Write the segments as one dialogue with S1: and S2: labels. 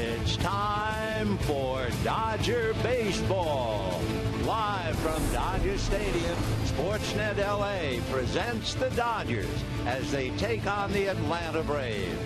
S1: It's time for Dodger Baseball. Live from Dodger Stadium, Sportsnet LA presents the Dodgers as they take on the Atlanta Braves.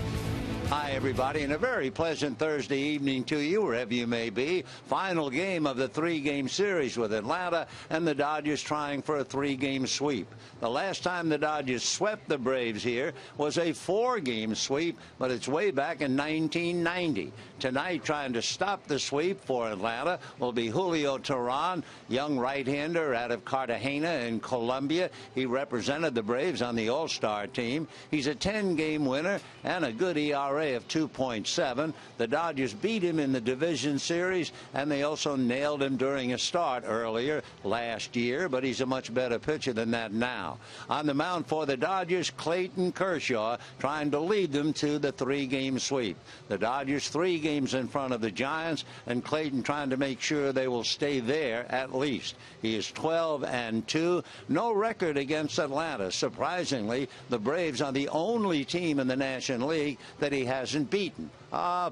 S1: Hi, everybody, and a very pleasant Thursday evening to you, wherever you may be. Final game of the three-game series with Atlanta and the Dodgers trying for a three-game sweep. The last time the Dodgers swept the Braves here was a four-game sweep, but it's way back in 1990. Tonight, trying to stop the sweep for Atlanta will be Julio Teheran, young right-hander out of Cartagena in Colombia. He represented the Braves on the All-Star team. He's a 10-game winner and a good ERA of 2.7. The Dodgers beat him in the division series, and they also nailed him during a start earlier last year, but he's a much better pitcher than that now. On the mound for the Dodgers, Clayton Kershaw trying to lead them to the three-game sweep. The Dodgers 3 games in front of the Giants, and Clayton trying to make sure they will stay there at least. He is 12-2. No record against Atlanta. Surprisingly, the Braves are the only team in the National League that he hasn't beaten.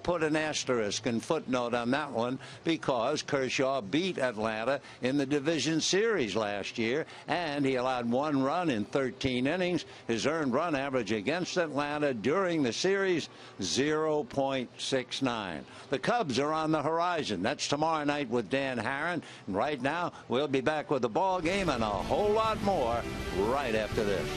S1: Put an asterisk and footnote on that one because Kershaw beat Atlanta in the division series last year, and he allowed 1 run in 13 innings. His earned run average against Atlanta during the series, 0.69. The Cubs are on the horizon. That's tomorrow night with Dan Harron. And right now, we'll be back with the ball game and a whole lot more right after this.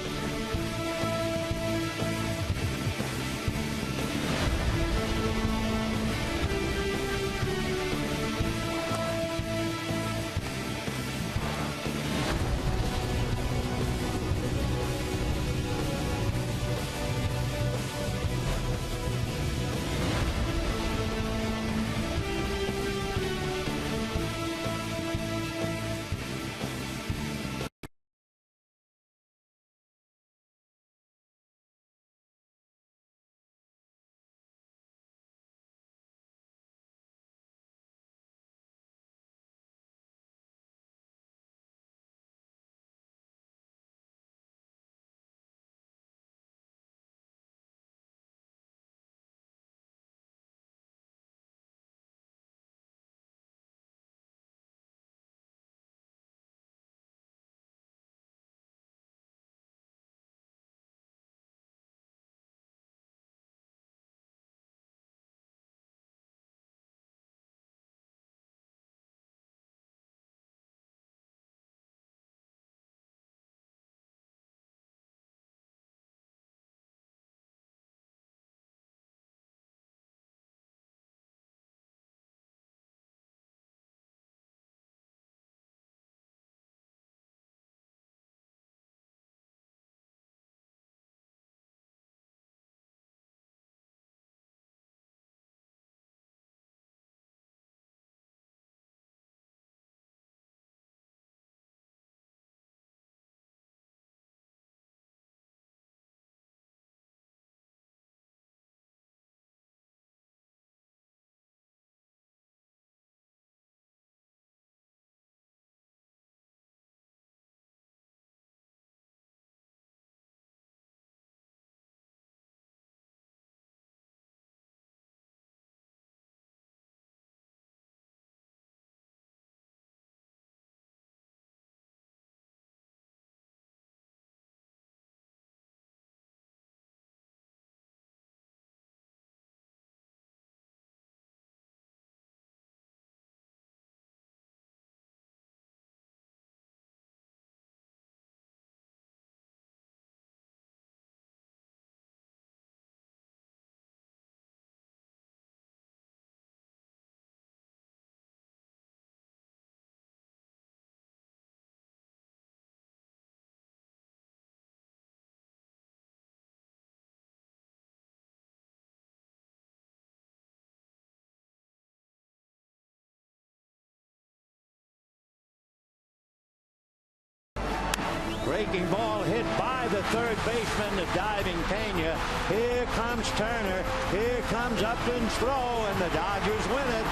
S1: Breaking ball hit by the third baseman, the diving Pena. Here comes Turner. Here comes Upton's throw, and the Dodgers win it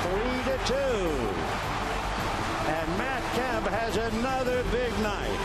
S1: 3-2. And Matt Kemp has another big night.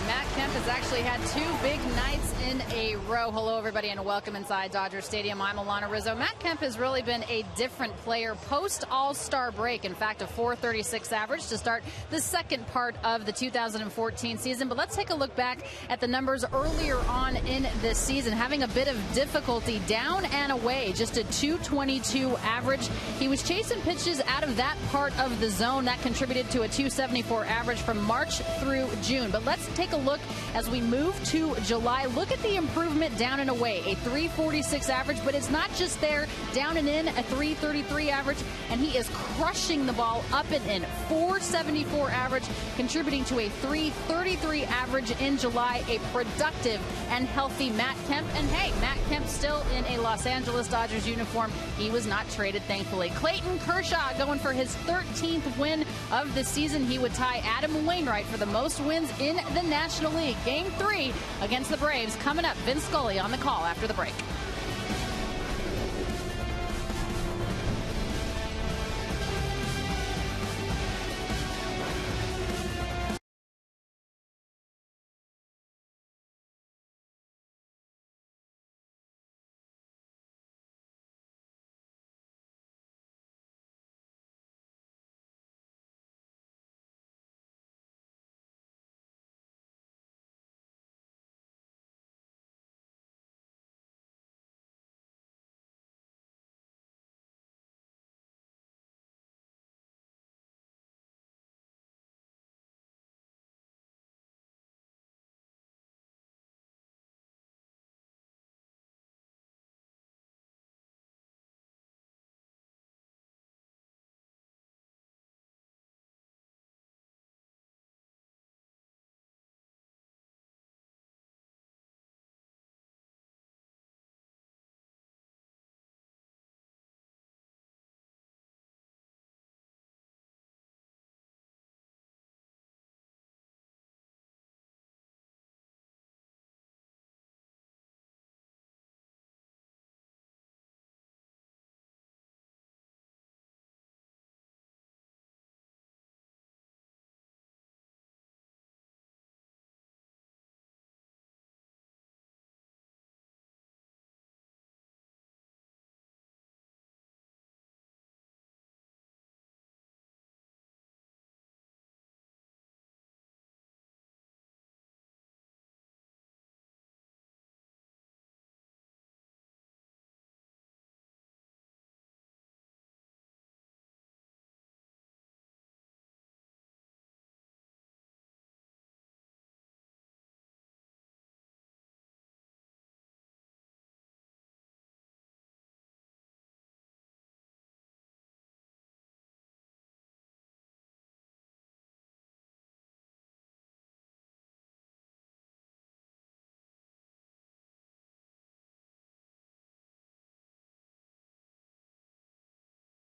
S2: Matt Kemp has actually had 2 big nights in a row. Hello, everybody, and welcome inside Dodger Stadium. I'm Alana Rizzo. Matt Kemp has really been a different player post-All-Star break. In fact, a .436 average to start the second part of the 2014 season. But let's take a look back at the numbers earlier on in this season. Having a bit of difficulty down and away, just a .222 average. He was chasing pitches out of that part of the zone. That contributed to a .274 average from March through June. But let's take a look as we move to July. Look at the improvement down and away. A .346 average, but it's not just there. Down and in, a .333 average, and he is crushing the ball up and in. .474 average, contributing to a .333 average in July. A productive and healthy Matt Kemp. And hey, Matt Kemp still in a Los Angeles Dodgers uniform. He was not traded, thankfully. Clayton Kershaw going for his 13th win of the season. He would tie Adam Wainwright for the most wins in the National League. Game 3 against the Braves coming up. Vince Scully on the call after the break.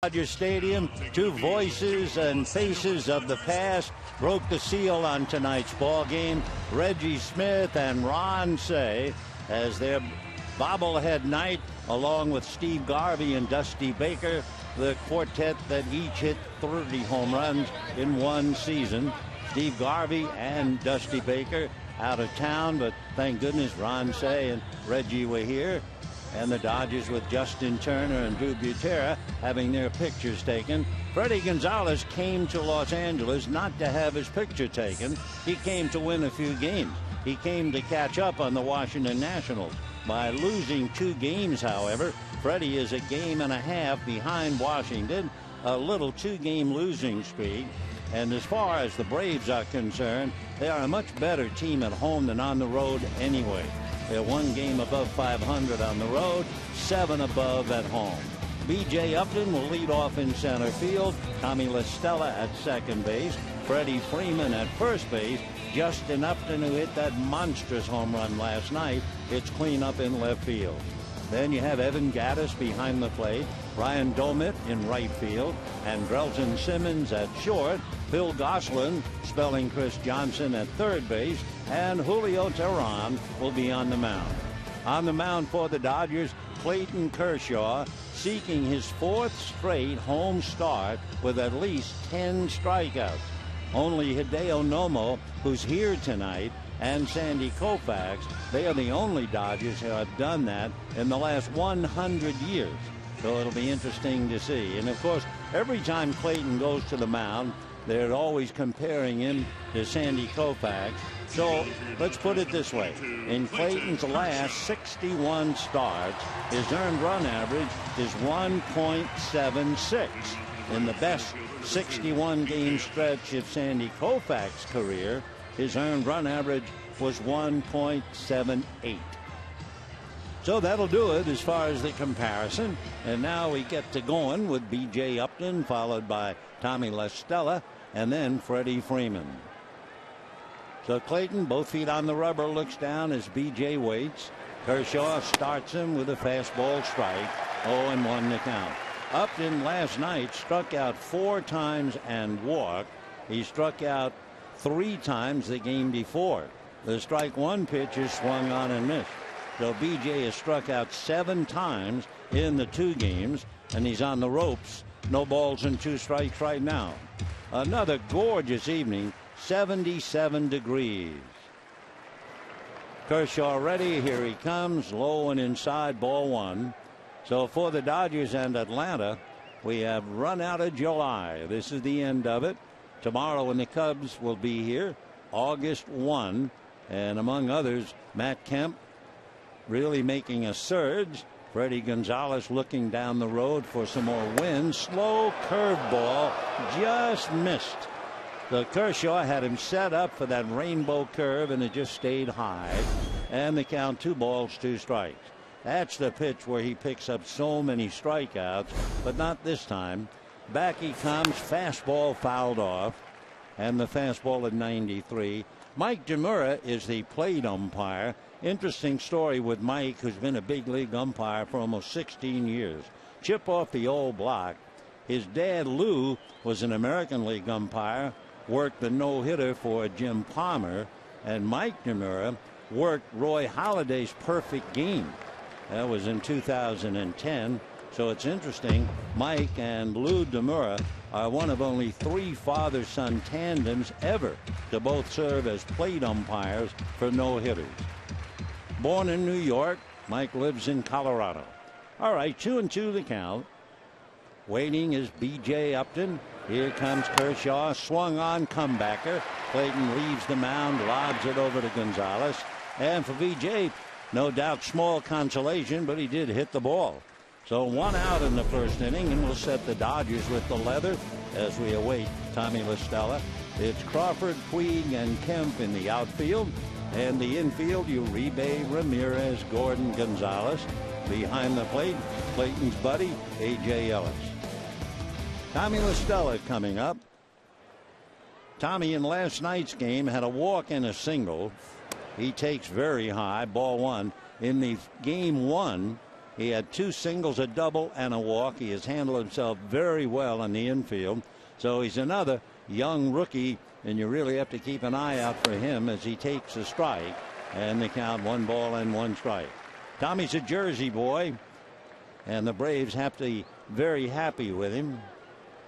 S1: Dodger Stadium, 2 voices and faces of the past broke the seal on tonight's ball game. Reggie Smith and Ron Cey as their bobblehead night, along with Steve Garvey and Dusty Baker, the quartet that each hit 30 home runs in one season. Steve Garvey and Dusty Baker out of town, but thank goodness Ron Cey and Reggie were here. And the Dodgers with Justin Turner and Drew Butera having their pictures taken. Freddie Gonzalez came to Los Angeles not to have his picture taken. He came to win a few games. He came to catch up on the Washington Nationals. By losing 2 games, however, Freddie is a game and a half behind Washington, a little 2-game losing streak. And as far as the Braves are concerned, they are a much better team at home than on the road anyway. They're 1 game above 500 on the road, 7 above at home. B.J. Upton will lead off in center field. Tommy La Stella at second base. Freddie Freeman at first base. Justin Upton, who hit that monstrous home run last night, hits clean up in left field. Then you have Evan Gattis behind the plate, Ryan Domit in right field, and Drelton Simmons at short, Phil Gosselin spelling Chris Johnson at third base, and Julio Teheran will be on the mound. On the mound for the Dodgers, Clayton Kershaw, seeking his 4th straight home start with at least 10 strikeouts. Only Hideo Nomo, who's here tonight, and Sandy Koufax. They are the only Dodgers who have done that in the last 100 years. So it'll be interesting to see. And of course, every time Clayton goes to the mound, they're always comparing him to Sandy Koufax. So let's put it this way. In Clayton's last 61 starts, his earned run average is 1.76. In the best 61 game stretch of Sandy Koufax's career, his earned run average was 1.78. So that'll do it as far as the comparison. And now we get to going with B.J. Upton, followed by Tommy La Stella, and then Freddie Freeman. So Clayton, both feet on the rubber, looks down as B.J. waits. Kershaw starts him with a fastball strike. 0-1 to count. Upton last night struck out 4 times and walked. He struck out 3 times the game before. The strike 1 pitch is swung on and missed. So B.J. has struck out 7 times in the 2 games, and he's on the ropes. No balls and 2 strikes right now. Another gorgeous evening, 77 degrees. Kershaw ready. Here he comes. Low and inside, ball 1. So for the Dodgers and Atlanta, we have run out of July. This is the end of it. Tomorrow when the Cubs will be here, August 1. And among others, Matt Kemp really making a surge. Freddie Gonzalez looking down the road for some more wins. Slow curveball, just missed. The Kershaw had him set up for that rainbow curve, and it just stayed high. And the count 2 balls, 2 strikes. That's the pitch where he picks up so many strikeouts, but not this time. Back he comes, fastball fouled off, and the fastball at 93. Mike Demura is the plate umpire. Interesting story with Mike, who's been a big league umpire for almost 16 years. Chip off the old block. His dad, Lou, was an American League umpire, worked the no-hitter for Jim Palmer, and Mike Demura worked Roy Halladay's perfect game. That was in 2010. So it's interesting. Mike and Lou Demura are one of only 3 father-son tandems ever to both serve as plate umpires for no-hitters. Born in New York, Mike lives in Colorado. All right, 2-2 the count. Waiting is B.J. Upton. Here comes Kershaw, swung on, comebacker. Clayton leaves the mound, lobs it over to Gonzalez. And for B.J., no doubt small consolation, but he did hit the ball. So 1 out in the first inning, and we'll set the Dodgers with the leather as we await Tommy La Stella. It's Crawford, Puig, and Kemp in the outfield. And the infield, Uribe, Ramirez, Gordon, Gonzalez. Behind the plate, Clayton's buddy, A.J. Ellis. Tommy La Stella coming up. Tommy in last night's game had a walk and a single. He takes very high, ball 1. In the game 1, he had 2 singles, a double, and a walk. He has handled himself very well in the infield. So he's another young rookie, and you really have to keep an eye out for him as he takes a strike. And the count 1 ball and 1 strike. Tommy's a Jersey boy, and the Braves have to be very happy with him.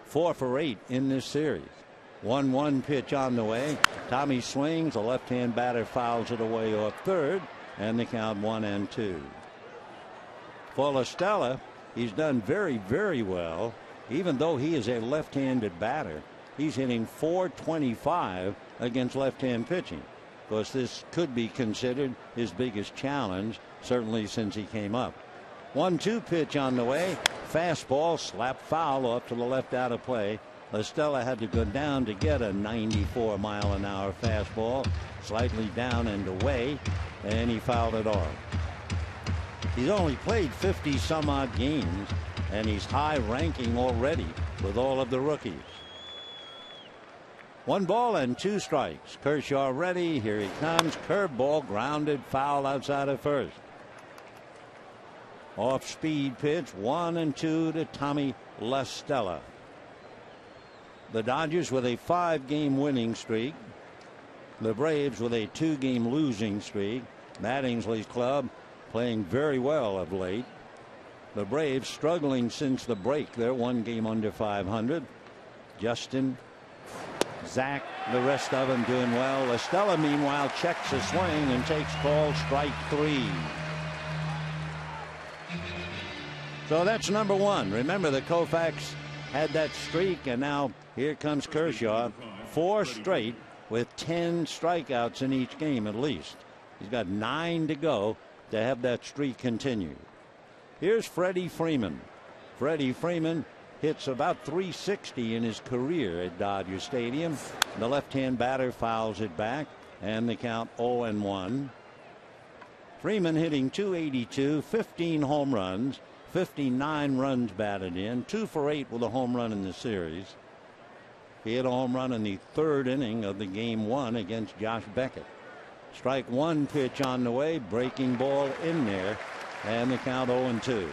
S1: 4 for 8 in this series. 1-1 pitch on the way. Tommy swings. A left-hand batter fouls it away off third, and the count 1-2. For La Stella, he's done very, very well. Even though he is a left-handed batter, he's hitting .425 against left-hand pitching. Of course, this could be considered his biggest challenge, certainly since he came up. 1-2 pitch on the way. Fastball, slap foul off to the left out of play. La Stella had to go down to get a 94-mile-an-hour fastball, slightly down and away, and he fouled it off. He's only played 50-some-odd games, and he's high-ranking already with all of the rookies. 1 ball and 2 strikes. Kershaw ready. Here he comes. Curveball, grounded, foul outside of first. Off-speed pitch, 1-2 to Tommy La Stella. The Dodgers with a 5-game winning streak. The Braves with a 2-game losing streak. Matt Ainsley's club playing very well of late. The Braves struggling since the break. They're 1 game under 500. Justin Zach, the rest of them doing well. Estella, meanwhile, checks a swing and takes ball strike 3. So that's number 1. Remember, the Koufax had that streak, and now here comes Kershaw. 4 straight with 10 strikeouts in each game at least. He's got 9 to go to have that streak continue. Here's Freddie Freeman. Freddie Freeman hits about 360 in his career at Dodger Stadium. The left-hand batter fouls it back, and the count 0-1. Freeman hitting .282, 15 home runs, 59 runs batted in, 2 for 8 with a home run in the series. He hit a home run in the 3rd inning of the game 1 against Josh Beckett. Strike 1 pitch on the way, breaking ball in there, and the count 0-2.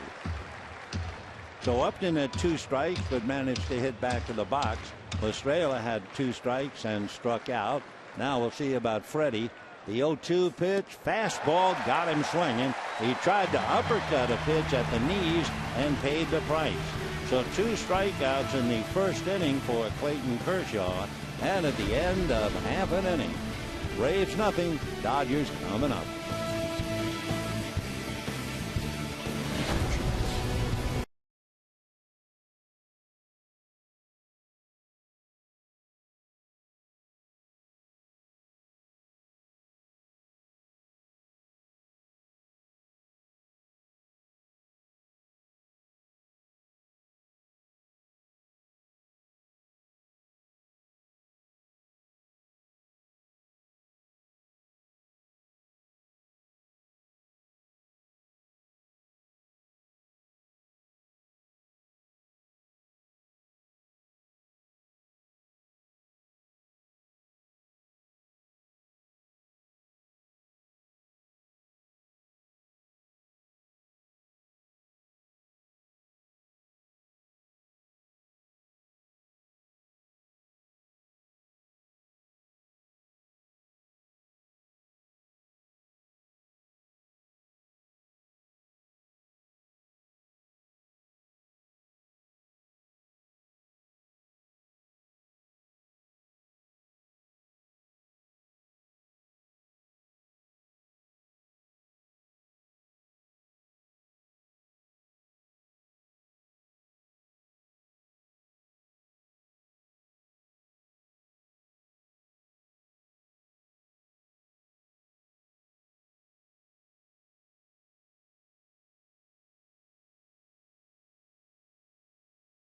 S1: So Upton had 2 strikes but managed to hit back to the box. Estrella had 2 strikes and struck out. Now we'll see about Freddie. The 0-2 pitch, fastball, got him swinging. He tried to uppercut a pitch at the knees and paid the price. So 2 strikeouts in the 1st inning for Clayton Kershaw, and at the end of half an inning, Braves nothing, Dodgers coming up.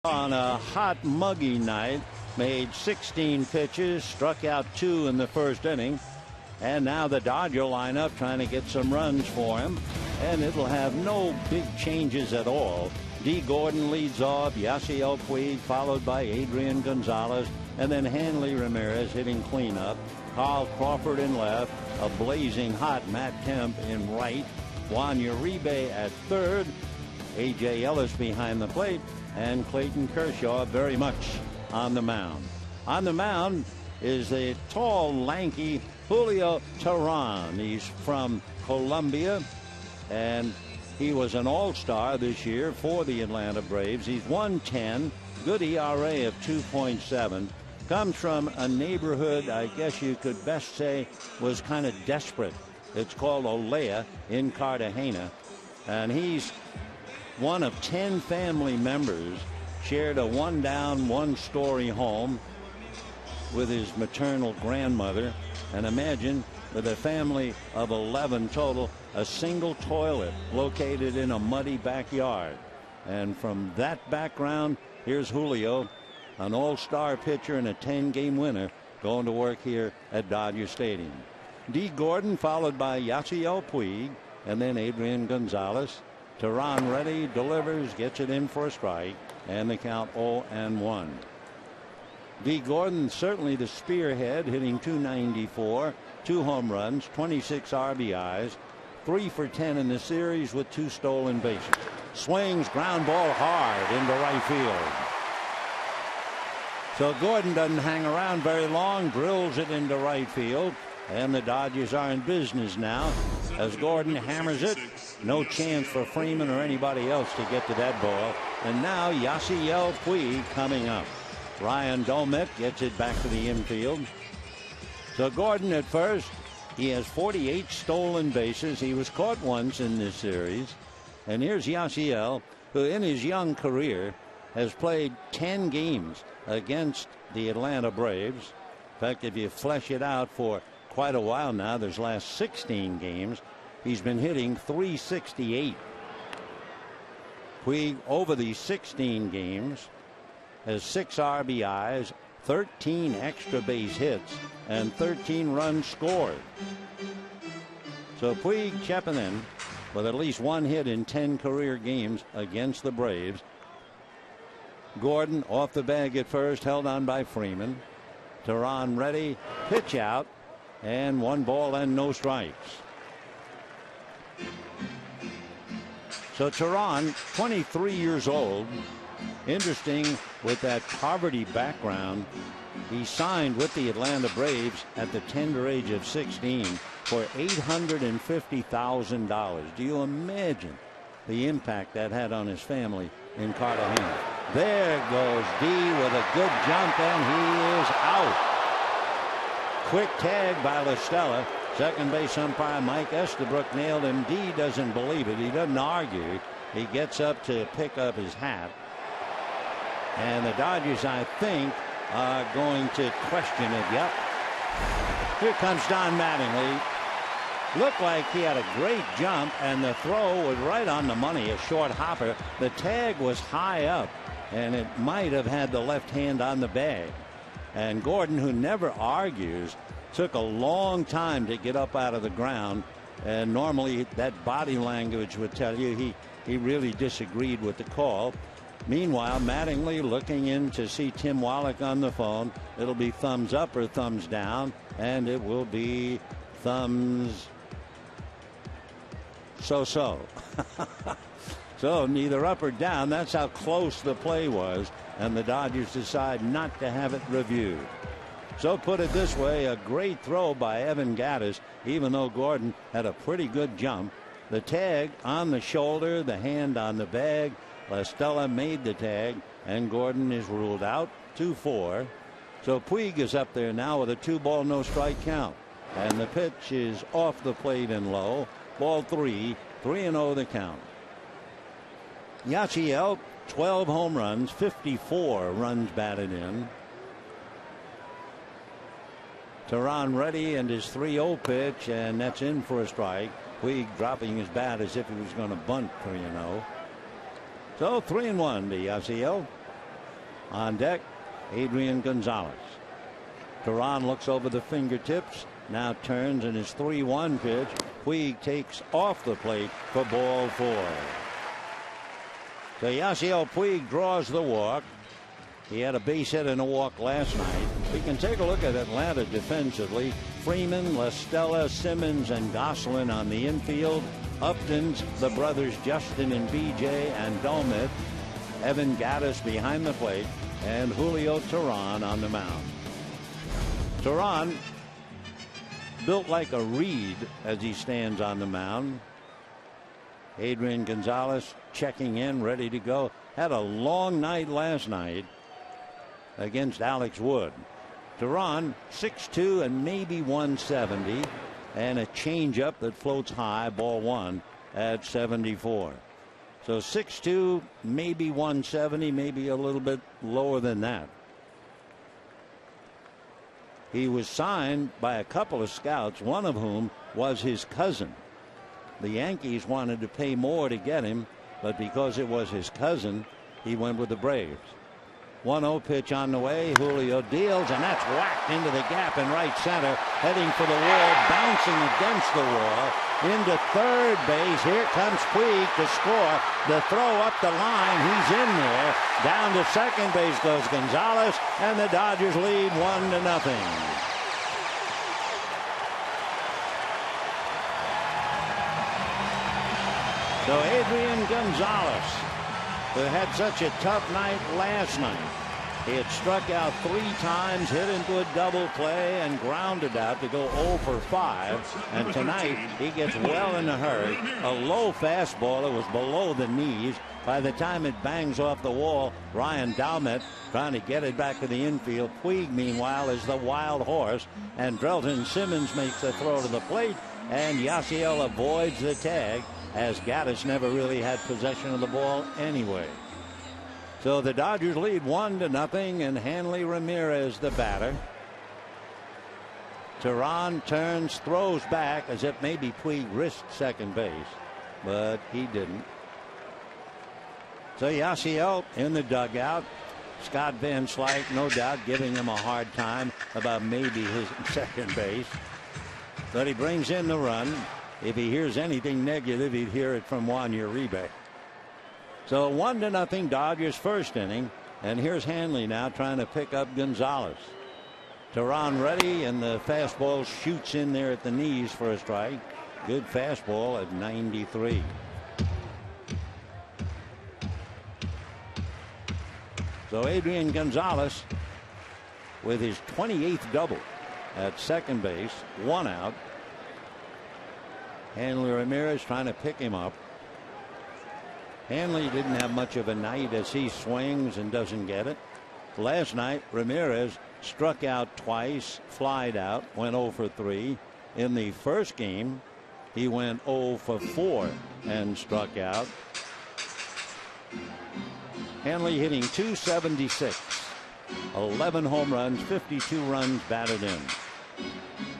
S1: On a hot, muggy night, made 16 pitches, struck out 2 in the 1st inning, and now the Dodger lineup trying to get some runs for him, and it'll have no big changes at all. D. Gordon leads off, Yasiel Puig followed by Adrian Gonzalez, and then Hanley Ramirez hitting cleanup. Carl Crawford in left, a blazing hot Matt Kemp in right, Juan Uribe at 3rd, A.J. Ellis behind the plate, and Clayton Kershaw very much on the mound. On the mound is a tall, lanky Julio Teheran. He's from Colombia, and he was an all-star this year for the Atlanta Braves. He's 110, good ERA of 2.7. Comes from a neighborhood, I guess you could best say, was kind of desperate. It's called Olea in Cartagena, and he's one of 10 family members, shared a 1-down, 1-story home with his maternal grandmother. And imagine, with a family of 11 total, a single toilet located in a muddy backyard. And from that background, here's Julio, an all-star pitcher and a 10-game winner, going to work here at Dodger Stadium. D. Gordon followed by Yasiel Puig, and then Adrian Gonzalez. Teheran ready, delivers, gets it in for a strike, and the count 0-1. D. Gordon certainly the spearhead, hitting .294, 2 home runs, 26 RBIs, 3 for 10 in the series with 2 stolen bases. Swings, ground ball hard into right field. So Gordon doesn't hang around very long, drills it into right field, and the Dodgers are in business now as Gordon hammers it. No chance for Freeman or anybody else to get to that ball. And now Yasiel Puig coming up. Ryan Domit gets it back to the infield. So Gordon at first. He has 48 stolen bases. He was caught once in this series. And here's Yasiel, who in his young career has played 10 games against the Atlanta Braves. In fact, if you flesh it out for quite a while now, there's last 16 games, he's been hitting .368. Puig, over these 16 games, has 6 RBIs, 13 extra base hits, and 13 runs scored. So Puig chipping in with at least 1 hit in 10 career games against the Braves. Gordon off the bag at first, held on by Freeman. Teheran ready, pitch out, and 1 ball and no strikes. So Teheran, 23 years old. Interesting, with that poverty background, he signed with the Atlanta Braves at the tender age of 16 for $850,000. Do you imagine the impact that had on his family in Cartagena? There goes D with a good jump, and he is out. Quick tag by La Stella. Second base umpire Mike Estabrook nailed him. D doesn't believe it. He doesn't argue. He gets up to pick up his hat. And the Dodgers, I think, are going to question it. Yep. Here comes Don Mattingly. Looked like he had a great jump, and the throw was right on the money, a short hopper. The tag was high up, and it might have had the left hand on the bag. And Gordon, who never argues, took a long time to get up out of the ground. And normally that body language would tell you he really disagreed with the call. Meanwhile, Mattingly looking in to see Tim Wallach on the phone. It'll be thumbs up or thumbs down, and it will be thumbs so-so. So neither up or down. That's how close the play was, and the Dodgers decide not to have it reviewed. So put it this way, a great throw by Evan Gattis, even though Gordon had a pretty good jump. The tag on the shoulder, the hand on the bag. La Stella made the tag, and Gordon is ruled out. 2-4. So Puig is up there now with a 2-ball, no strike count. And the pitch is off the plate and low. Ball 3, 3-0 the count. Yasiel, 12 home runs, 54 runs batted in. Teheran ready, and his 3-0 pitch, and that's in for a strike. Puig dropping his bat as if he was going to bunt 3-0. So 3-1 to Yasiel. On deck, Adrian Gonzalez. Teheran looks over the fingertips, now turns, and his 3-1 pitch. Puig takes off the plate for ball 4. So Yasiel Puig draws the walk. He had a base hit and a walk last night. We can take a look at Atlanta defensively. Freeman, La Stella, Simmons, and Gosselin on the infield. Upton's the brothers Justin and BJ, and Domit. Evan Gattis behind the plate, and Julio Teheran on the mound. Teheran built like a reed as he stands on the mound. Adrian Gonzalez checking in, ready to go. Had a long night last night against Alex Wood. Teheran 6'2" and maybe 170, and a changeup that floats high, ball 1 at 74. So 6'2", maybe 170, maybe a little bit lower than that. He was signed by a couple of scouts, one of whom was his cousin. The Yankees wanted to pay more to get him, but because it was his cousin, he went with the Braves. 1-0 pitch on the way. Julio deals, and that's whacked into the gap in right center, heading for the wall, bouncing against the wall into third base. Here comes Puig to score. The throw up the line. He's in there. Down to second base goes Gonzalez, and the Dodgers lead 1-0. So Adrian Gonzalez, who had such a tough night last night. He had struck out 3 times, hit into a double play, and grounded out to go 0 for 5. And tonight he gets well in a hurry. A low fastball that was below the knees. By the time it bangs off the wall, Ryan Dalmet trying to get it back to the infield. Puig, meanwhile, is the wild horse, and Drelton Simmons makes the throw to the plate, and Yasiel avoids the tag, as Gaddis never really had possession of the ball anyway. So the Dodgers lead 1-0, and Hanley Ramirez the batter. Teheran turns, throws back as if maybe Puig risked second base, but he didn't. So Yasiel in the dugout. Scott Van Slyke, no doubt, giving him a hard time about maybe his second base. But he brings in the run. If he hears anything negative, he'd hear it from Juan Uribe. So 1-0 Dodgers first inning. And here's Hanley now trying to pick up Gonzalez. Teheran ready, and the fastball shoots in there at the knees for a strike. Good fastball at 93. So Adrian Gonzalez with his 28th double at second base, 1 out. Hanley Ramirez trying to pick him up. Hanley didn't have much of a night as he swings and doesn't get it. Last night, Ramirez struck out twice, flied out, went 0 for 3. In the first game, he went 0 for 4 and struck out. Hanley hitting .276, 11 home runs, 52 runs batted in.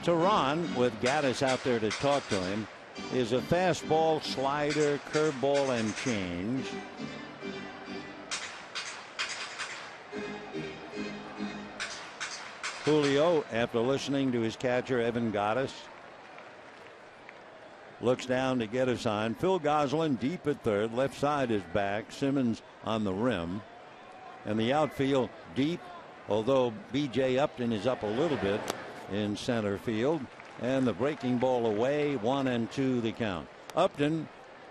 S1: Teheran, with Gaddis out there to talk to him, is a fastball, slider, curveball, and change. Julio, after listening to his catcher, Evan Gaddis, looks down to get a sign. Phil Gosselin deep at third. Left side is back. Simmons on the rim. And the outfield deep, although B.J. Upton is up a little bit in center field. And the breaking ball away, 1-2 the count. Upton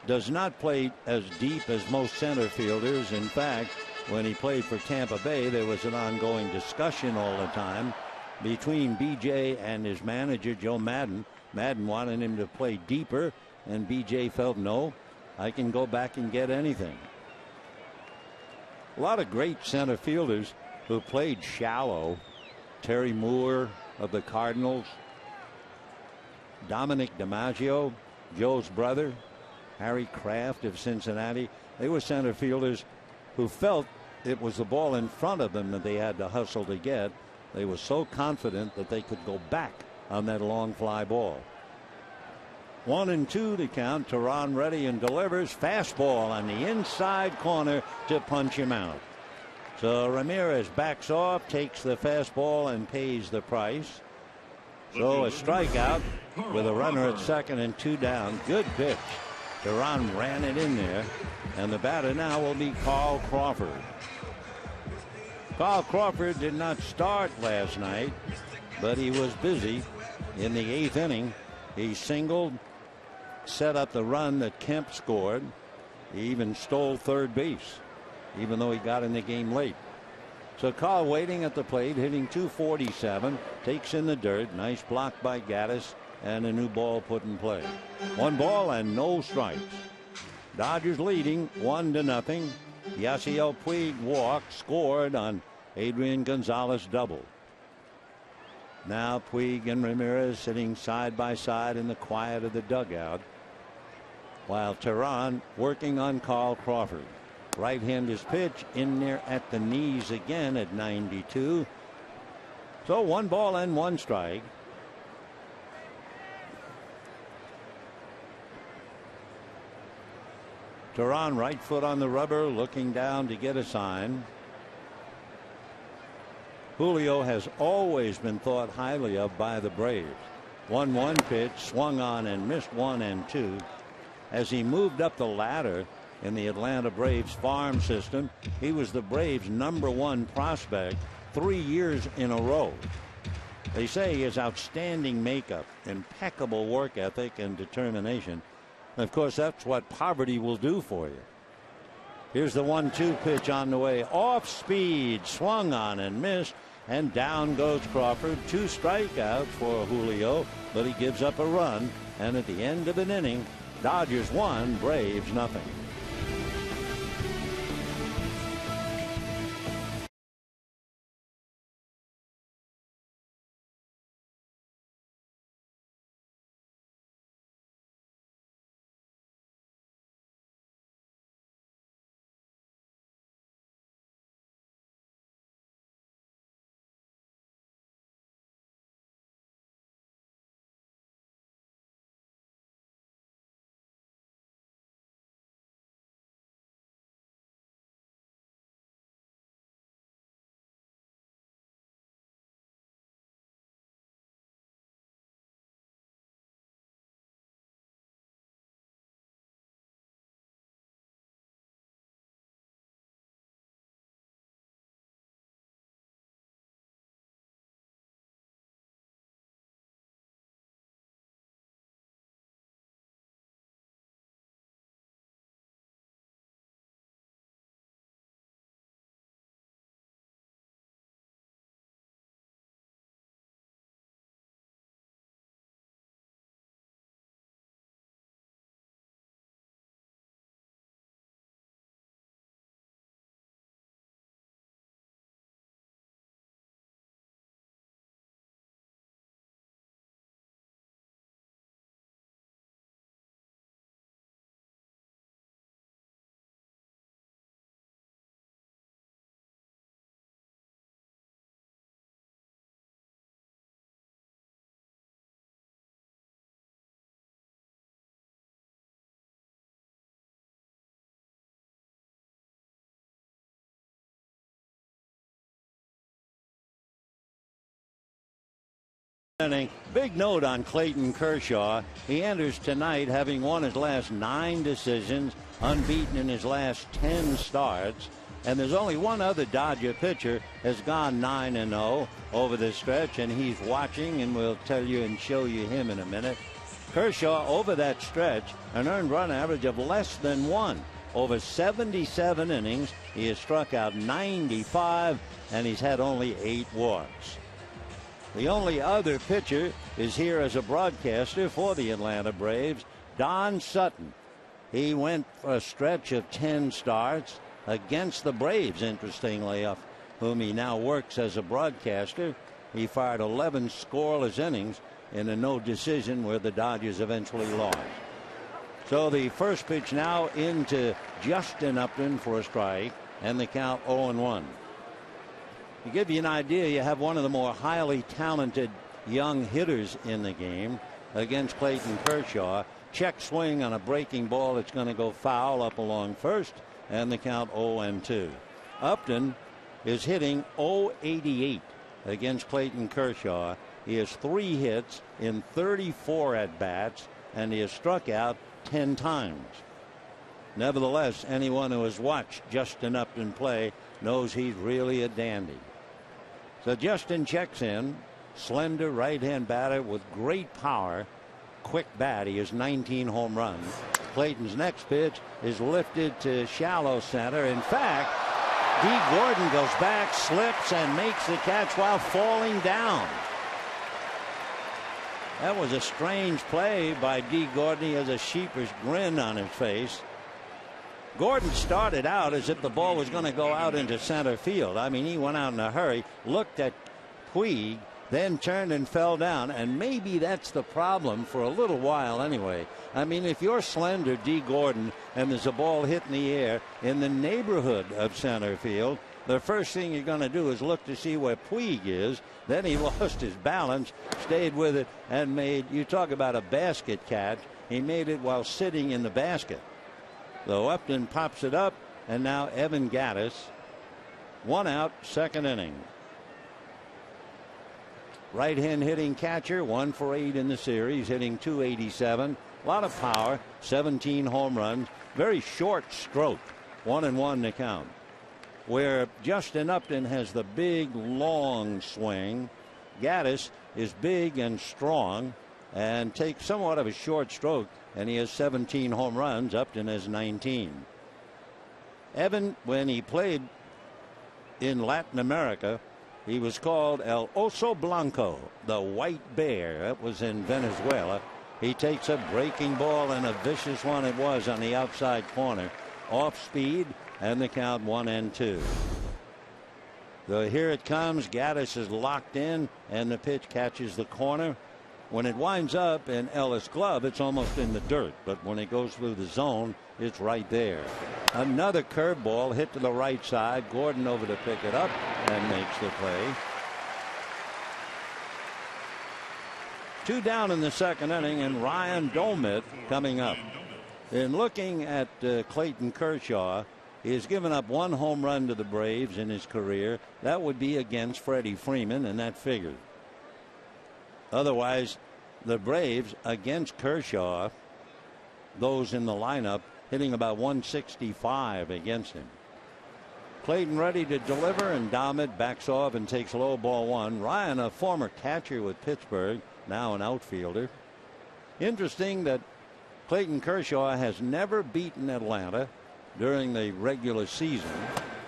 S1: does not play as deep as most center fielders. In fact, when he played for Tampa Bay, there was an ongoing discussion all the time between B.J. and his manager, Joe Madden. Madden wanted him to play deeper, and B.J. felt, no, I can go back and get anything. A lot of great center fielders who played shallow. Terry Moore of the Cardinals, Dominic DiMaggio, Joe's brother, Harry Kraft of Cincinnati. They were center fielders who felt it was the ball in front of them that they had to hustle to get. They were so confident that they could go back on that long fly ball. 1-2 to count. Teheran ready and delivers. Fastball on the inside corner to punch him out. So Ramirez backs off, takes the fastball, and pays the price. So a strikeout with a runner at second and 2 down. Good pitch. Teheran ran it in there, and the batter now will be Carl Crawford. Carl Crawford did not start last night, but he was busy. In the 8th inning, he singled, set up the run that Kemp scored. He even stole third base, even though he got in the game late. So Carl waiting at the plate, hitting .247, takes in the dirt. Nice block by Gaddis, and a new ball put in play. 1 ball and no strikes. Dodgers leading 1-0. Yasiel Puig walked, scored on Adrian Gonzalez double. Now Puig and Ramirez sitting side by side in the quiet of the dugout, while Teheran working on Carl Crawford. Right-hander's pitch in there at the knees again at 92. So 1 ball and 1 strike. Teheran right foot on the rubber, looking down to get a sign. Julio has always been thought highly of by the Braves. 1-1 pitch, swung on and missed 1 and 2. As he moved up the ladder in the Atlanta Braves farm system, he was the Braves' #1 prospect 3 years in a row. They say his outstanding makeup, impeccable work ethic, and determination. And of course, that's what poverty will do for you. Here's the 1-2 pitch on the way. Off speed, swung on and missed, and down goes Crawford. 2 strikeouts for Julio, but he gives up a run. And at the end of an inning, Dodgers 1, Braves 0. Big note on Clayton Kershaw. He enters tonight having won his last 9 decisions, unbeaten in his last 10 starts. And there's only one other Dodger pitcher has gone 9-0 over this stretch, and he's watching, and we'll tell you and show you him in a minute. Kershaw, over that stretch, an earned run average of less than 1. Over 77 innings, he has struck out 95, and he's had only 8 walks. The only other pitcher is here as a broadcaster for the Atlanta Braves, Don Sutton. He went for a stretch of 10 starts against the Braves, interestingly, of whom he now works as a broadcaster. He fired 11 scoreless innings in a no decision where the Dodgers eventually lost. So the first pitch now into Justin Upton for a strike, and the count 0-1. To give you an idea, you have one of the more highly talented young hitters in the game against Clayton Kershaw. Check swing on a breaking ball. It's going to go foul up along first, and the count 0-2. Upton is hitting .088 against Clayton Kershaw. He has 3 hits in 34 at-bats, and he has struck out 10 times. Nevertheless, anyone who has watched Justin Upton play knows he's really a dandy. So Justin checks in, slender right-hand batter with great power, quick bat. He has 19 home runs. Clayton's next pitch is lifted to shallow center. In fact, Dee Gordon goes back, slips, and makes the catch while falling down. That was a strange play by Dee Gordon. He has a sheepish grin on his face. Gordon started out as if the ball was going to go out into center field. I mean, he went out in a hurry, looked at Puig, then turned and fell down. And maybe that's the problem for a little while anyway. I mean, if you're slender Dee Gordon and there's a ball hit in the air in the neighborhood of center field, the first thing you're going to do is look to see where Puig is. Then he lost his balance, stayed with it, and made, you talk about a basket catch, he made it while sitting in the basket. So Upton pops it up, and now Evan Gattis, 1 out, 2nd inning. Right-hand hitting catcher, 1 for 8 in the series, hitting .287. A lot of power, 17 home runs, very short stroke, 1-1 to count. Where Justin Upton has the big, long swing, Gattis is big and strong and takes somewhat of a short stroke, and he has 17 home runs. Upton has 19. Evan, when he played in Latin America, he was called El Oso Blanco, the White Bear. That was in Venezuela. He takes a breaking ball, and a vicious one it was on the outside corner. Off speed, and the count 1-2. So here it comes. Gattis is locked in, and the pitch catches the corner. When it winds up in Ellis' glove, it's almost in the dirt, but when it goes through the zone, it's right there. Another curveball hit to the right side. Gordon over to pick it up and makes the play. 2 down in the 2nd inning, and Ryan Domit coming up. In looking at Clayton Kershaw, he has given up 1 home run to the Braves in his career. That would be against Freddie Freeman, and that figured. Otherwise, the Braves against Kershaw, those in the lineup, hitting about 165 against him. Clayton ready to deliver, and Domit backs off and takes low ball 1. Ryan, a former catcher with Pittsburgh, now an outfielder. Interesting that Clayton Kershaw has never beaten Atlanta during the regular season.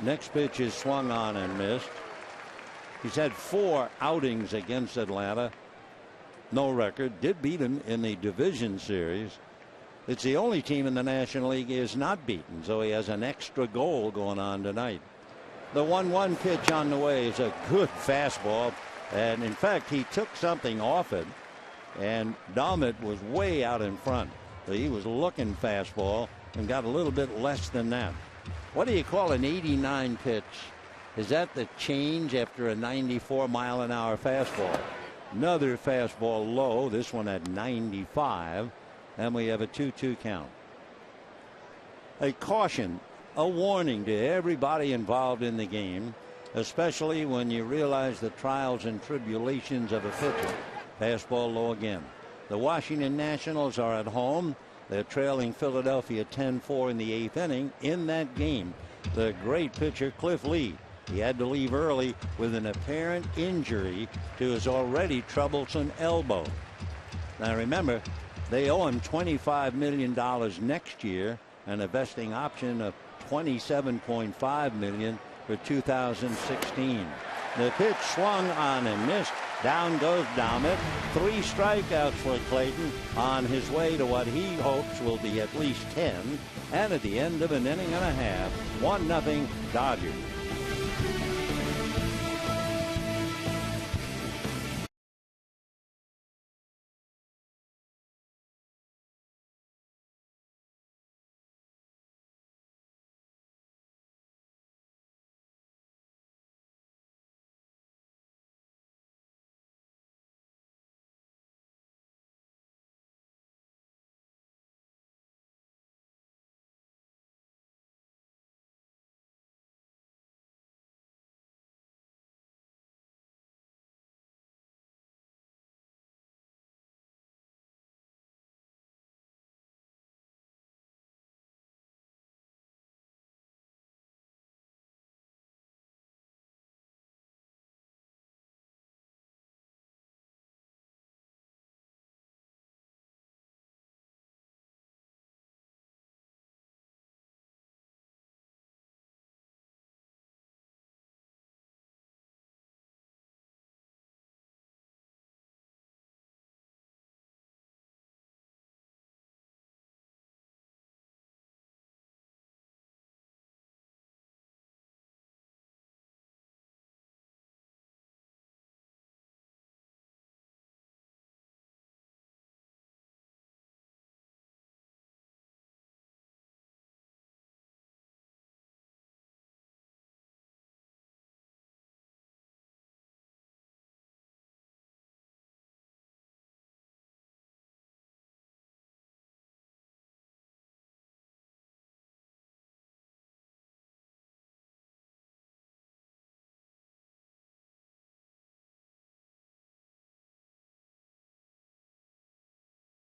S1: Next pitch is swung on and missed. He's had 4 outings against Atlanta. No record. Did beat him in the division series. It's the only team in the National League he is not beaten, so he has an extra goal going on tonight. The 1-1 pitch on the way is a good fastball, and in fact he took something off it, and Domit was way out in front. So he was looking fastball and got a little bit less than that. What do you call an 89 pitch? Is that the change after a 94-mile-an-hour fastball? Another fastball low, this one at 95, and we have a 2-2 count. A caution, a warning to everybody involved in the game, especially when you realize the trials and tribulations of a pitcher. Fastball low again. The Washington Nationals are at home. They're trailing Philadelphia 10-4 in the 8th inning. In that game, the great pitcher Cliff Lee, he had to leave early with an apparent injury to his already troublesome elbow. Now remember, they owe him $25 million next year and a vesting option of $27.5 million for 2016. The pitch swung on and missed. Down goes Dahmet. 3 strikeouts for Clayton on his way to what he hopes will be at least 10. And at the end of an inning and a half, 1-0 Dodgers.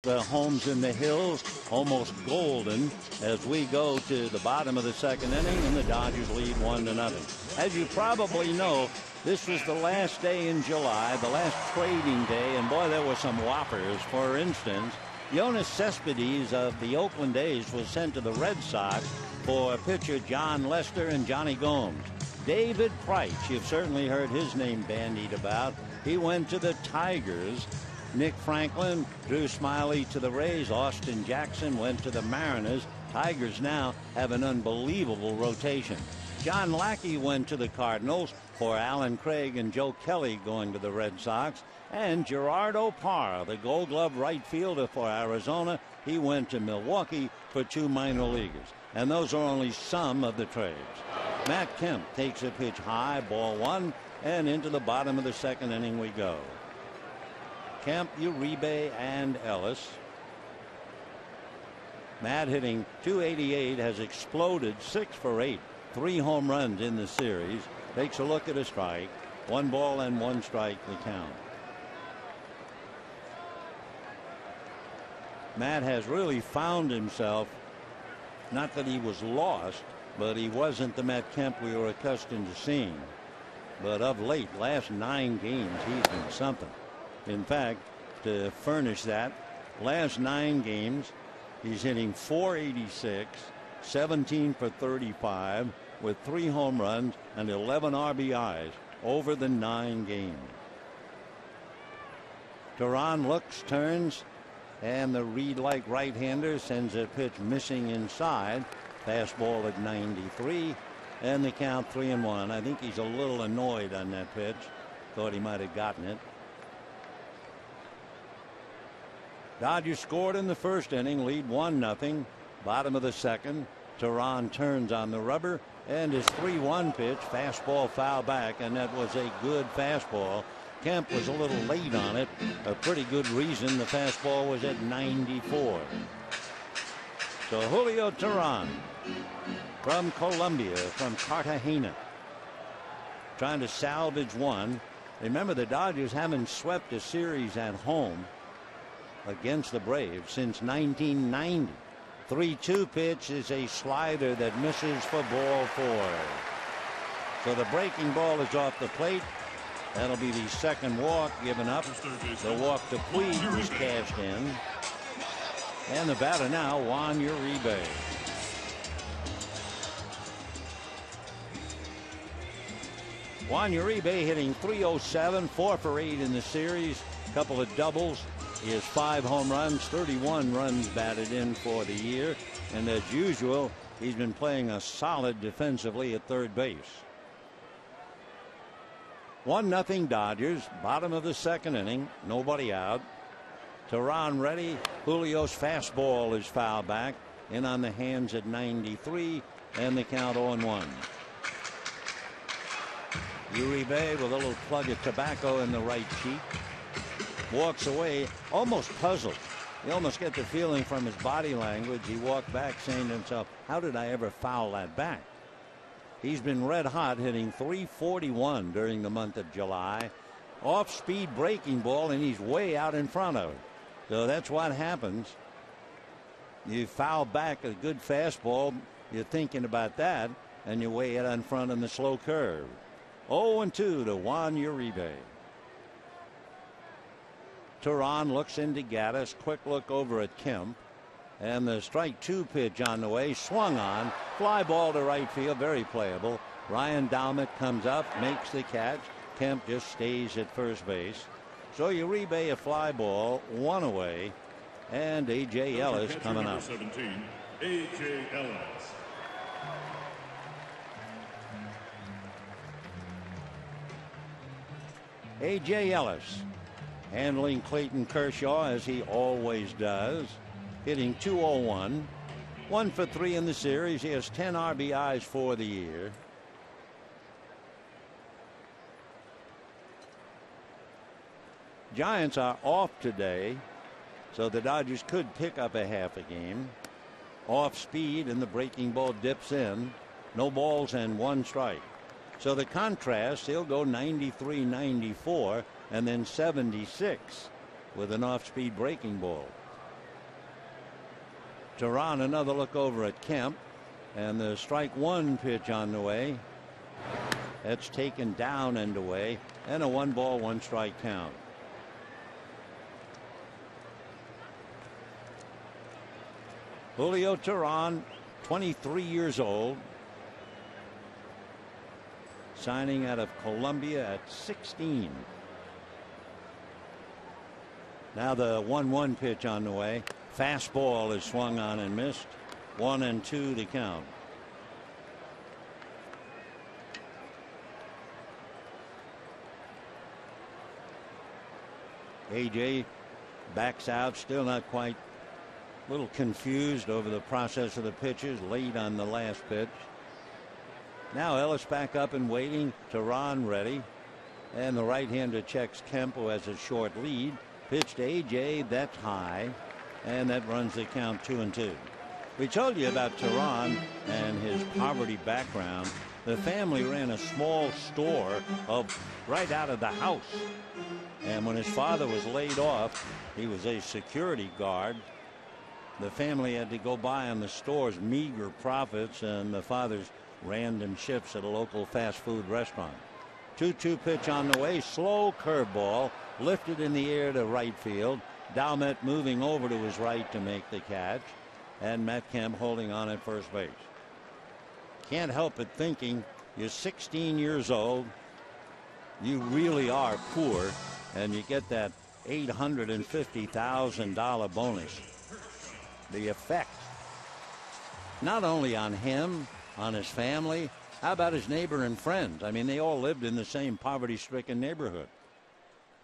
S1: The homes in the hills almost golden as we go to the bottom of the 2nd inning, and the Dodgers lead 1-0. As you probably know, this was the last day in July, the last trading day, and boy, there were some whoppers. For instance, Yoenis Cespedes of the Oakland A's was sent to the Red Sox for pitcher John Lester and Johnny Gomes. David Price, you've certainly heard his name bandied about. He went to the Tigers. Nick Franklin, Drew Smyly to the Rays. Austin Jackson went to the Mariners. Tigers now have an unbelievable rotation. John Lackey went to the Cardinals for Alan Craig and Joe Kelly going to the Red Sox. And Gerardo Parra, the Gold Glove right fielder for Arizona, he went to Milwaukee for 2 minor leaguers. And those are only some of the trades. Matt Kemp takes a pitch high, ball 1, and into the bottom of the 2nd inning we go. Kemp, Uribe, and Ellis. Matt hitting .288, has exploded 6 for 8, 3 home runs in the series. Takes a look at a strike. 1 ball and 1 strike the count. Matt has really found himself. Not that he was lost, but he wasn't the Matt Kemp we were accustomed to seeing. But of late, last 9 games, he's been something. In fact, to furnish that, last 9 games, he's hitting .486, 17 for 35, with 3 home runs and 11 RBIs over the 9 games. Teheran looks, turns, and the Reed-like right-hander sends a pitch missing inside. Fastball at 93, and the count 3-1. I think he's a little annoyed on that pitch. Thought he might have gotten it. Dodgers scored in the 1st inning, lead 1-0. Bottom of the 2nd, Teheran turns on the rubber, and his 3-1 pitch, fastball foul back, and that was a good fastball. Kemp was a little late on it. A pretty good reason the fastball was at 94. So Julio Teheran from Colombia, from Cartagena, trying to salvage one. Remember, the Dodgers haven't swept a series at home against the Braves since 1990. 3-2 pitch is a slider that misses for ball 4. So the breaking ball is off the plate. That'll be the second walk given up. The walk to Puig was cashed in. And the batter now, Juan Uribe. Juan Uribe hitting .307, 4 for 8 in the series. Couple of doubles. He has 5 home runs, 31 runs batted in for the year. And as usual, he's been playing a solid defensively at third base. 1-0 Dodgers, bottom of the second inning, nobody out. Teheran ready. Julio's fastball is fouled back, in on the hands at 93, and the count 0-1. Uribe with a little plug of tobacco in the right cheek. Walks away, almost puzzled. You almost get the feeling from his body language. He walked back saying to himself, how did I ever foul that back? He's been red hot, hitting .341 during the month of July. Off speed breaking ball, and he's way out in front of it. So that's what happens. You foul back a good fastball, you're thinking about that, and you way it in front in the slow curve. 0-2 to Juan Uribe. Teheran looks into Gaddis. Quick look over at Kemp. And the strike 2 pitch on the way. Swung on. Fly ball to right field. Very playable. Ryan Dalmet comes up. Makes the catch. Kemp just stays at first base. So Uribe a fly ball. 1 away. And A.J. Ellis coming up.
S3: 17, A.J. Ellis.
S1: A.J. Ellis handling Clayton Kershaw as he always does, hitting .201, 1 for 3 in the series. He has 10 RBIs for the year. Giants are off today, so the Dodgers could pick up a half a game. Off speed, and the breaking ball dips in. No balls and 1 strike. So the contrast, he'll go 93, 94, and then 76 with an off-speed breaking ball. Teheran another look over at Kemp, and the strike 1 pitch on the way. That's taken down and away, and a 1 ball 1 strike count. Julio Teheran, 23 years old, signing out of Columbia at 16. Now the 1-1 pitch on the way. Fastball is swung on and missed. 1-2 to count. AJ backs out, still not quite, a little confused over the process of the pitches, late on the last pitch. Now Ellis back up and waiting. Teheran ready, and the right-hander checks Kemp, who has a short lead. Pitch to AJ, that's high, and that runs the count 2-2. We told you about Teheran and his poverty background. The family ran a small store right out of the house, and when his father was laid off, he was a security guard. The family had to go by on the store's meager profits and the father's random shifts at a local fast food restaurant. 2-2 pitch on the way. Slow curveball lifted in the air to right field. Dalmet moving over to his right to make the catch, and Matt Kemp holding on at first base. Can't help but thinking, you're 16 years old, you really are poor, and you get that $850,000 bonus. The effect, not only on him, on his family, how about his neighbor and friends? I mean, they all lived in the same poverty-stricken neighborhood.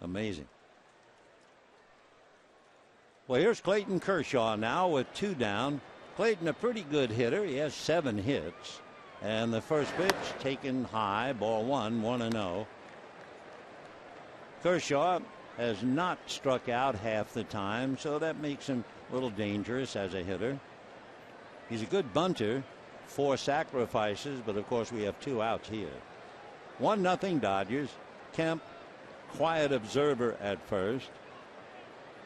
S1: Amazing. Well, here's Clayton Kershaw now with 2 down. Clayton, a pretty good hitter. He has 7 hits. And the first pitch taken high, ball 1, 1-0. Kershaw has not struck out half the time, so that makes him a little dangerous as a hitter. He's a good bunter. 4 sacrifices, but of course we have 2 outs here. 1-0 Dodgers. Kemp quiet observer at first.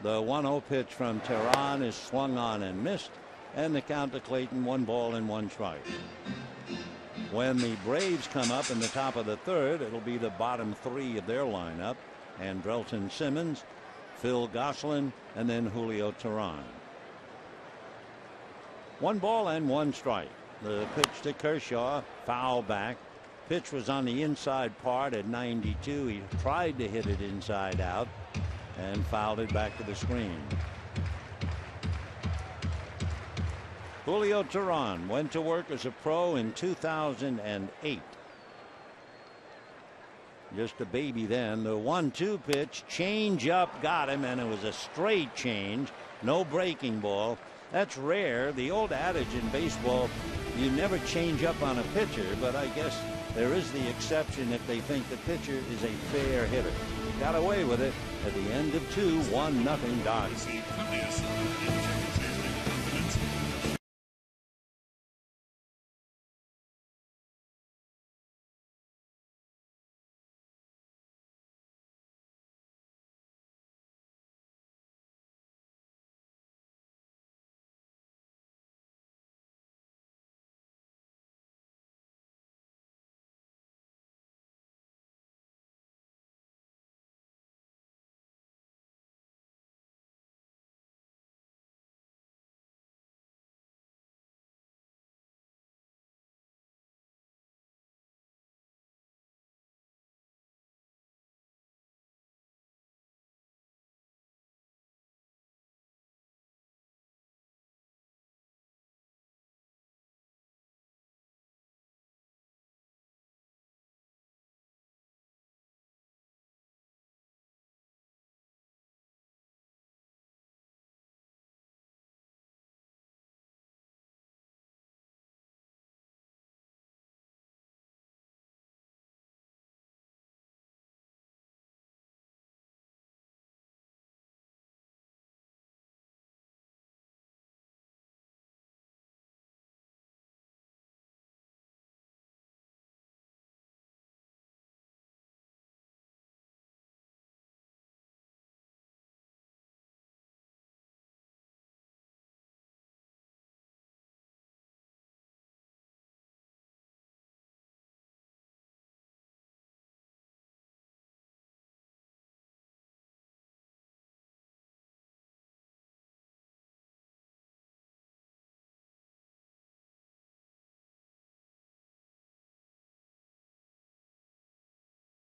S1: The 1-0 pitch from Tehran is swung on and missed, and the count to Clayton, 1 ball and 1 strike. When the Braves come up in the top of the third, it'll be the bottom 3 of their lineup: Andrelton Simmons, Phil Gosselin, and then Julio Tehran. 1 ball and 1 strike. The pitch to Kershaw, foul back. Pitch was on the inside part at 92. He tried to hit it inside out and fouled it back to the screen. Julio Tehran went to work as a pro in 2008. Just a baby then. The 1-2 pitch, change up, got him, and it was a straight change, no breaking ball. That's rare. The old adage in baseball, you never change up on a pitcher, but I guess there is the exception if they think the pitcher is a fair hitter. He got away with it at the end of 2, 1-0 Dodgers.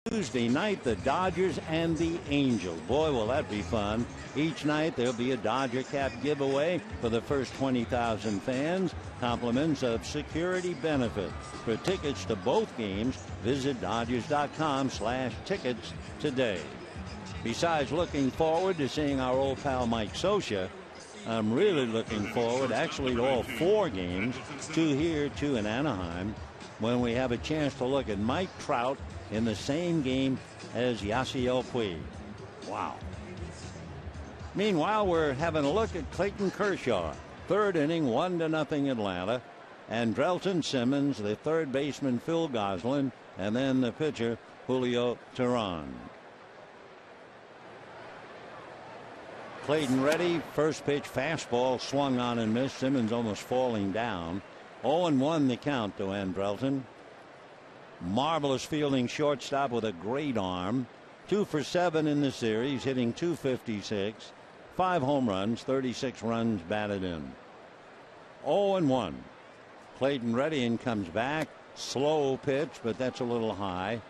S1: Tuesday night, the Dodgers and the Angels. Boy, will that be fun. Each night there'll be a Dodger cap giveaway for the first 20,000 fans. Compliments of security benefit. For tickets to both games, visit Dodgers.com/tickets today. Besides looking forward to seeing our old pal Mike Scioscia, I'm really looking forward actually to all 4 games, 2 here, 2 in Anaheim, when we have a chance to look at Mike Trout in the same game as Yasiel Puig. Wow. Meanwhile, we're having a look at Clayton Kershaw. 3rd inning, 1-0 Atlanta. Andrelton Simmons, the 3rd baseman Phil Gosselin, and then the pitcher Julio Tehran. Clayton ready. First pitch fastball swung on and missed. Simmons almost falling down. 0-1 the count to Andrelton. Marvelous fielding shortstop with a great arm. 2 for 7 in the series, hitting .256, 5 home runs, 36 runs batted in. 0-1. Clayton ready and comes back. Slow pitch, but that's a little high.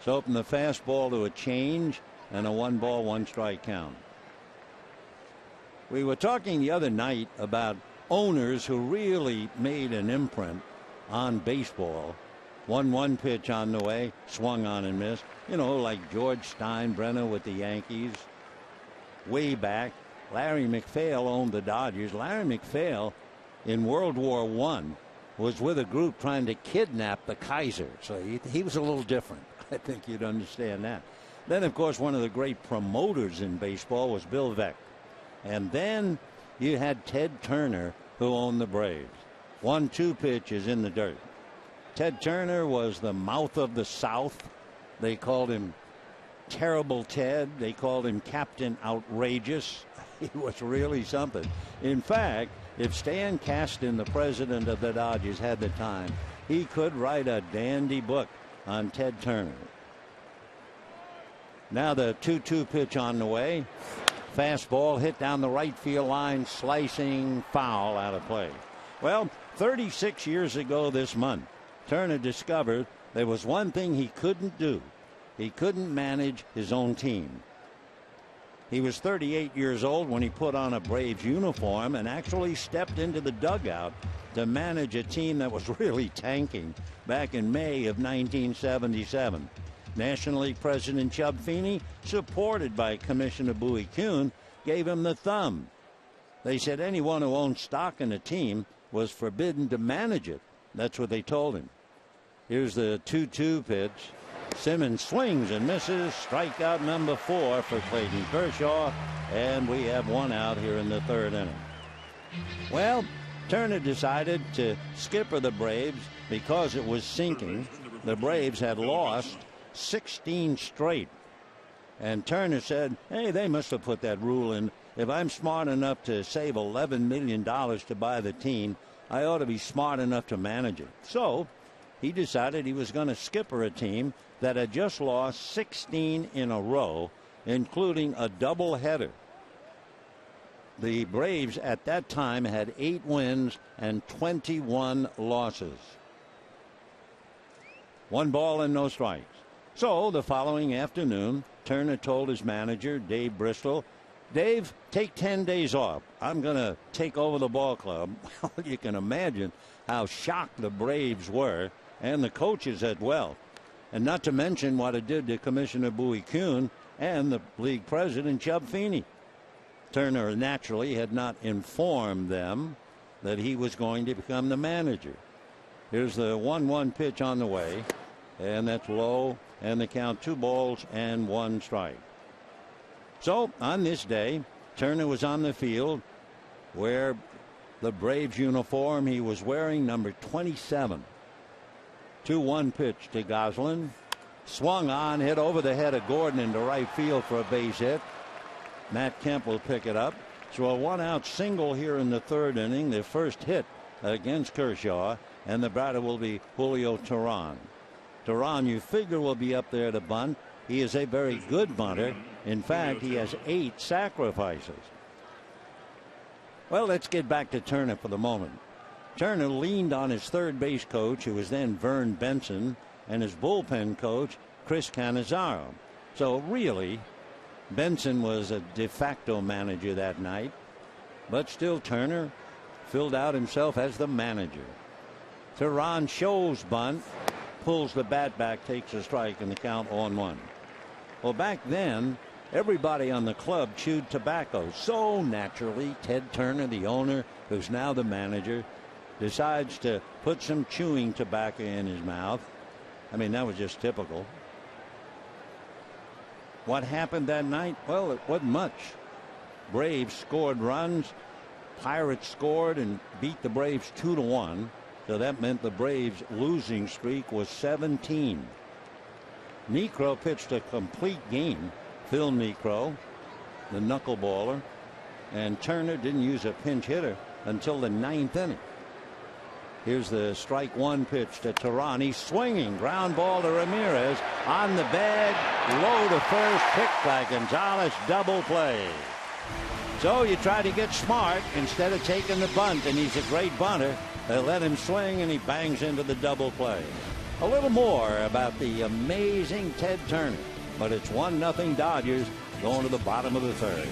S1: So open the fastball to a change and a 1 ball, 1 strike count. We were talking the other night about owners who really made an imprint on baseball. 1-1 pitch on the way, swung on and missed. You know, like George Steinbrenner with the Yankees. Way back, Larry McPhail owned the Dodgers. Larry McPhail in World War I was with a group trying to kidnap the Kaiser. So he was a little different. I think you'd understand that. Then, of course, one of the great promoters in baseball was Bill Veeck. And then you had Ted Turner, who owned the Braves. 1-2 pitch is in the dirt. Ted Turner was the mouth of the South. They called him Terrible Ted. They called him Captain Outrageous. He was really something. In fact, if Stan Kasten, the president of the Dodgers, had the time, he could write a dandy book on Ted Turner. Now the 2-2 pitch on the way. Fastball hit down the right field line, slicing foul out of play. Well, 36 years ago this month, Turner discovered there was one thing he couldn't do. He couldn't manage his own team. He was 38 years old when he put on a Braves uniform and actually stepped into the dugout to manage a team that was really tanking back in May of 1977. National League President Chub Feeney, supported by Commissioner Bowie Kuhn, gave him the thumb. They said anyone who owned stock in a team was forbidden to manage it. That's what they told him. Here's the 2-2 pitch. Simmons swings and misses. Strikeout number 4 for Clayton Kershaw. And we have one out here in the third inning. Well, Turner decided to skipper the Braves because it was sinking. The Braves had lost 16 straight. And Turner said, hey, they must have put that rule in. If I'm smart enough to save $11 million to buy the team, I ought to be smart enough to manage it. So he decided he was going to skipper a team that had just lost 16 in a row, including a doubleheader. The Braves at that time had 8 wins and 21 losses. 1 ball and no strikes. So the following afternoon, Turner told his manager, Dave Bristol, Dave, take 10 days off. I'm going to take over the ball club. Well, you can imagine how shocked the Braves were, and the coaches as well. And not to mention what it did to Commissioner Bowie Kuhn and the league president, Chub Feeney. Turner naturally had not informed them that he was going to become the manager. Here's the 1-1 pitch on the way, and that's low, and the count 2 balls and 1 strike. So on this day, Turner was on the field where the Braves uniform he was wearing, number 27. 2-1 pitch to Goslin. Swung on, hit over the head of Gordon into right field for a base hit. Matt Kemp will pick it up. So a 1-out single here in the third inning, the first hit against Kershaw, and the batter will be Julio Teheran. Teheran, you figure, will be up there to bunt. He is a very good bunter. In fact, he has 8 sacrifices. Well, let's get back to Turner for the moment. Turner leaned on his third base coach, who was then Vern Benson, and his bullpen coach, Chris Cannizzaro. So really, Benson was a de facto manager that night, but still Turner filled out himself as the manager. Teheran shows bunt, pulls the bat back, takes a strike, and the count 0-1. Well, back then, everybody on the club chewed tobacco. So naturally, Ted Turner, the owner, who's now the manager, decides to put some chewing tobacco in his mouth. I mean, that was just typical. What happened that night? Well, it wasn't much. Braves scored runs. Pirates scored and beat the Braves 2-1. So that meant the Braves' losing streak was 17. Niekro pitched a complete game. Phil Niekro, the knuckleballer, and Turner didn't use a pinch hitter until the 9th inning. Here's the strike 1 pitch to Teheran. He's swinging. Ground ball to Ramirez. On the bag. Low to first. Picked by Gonzalez. Double play. So you try to get smart instead of taking the bunt, and he's a great bunter. They let him swing, and he bangs into the double play. A little more about the amazing Ted Turner. But it's 1-0 Dodgers going to the bottom of the third.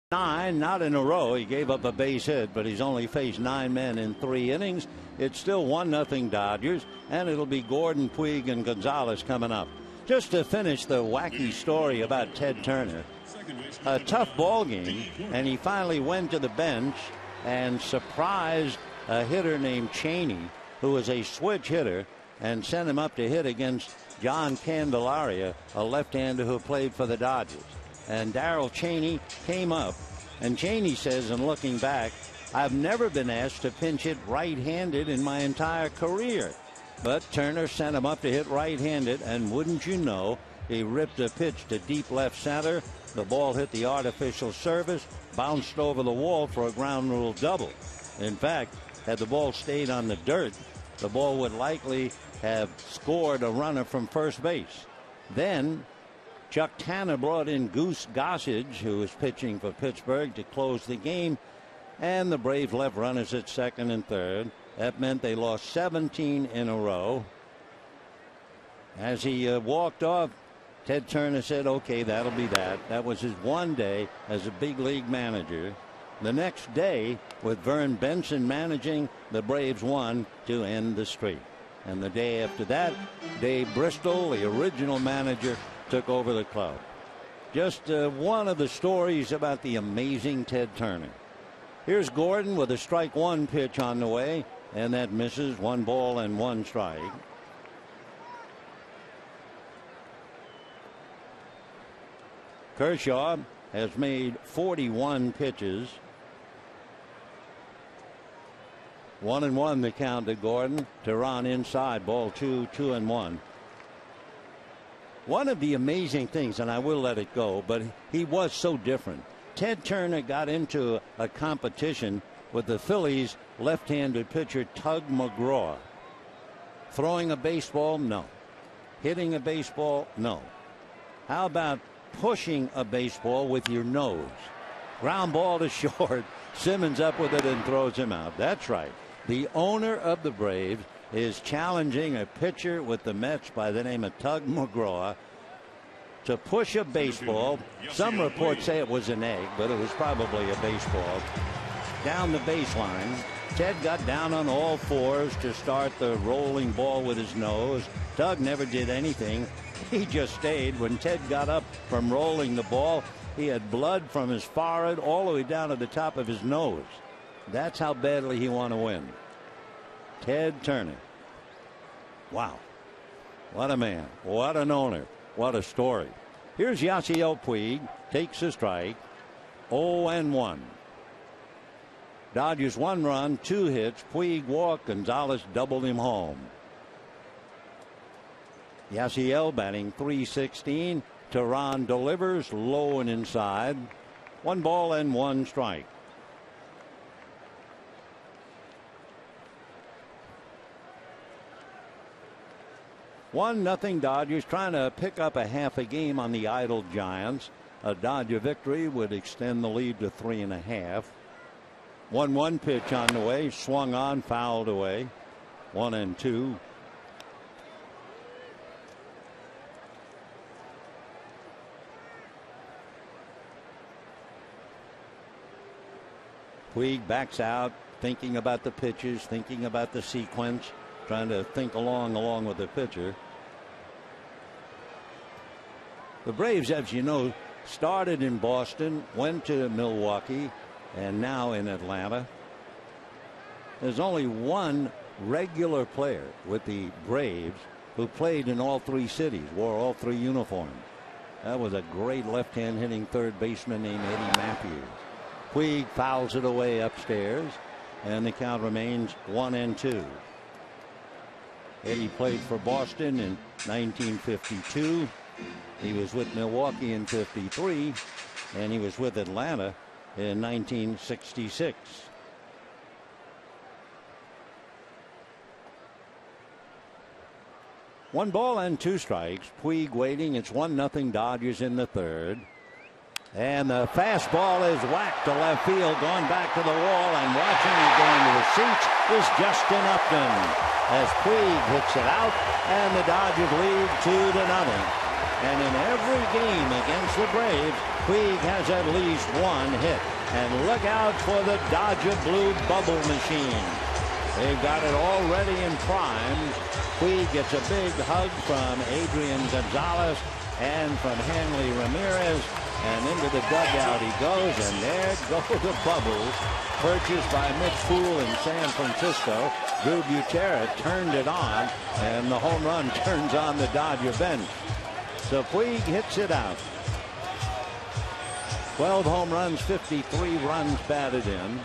S1: 9, not in a row. He gave up a base hit, but he's only faced 9 men in 3 innings. It's still 1-0 Dodgers, and it'll be Gordon, Puig, and Gonzalez coming up. Just to finish the wacky story about Ted Turner, a tough ball game, and he finally went to the bench and surprised a hitter named Cheney, who was a switch hitter, and sent him up to hit against John Candelaria, a left-hander who played for the Dodgers. And Darrell Cheney came up, and Cheney says, in looking back, I've never been asked to pinch hit right-handed in my entire career. But Turner sent him up to hit right-handed, and wouldn't you know, he ripped a pitch to deep left center. The ball hit the artificial surface, bounced over the wall for a ground rule double. In fact, had the ball stayed on the dirt, the ball would likely have scored a runner from first base. Then Chuck Tanner brought in Goose Gossage, who was pitching for Pittsburgh, to close the game, and the Braves left runners at second and third. That meant they lost 17 in a row. As he walked off, Ted Turner said, okay, that'll be that. That was his one day as a big league manager. The next day, with Vern Benson managing, the Braves won to end the streak. And the day after that, Dave Bristol, the original manager, took over the club. Just one of the stories about the amazing Ted Turner. Here's Gordon with a strike one pitch on the way, and that misses. 1 ball and 1 strike. Kershaw has made 41 pitches. 1-1 the count to Gordon. Tehran inside, ball 2, 2-1. One of the amazing things, and I will let it go, but he was so different. Ted Turner got into a competition with the Phillies left-handed pitcher Tug McGraw. Throwing a baseball? No. Hitting a baseball? No. How about pushing a baseball with your nose? Ground ball to short. Simmons up with it and throws him out. That's right. The owner of the Braves is challenging a pitcher with the Mets by the name of Tug McGraw to push a baseball. Some reports say it was an egg, but it was probably a baseball. Down the baseline. Ted got down on all fours to start the rolling ball with his nose. Tug never did anything. He just stayed. When Ted got up from rolling the ball, he had blood from his forehead all the way down to the top of his nose. That's how badly he wanted to win. Ted Turner. Wow. What a man. What an owner. What a story. Here's Yasiel Puig. Takes a strike. 0-1. Dodgers 1 run, 2 hits. Puig walked. Gonzalez doubled him home. Yasiel batting .316. Tehran delivers low and inside. 1 ball and 1 strike. One nothing Dodgers, trying to pick up a half a game on the idle Giants. A Dodger victory would extend the lead to 3.5. 1-1 pitch on the way, swung on, fouled away. 1-2. Puig backs out, thinking about the pitches, thinking about the sequence, trying to think along with the pitcher. The Braves, as you know, started in Boston, went to Milwaukee, and now in Atlanta. There's only one regular player with the Braves who played in all 3 cities, wore all 3 uniforms. That was a great left-hand hitting third baseman named Eddie Matthews. Puig fouls it away upstairs, and the count remains 1-2. Eddie played for Boston in 1952. He was with Milwaukee in '53, and he was with Atlanta in 1966. One ball and 2 strikes. Puig waiting. It's 1-0 Dodgers in the third. And the fastball is whacked to left field, going back to the wall, and watching it going to the seats is Justin Upton as Puig hits it out, and the Dodgers lead 2-0. And in every game against the Braves, Puig has at least one hit. And look out for the Dodger Blue bubble machine. They've got it already in prime. Puig gets a big hug from Adrian Gonzalez and from Hanley Ramirez. And into the dugout he goes, and there go the bubbles. Purchased by Mitch Poole in San Francisco. Drew Butera turned it on, and the home run turns on the Dodger bench. So Puig hits it out. 12 home runs, 53 runs batted in.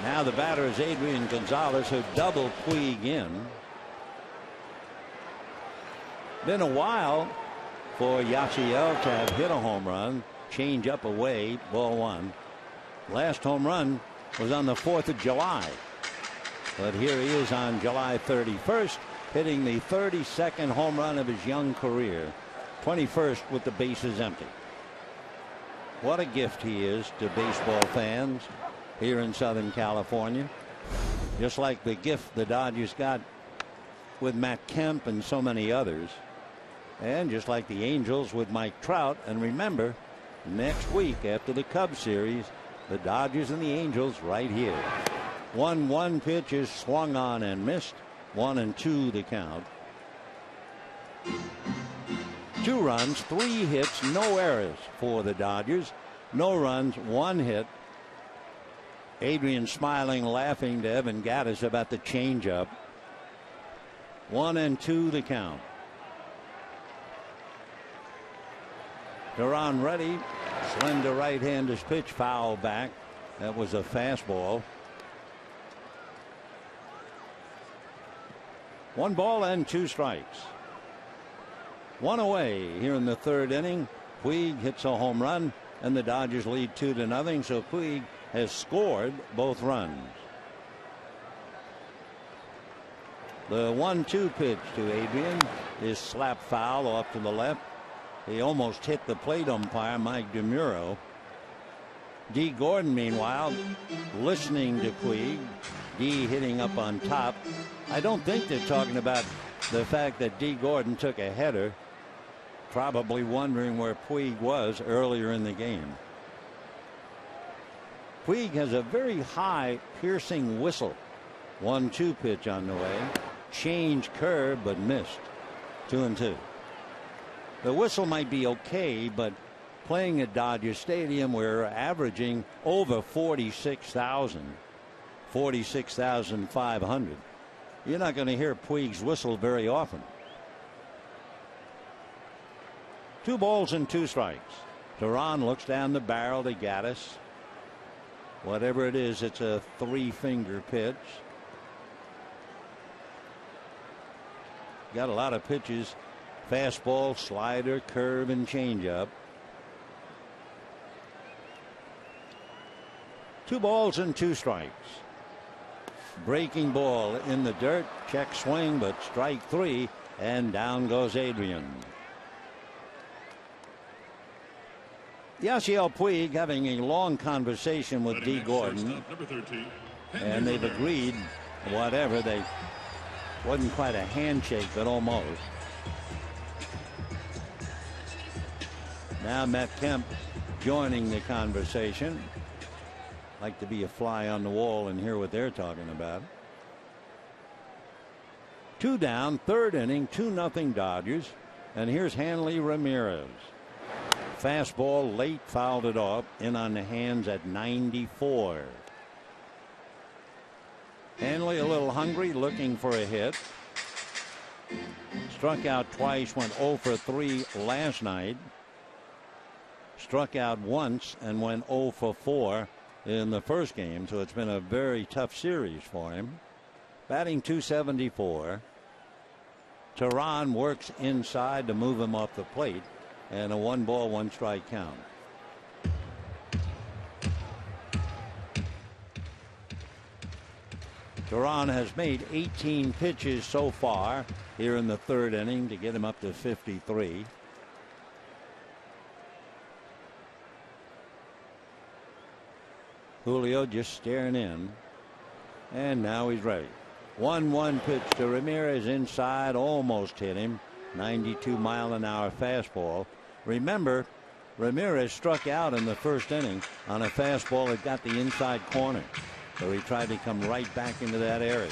S1: Now the batter is Adrian Gonzalez, who doubled Puig in. Been a while for Yasiel to have hit a home run. Change up away, ball one. Last home run was on the 4th of July. But here he is on July 31st, hitting the 32nd home run of his young career. 21st with the bases empty. What a gift he is to baseball fans here in Southern California. Just like the gift the Dodgers got with Matt Kemp and so many others. And just like the Angels with Mike Trout. And remember, next week after the Cubs series, the Dodgers and the Angels right here. 1-1 pitch is swung on and missed. 1-2 the count. 2 runs, 3 hits, no errors for the Dodgers. No runs, 1 hit. Adrian smiling, laughing to Evan Gattis about the changeup. 1-2 the count. Duran ready. Slender right-hander's pitch, foul back. That was a fastball. 1 ball and 2 strikes. 1 away here in the 3rd inning. Puig hits a home run, and the Dodgers lead 2-0. So Puig has scored both runs. The 1-2 pitch to Adrian is slap foul off to the left. He almost hit the plate umpire, Mike DeMuro. D. Gordon, meanwhile, listening to Puig. D hitting up on top. I don't think they're talking about the fact that D. Gordon took a header, probably wondering where Puig was earlier in the game. Puig has a very high piercing whistle. 1-2 pitch on the way. Change curve, but missed. 2-2. The whistle might be okay, but playing at Dodger Stadium, we're averaging over 46,000, 46,500. You're not going to hear Puig's whistle very often. 2 balls and 2 strikes. Duran looks down the barrel to Gattis. Whatever it is, it's a 3-finger pitch. Got a lot of pitches. Fastball, slider, curve, and changeup. 2 balls and 2 strikes. Breaking ball in the dirt. Check swing, but strike 3, and down goes Adrian. Yasiel Puig having a long conversation with D. Gordon, and they've agreed whatever. They wasn't quite a handshake, but almost. Now Matt Kemp joining the conversation. Like to be a fly on the wall and hear what they're talking about. 2 down, 3rd inning, 2-0 Dodgers. And here's Hanley Ramirez. Fastball late, fouled it off, in on the hands at 94. Hanley a little hungry, looking for a hit. Struck out twice, went 0 for 3 last night. Struck out once and went 0 for 4 in the first game, so it's been a very tough series for him. Batting .274. Duran works inside to move him off the plate, and a 1 ball, 1 strike count. Duran has made 18 pitches so far here in the 3rd inning to get him up to 53. Julio just staring in, and now he's ready. 1-1 pitch to Ramirez inside, almost hit him. 92-mile-an-hour fastball. Remember, Ramirez struck out in the first inning on a fastball that got the inside corner. So he tried to come right back into that area.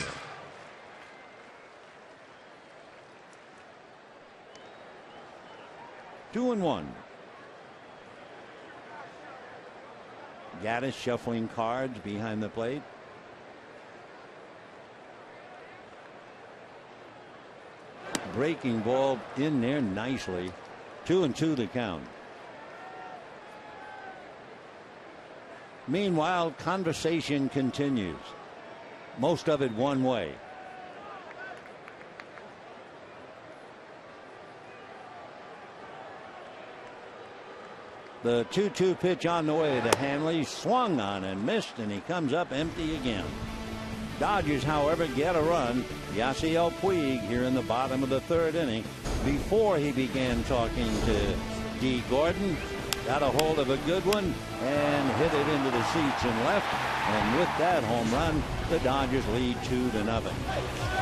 S1: Two and one. Gaddis shuffling cards behind the plate. Breaking ball in there nicely. 2-2 the count. Meanwhile, conversation continues. Most of it one way. The 2-2 pitch on the way to Hanley, swung on and missed, and he comes up empty again. Dodgers, however, get a run. Yasiel Puig here in the bottom of the third inning. Before he began talking to D. Gordon, got a hold of a good one and hit it into the seats and left. And with that home run, the Dodgers lead 2-0.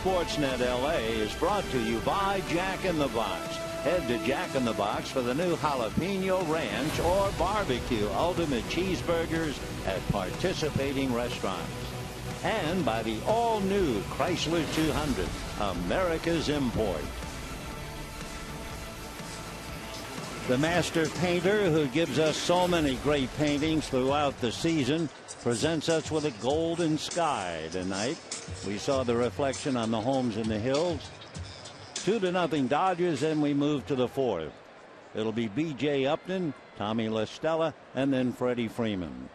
S1: Sportsnet LA is brought to you by Jack in the Box. Head to Jack in the Box for the new jalapeno ranch or barbecue ultimate cheeseburgers at participating restaurants. And by the all-new Chrysler 200, America's import. The master painter who gives us so many great paintings throughout the season presents us with a golden sky tonight. We saw the reflection on the homes in the hills. 2-0 Dodgers, and we move to the fourth. It'll be B.J. Upton, Tommy La Stella, and then Freddie Freeman.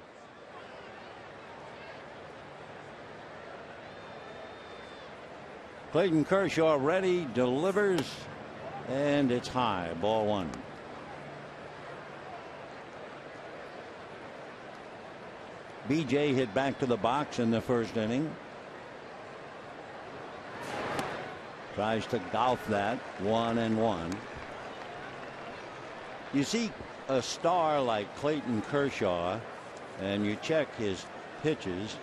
S1: Clayton Kershaw ready, delivers, and it's high, ball one. B.J. hit back to the box in the first inning. Tries to golf that 1-1. You see a star like Clayton Kershaw and you check his pitches.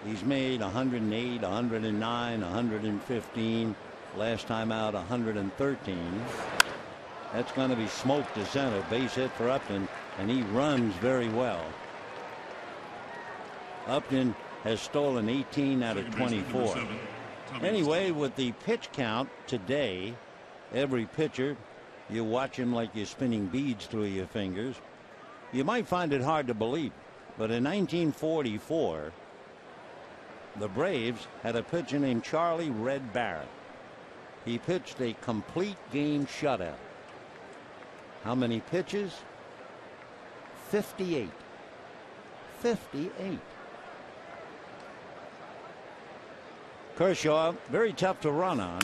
S1: He's made 108, 109, 115. Last time out 113. That's going to be smoked to center. Base hit for Upton, and he runs very well. Upton has stolen 18 out of 24. Anyway, with the pitch count today, every pitcher, you watch him like you're spinning beads through your fingers. You might find it hard to believe, but in 1944, the Braves had a pitcher named Charlie Red Barrett. He pitched a complete game shutout. How many pitches? 58. 58. Kershaw, very tough to run on,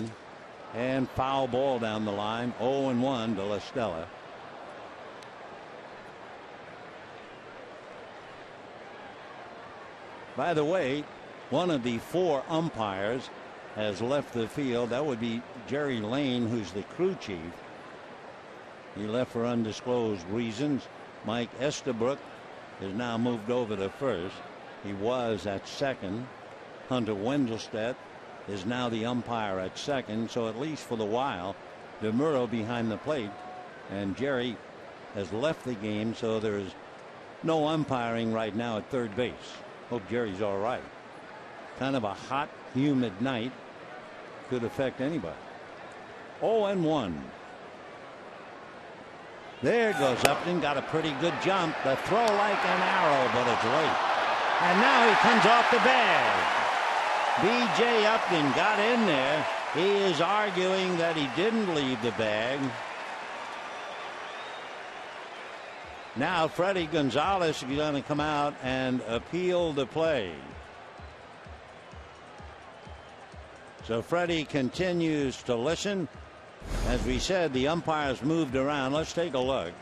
S1: and foul ball down the line. 0-1 to La Stella. By the way, one of the 4 umpires has left the field. That would be Jerry Lane, who's the crew chief. He left for undisclosed reasons. Mike Estabrook is now moved over to first. He was at second. Hunter Wendelstedt is now the umpire at second. So at least for the while, DeMuro behind the plate, and Jerry has left the game, so there is no umpiring right now at third base. Hope Jerry's all right. Kind of a hot, humid night. Could affect anybody. 0-1. There goes Upton. Got a pretty good jump. The throw like an arrow, but it's late. And now he comes off the bag. B.J. Upton got in there. He is arguing that he didn't leave the bag. Now Freddie Gonzalez is going to come out and appeal the play. So Freddie continues to listen. As we said, the umpires moved around. Let's take a look.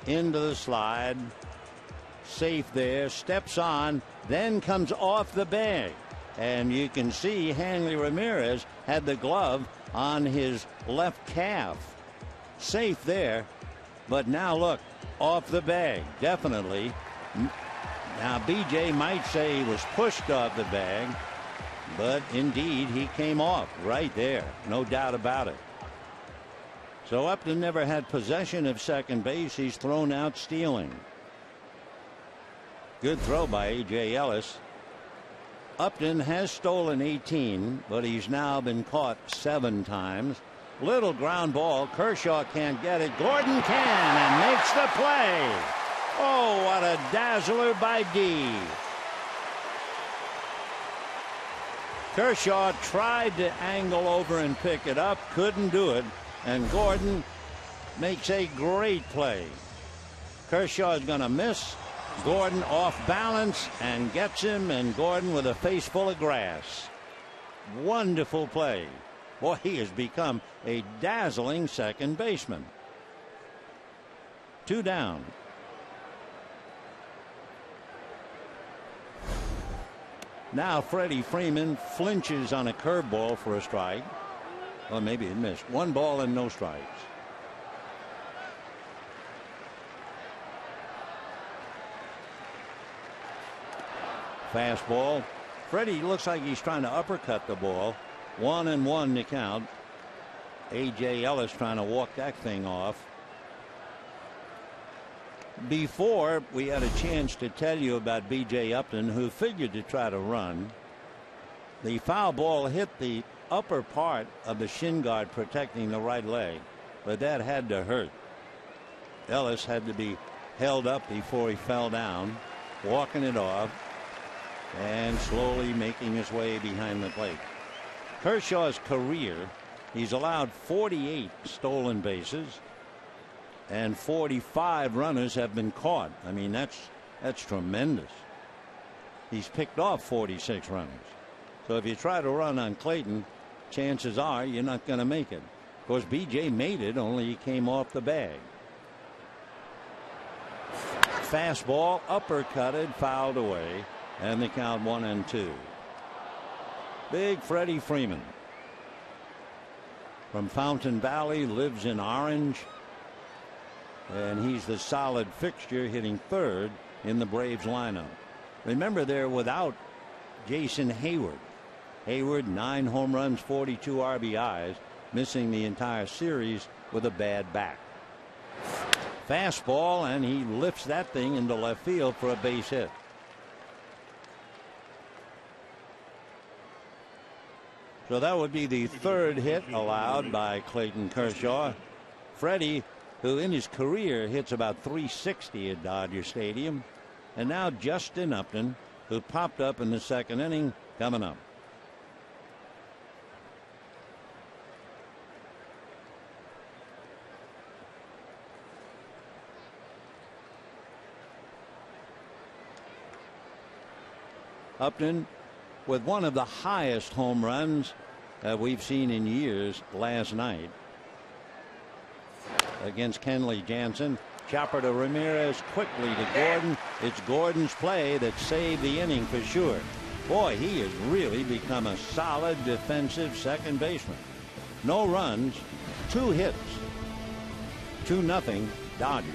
S1: Into the slide. Safe there. Steps on. Then comes off the bag. And you can see Hanley Ramirez had the glove on his left calf. Safe there. But now look. Off the bag. Definitely. Now BJ might say he was pushed off the bag. But indeed he came off right there. No doubt about it. So Upton never had possession of second base. He's thrown out stealing. Good throw by A.J. Ellis. Upton has stolen 18, but he's now been caught 7 times. Little ground ball. Kershaw can't get it. Gordon can and makes the play. Oh, what a dazzler by D. Kershaw tried to angle over and pick it up. Couldn't do it. And Gordon makes a great play. Kershaw is going to miss. Gordon off balance and gets him, and Gordon with a face full of grass. Wonderful play. Boy, he has become a dazzling second baseman. 2 down. Now Freddie Freeman flinches on a curveball for a strike. Well, maybe it missed. 1 ball and no strikes. Fastball. Freddie looks like he's trying to uppercut the ball. 1-1 to count. A.J. Ellis trying to walk that thing off. Before we had a chance to tell you about B.J. Upton, who figured to try to run. The foul ball hit the upper part of the shin guard protecting the right leg, but that had to hurt. Ellis had to be held up before he fell down, walking it off and slowly making his way behind the plate. Kershaw's career, he's allowed 48 stolen bases and 45 runners have been caught. I mean, that's tremendous. He's picked off 46 runners. So if you try to run on Clayton, chances are you're not going to make it. Of course, BJ made it, only he came off the bag. Fastball, uppercutted, fouled away, and the count 1-2. Big Freddie Freeman from Fountain Valley, lives in Orange, and he's the solid fixture, hitting third in the Braves lineup. Remember, they're without Jason Hayward. Hayward, 9 home runs, 42 RBIs, missing the entire series with a bad back. Fastball, and he lifts that thing into left field for a base hit. So that would be the 3rd hit allowed by Clayton Kershaw. Freddie, who in his career hits about 360 at Dodger Stadium. And now Justin Upton, who popped up in the 2nd inning, coming up. Upton with one of the highest home runs we've seen in years last night against Kenley Jansen. Chopper to Ramirez, quickly to Gordon. It's Gordon's play that saved the inning for sure. Boy, he has really become a solid defensive second baseman. No runs, 2 hits. 2-0 Dodgers.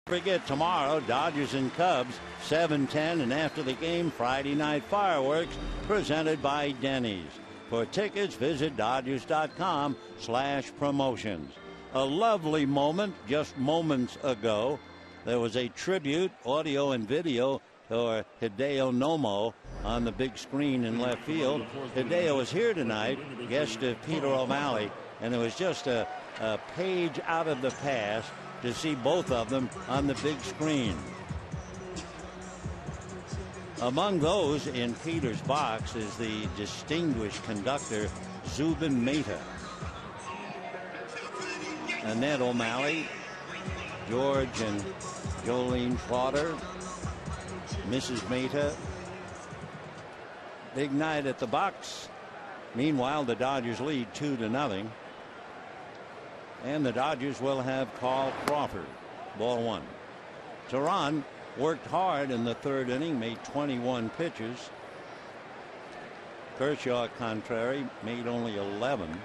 S1: Forget tomorrow, Dodgers and Cubs, 7:10, and after the game, Friday night fireworks presented by Denny's. For tickets, visit Dodgers.com/promotions. A lovely moment just moments ago. There was a tribute, audio and video, to Hideo Nomo on the big screen in left field. Hideo was here tonight, guest of Peter O'Malley, and it was just a page out of the past to see both of them on the big screen. Among those in Peter's box is the distinguished conductor Zubin Mehta. Annette O'Malley, George and Jolene Slaughter, Mrs. Mehta. Big night at the box. Meanwhile, the Dodgers lead 2-0. And the Dodgers will have Carl Crawford. Ball 1. Tehran worked hard in the 3rd inning, made 21 pitches. Kershaw, contrary, made only 11.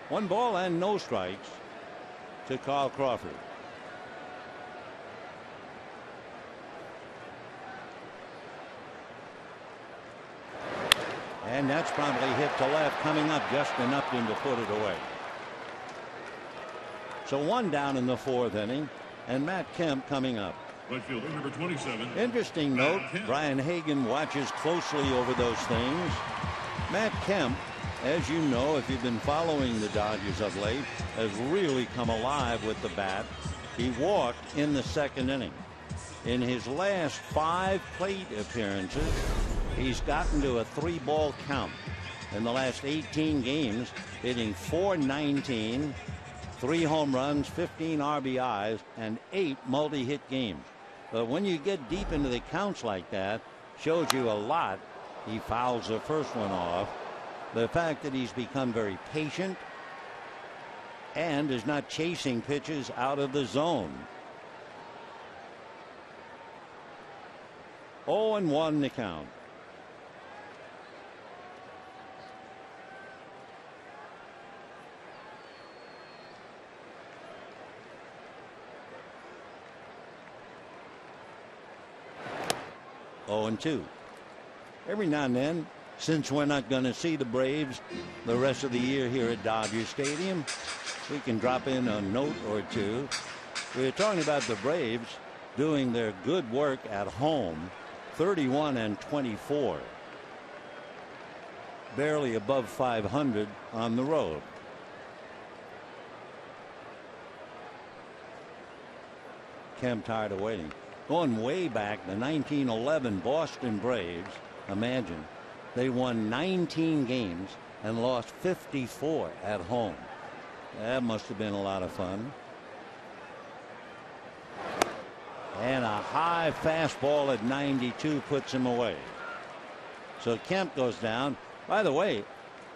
S1: One ball and no strikes to Carl Crawford. And that's probably hit to left, coming up just enough to put it away. So 1 down in the 4th inning, and Matt Kemp coming up.
S3: Right fielder, number 27.
S1: Interesting note, Brian Hagan watches closely over those things. Matt Kemp, as you know, if you've been following the Dodgers of late, has really come alive with the bat. He walked in the 2nd inning. In his last 5 plate appearances, he's gotten to a 3-ball count. In the last 18 games, hitting .419, 3 home runs, 15 RBIs, and 8 multi-hit games. But when you get deep into the counts like that, shows you a lot. He fouls the first one off. The fact that he's become very patient and is not chasing pitches out of the zone. 0-1 the count. And 2. Every now and then, since we're not going to see the Braves the rest of the year here at Dodger Stadium, we can drop in a note or two. We're talking about the Braves doing their good work at home, 31-24. Barely above 500 on the road. Kemp tired of waiting. Going way back, the 1911 Boston Braves, imagine, they won 19 games and lost 54 at home. That must have been a lot of fun. And a high fastball at 92 puts him away. So Kemp goes down. By the way,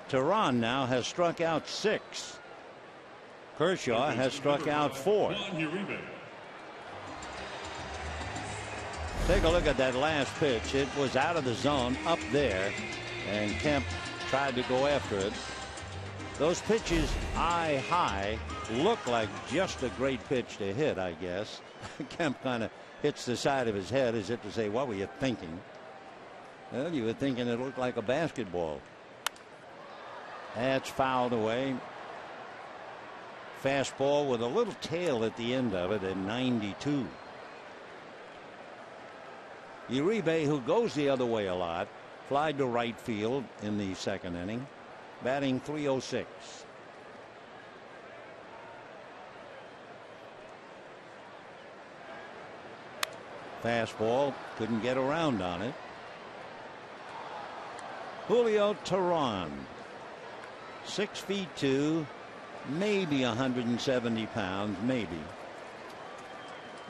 S1: Tehran now has struck out 6. Kershaw has struck out 4. Take a look at that last pitch. It was out of the zone up there, and Kemp tried to go after it. Those pitches eye high look like just a great pitch to hit, I guess. Kemp kind of hits the side of his head as if to say, what were you thinking? Well, you were thinking it looked like a basketball. That's fouled away. Fastball with a little tail at the end of it at 92. Uribe, who goes the other way a lot, flied to right field in the second inning, batting .306. Fastball, couldn't get around on it. Julio Tehran, 6'2", maybe 170 pounds, maybe.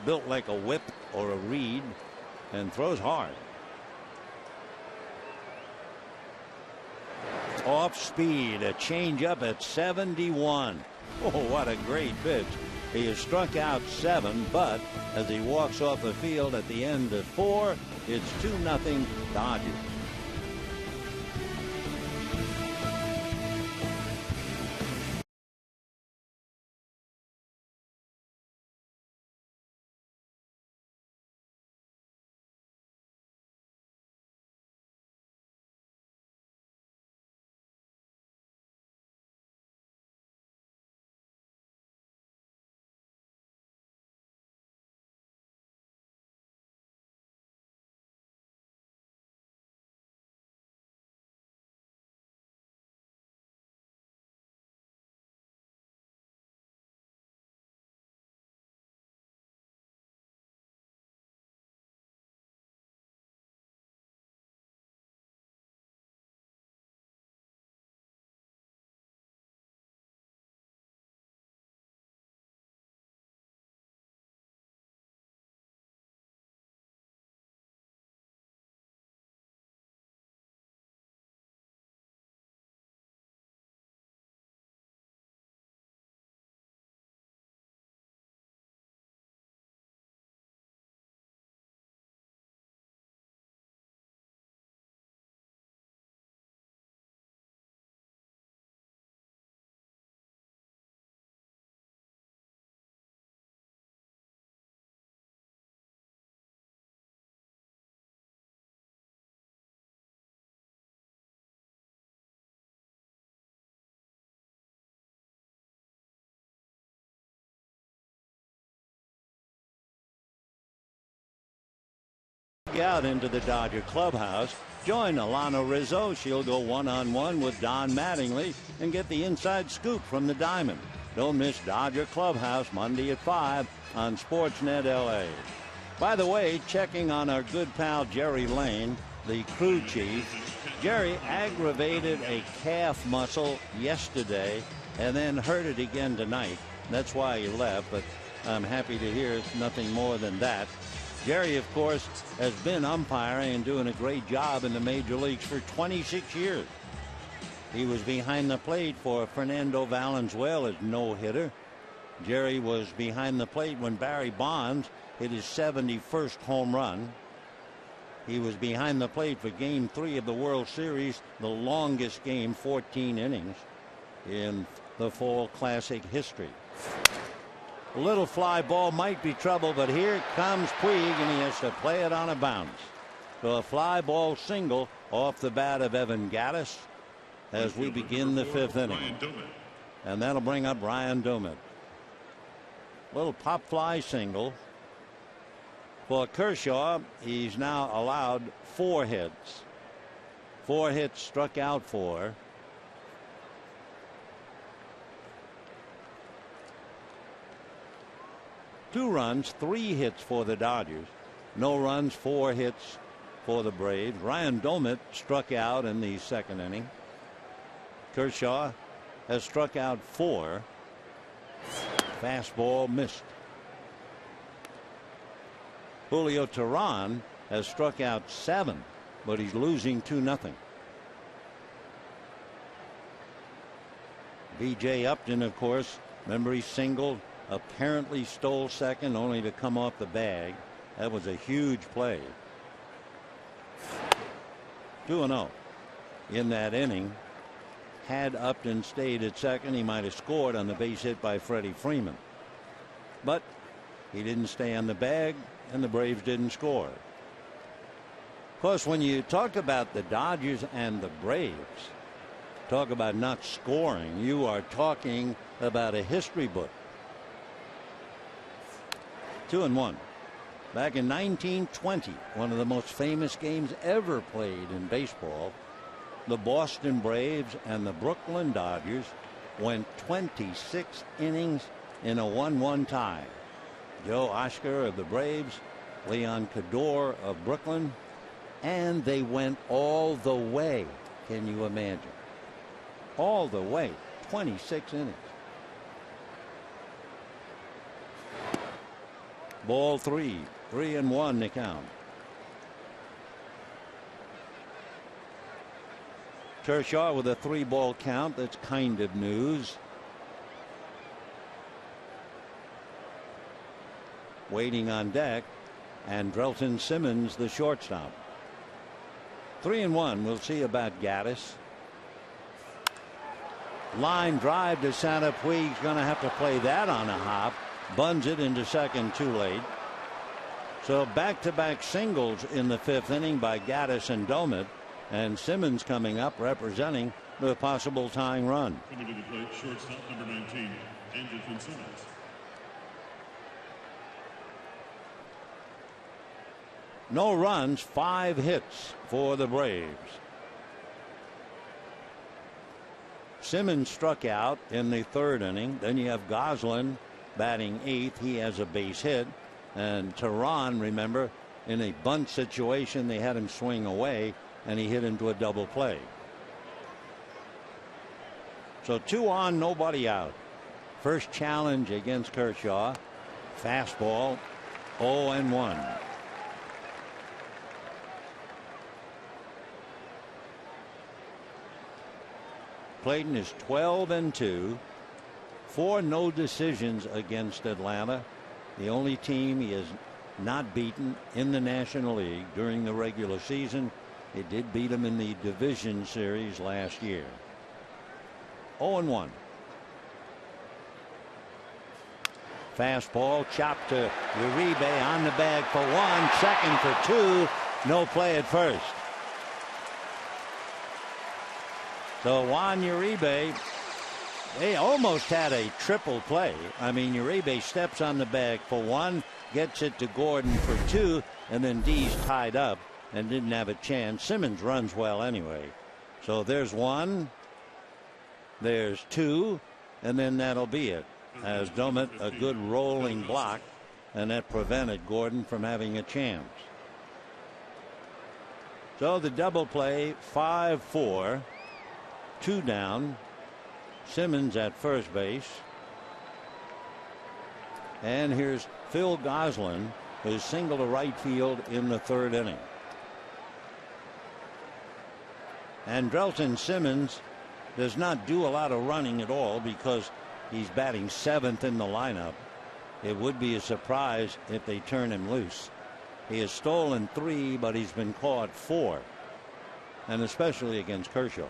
S1: Built like a whip or a reed, and throws hard. Off speed, a changeup at 71. Oh, what a great pitch. He has struck out 7, but as he walks off the field at the end of 4, it's 2-0 Dodgers. Out into the Dodger clubhouse. Join Alana Rizzo. She'll go one-on-one with Don Mattingly and get the inside scoop from the Diamond. Don't miss Dodger Clubhouse Monday at 5 on Sportsnet LA. By the way, checking on our good pal Jerry Lane, the crew chief. Jerry aggravated a calf muscle yesterday and then hurt it again tonight. That's why he left, but I'm happy to hear it's nothing more than that. Jerry, of course, has been umpiring and doing a great job in the major leagues for 26 years. He was behind the plate for Fernando Valenzuela's no-hitter. Jerry was behind the plate when Barry Bonds hit his 71st home run. He was behind the plate for Game 3 of the World Series, the longest game, 14 innings, in the Fall Classic history. A little fly ball might be trouble, but here comes Puig, and he has to play it on a bounce. So a fly ball single off the bat of Evan Gattis as we begin the 5th inning. And that'll bring up Ryan Doumit. Little pop fly single for Kershaw. He's now allowed 4 hits. 4 hits, struck out 4. 2 runs, 3 hits for the Dodgers. No runs, 4 hits for the Braves. Ryan Domit struck out in the 2nd inning. Kershaw has struck out 4. Fastball missed. Julio Teheran has struck out 7, but he's losing 2-0. B.J. Upton, of course, remember he singled, apparently stole second, only to come off the bag. That was a huge play. 2-0 in that inning. Had Upton stayed at second, he might have scored on the base hit by Freddie Freeman. But he didn't stay on the bag, and the Braves didn't score. Of course, when you talk about the Dodgers and the Braves, talk about not scoring, you are talking about a history book. 2-1. Back in 1920, one of the most famous games ever played in baseball, the Boston Braves and the Brooklyn Dodgers went 26 innings in a 1-1 tie. Joe Oscar of the Braves, Leon Cador of Brooklyn, and they went all the way. Can you imagine? All the way, 26 innings. Ball 3, 3-1 the count. Kershaw with a 3-ball count. That's kind of news. Waiting on deck, and Andrelton Simmons, the shortstop. 3-1. We'll see about Gaddis. Line drive to center. Puig's going to have to play that on a hop. Buns it into second too late. So back-to-back singles in the 5th inning by Gaddis and Domit. And Simmons coming up representing the possible tying run.
S3: Coming to the plate, shortstop number 19, Andrelton Simmons.
S1: No runs, 5 hits for the Braves. Simmons struck out in the 3rd inning. Then you have Goslin batting 8th. He has a base hit. And Teheran, remember, in a bunt situation, they had him swing away, and he hit into a double play. So 2 on, nobody out. First challenge against Kershaw. Fastball, 0-1. Clayton is 12-2. 4 no decisions against Atlanta. The only team he has not beaten in the National League during the regular season. It did beat him in the division series last year. 0-1. Fastball chopped to Uribe on the bag for 1, second for 2, no play at first. So Juan Uribe, they almost had a triple play. I mean, Uribe steps on the bag for 1, gets it to Gordon for 2, and then D's tied up and didn't have a chance. Simmons runs well anyway. So there's 1, there's 2, and then that'll be it. As Domit, a good rolling block, and that prevented Gordon from having a chance. So the double play, 5-4, 2 down. Simmons at first base. And here's Phil Goslin, who's single to right field in the 3rd inning. And Andrelton Simmons does not do a lot of running at all because he's batting 7th in the lineup. It would be a surprise if they turn him loose. He has stolen 3, but he's been caught 4, and especially against Kershaw.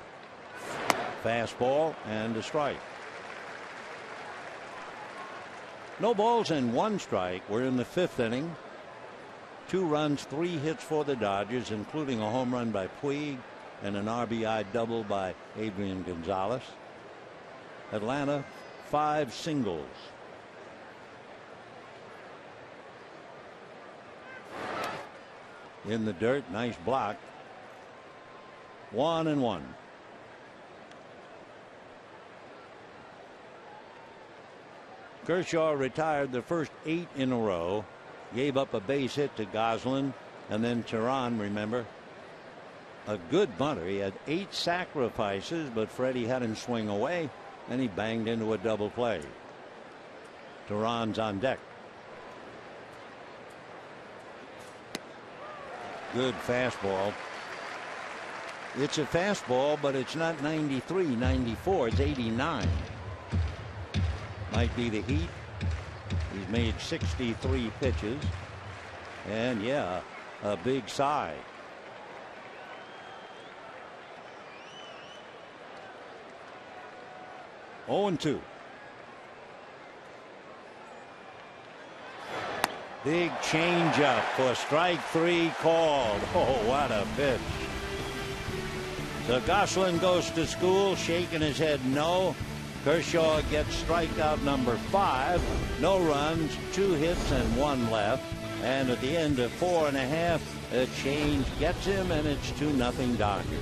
S1: Fastball and a strike. No balls and 1 strike. We're in the 5th inning. 2 runs, 3 hits for the Dodgers, including a home run by Puig and an RBI double by Adrian Gonzalez. Atlanta, 5 singles. In the dirt, nice block. 1-1. Kershaw retired the first 8 in a row, gave up a base hit to Goslin, and then Tehran, remember, a good bunter. He had 8 sacrifices, but Freddie had him swing away, and he banged into a double play. Tehran's on deck. Good fastball. It's a fastball, but it's not 93, 94. It's 89. Might be the heat. He's made 63 pitches. And yeah, a big sigh. Oh, and 2. Big changeup for strike 3 called. Oh, what a pitch. So Goslin goes to school, shaking his head no. Kershaw gets strikeout number 5. No runs, 2 hits, and 1 left. And at the end of 4 1/2, a change gets him, and it's 2-0 Dodgers.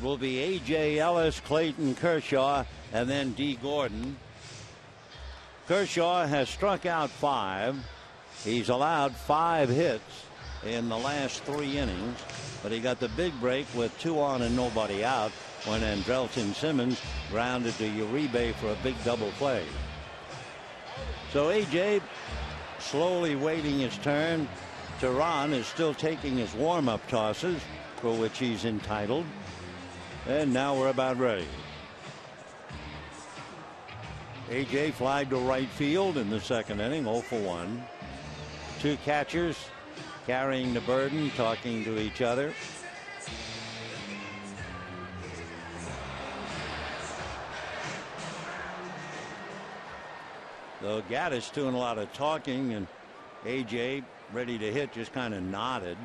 S1: Will be A.J. Ellis, Clayton Kershaw, and then D. Gordon. Kershaw has struck out 5. He's allowed 5 hits in the last 3 innings, but he got the big break with 2 on and nobody out when Andrelton Simmons grounded to Uribe for a big double play. So A.J. slowly waiting his turn. Tehran is still taking his warm-up tosses, for which he's entitled. And now we're about ready. A.J. flied to right field in the second inning, 0 for 1. 2 catchers carrying the burden, talking to each other. So Gaddis doing a lot of talking, and A.J. ready to hit just kind of nodded.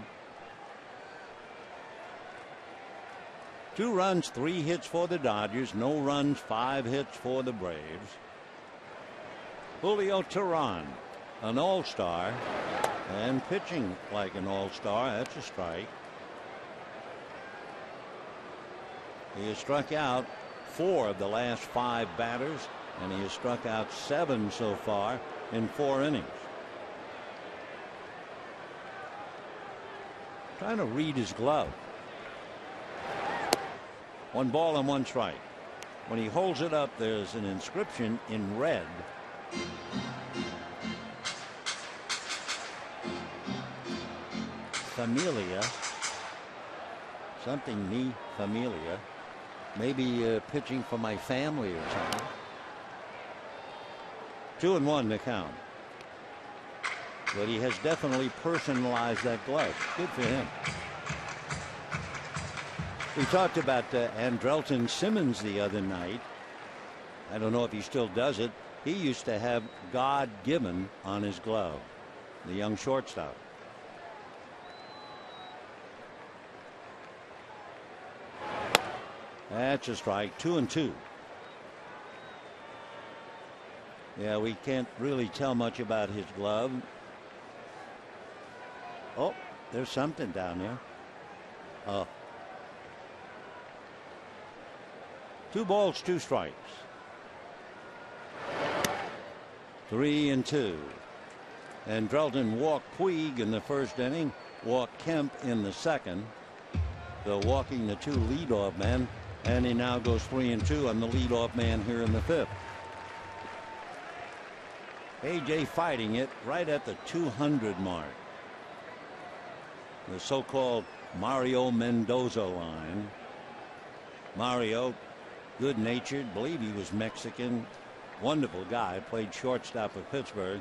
S1: 2 runs, 3 hits for the Dodgers. No runs, 5 hits for the Braves. Julio Tehran, an all-star, and pitching like an all-star. That's a strike. He has struck out 4 of the last 5 batters, and he has struck out 7 so far in 4 innings. Trying to read his glove. 1 ball and 1 strike. When he holds it up, there's an inscription in red. Familia. Something me familia. Maybe pitching for my family or something. 2-1 to count. But he has definitely personalized that glove. Good for him. We talked about Andrelton Simmons the other night. I don't know if he still does it. he used to have God given on his glove, the young shortstop. That's a strike. 2-2. Yeah, we can't really tell much about his glove. Oh, there's something down there. Oh. 2 balls, 2 strikes. 3-2. And Drelton walked Puig in the first inning, walked Kemp in the second. So walking the 2 leadoff men, and he now goes 3-2 on the leadoff man here in the 5th. AJ fighting it right at the 200 mark. The so-called Mario Mendoza line. Mario, good-natured, believe he was Mexican, wonderful guy, played shortstop for Pittsburgh,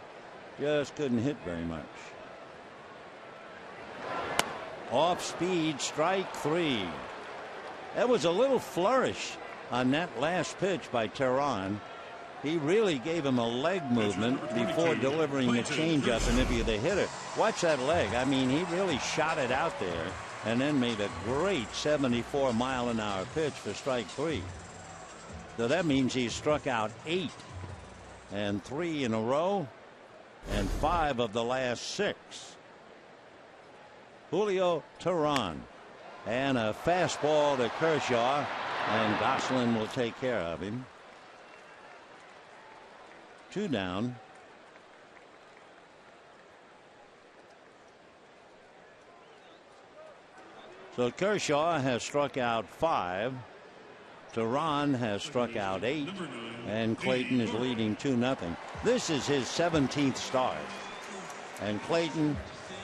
S1: just couldn't hit very much. Off speed, strike 3. That was a little flourish on that last pitch by Teheran. He really gave him a leg movement before delivering the changeup, and if you're the hitter, watch that leg. I mean, he really shot it out there and then made a great 74-mile-an-hour pitch for strike 3. So that means he struck out 8, and 3 in a row, and 5 of the last 6. Julio Teheran, and a fastball to Kershaw, and Gosselin will take care of him. 2 down. So Kershaw has struck out 5. Teheran has struck out 8, and Clayton is leading 2-0. This is his 17th start, and Clayton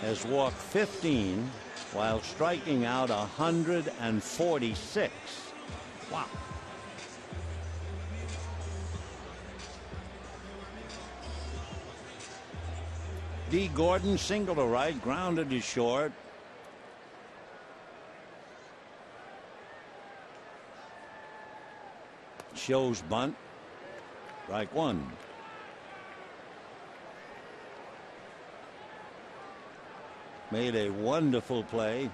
S1: has walked 15 while striking out 146. Wow. D. Gordon single to right, grounded to short. Shows bunt. Strike 1. Made a wonderful play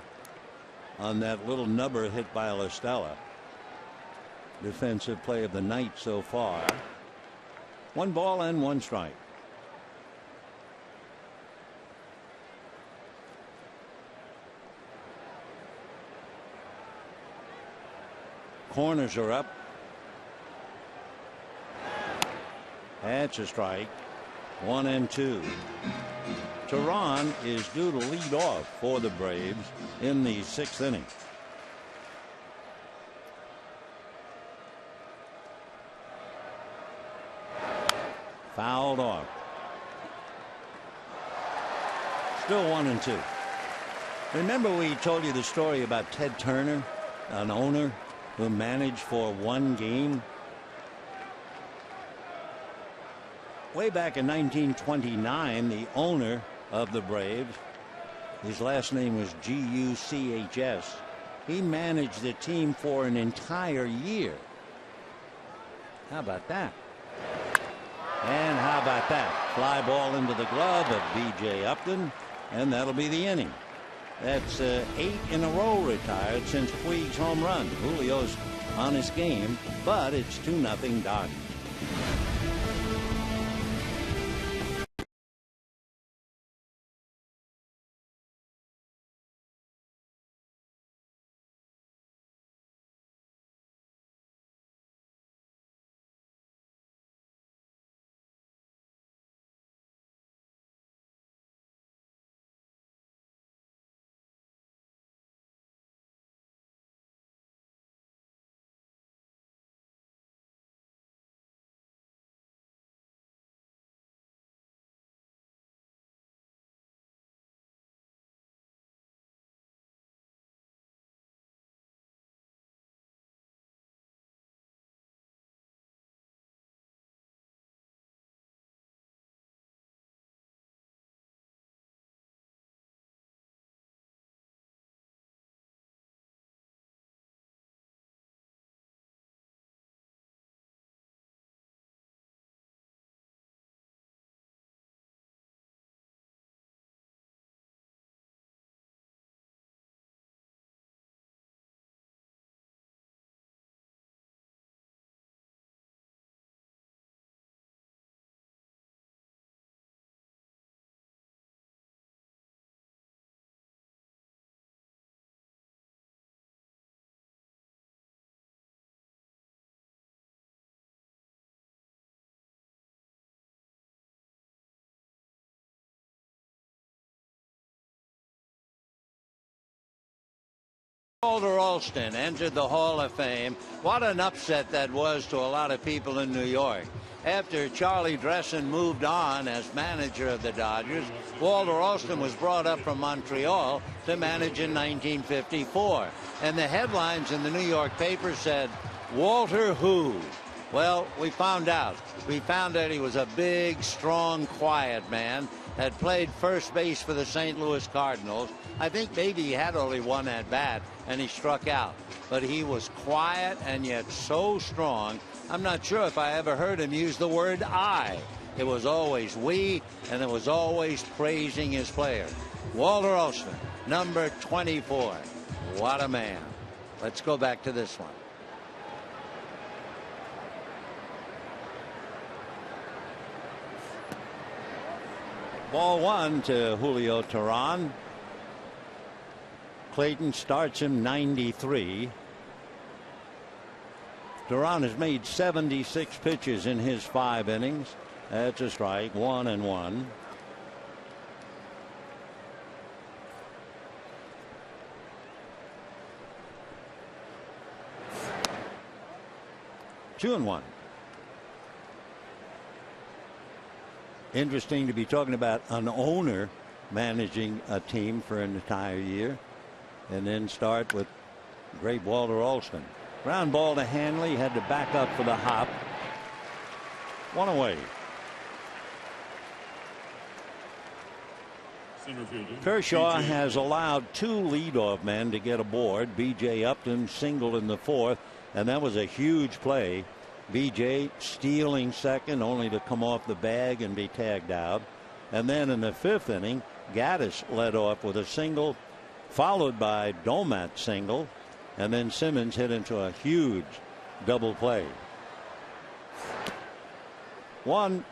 S1: on that little nubber hit by La Stella. Defensive play of the night so far. 1 ball and 1 strike. Corners are up. That's a strike. 1-2. Teheran is due to lead off for the Braves in the 6th inning. Fouled off. Still 1-2. Remember we told you the story about Ted Turner, an owner who managed for 1 game? Way back in 1929, the owner of the Braves, his last name was Guchs, he managed the team for an entire year. How about that? And how about that? Fly ball into the glove of B.J. Upton, and that'll be the inning. That's 8 in a row retired since Puig's home run. Julio's on his game, but it's 2-0 Dodgers. Walter Alston entered the Hall of Fame. What an upset that was to a lot of people in New York. After Charlie Dressen moved on as manager of the Dodgers, Walter Alston was brought up from Montreal to manage in 1954. And the headlines in the New York paper said, Walter who? Well, we found out. We found out he was a big, strong, quiet man, had played first base for the St. Louis Cardinals. I think maybe he had only one at bat, and he struck out. But he was quiet and yet so strong. I'm not sure if I ever heard him use the word I. It was always we, and it was always praising his player. Walter Alston, number 24. What a man. Let's go back to this one. Ball one to Julio Teheran. Clayton starts him 93. Teheran has made 76 pitches in his 5 innings. That's a strike, 1-1. Two and one. Interesting to be talking about an owner managing a team for an entire year, and then start with great Walter Alston. Ground ball to Hanley, had to back up for the hop. One away. Kershaw has allowed 2 leadoff men to get aboard. B.J. Upton singled in the 4th, and that was a huge play. B.J. stealing second, only to come off the bag and be tagged out. And then in the 5th inning, Gaddis led off with a single, followed by Domat's single, and then Simmons hit into a huge double play. One,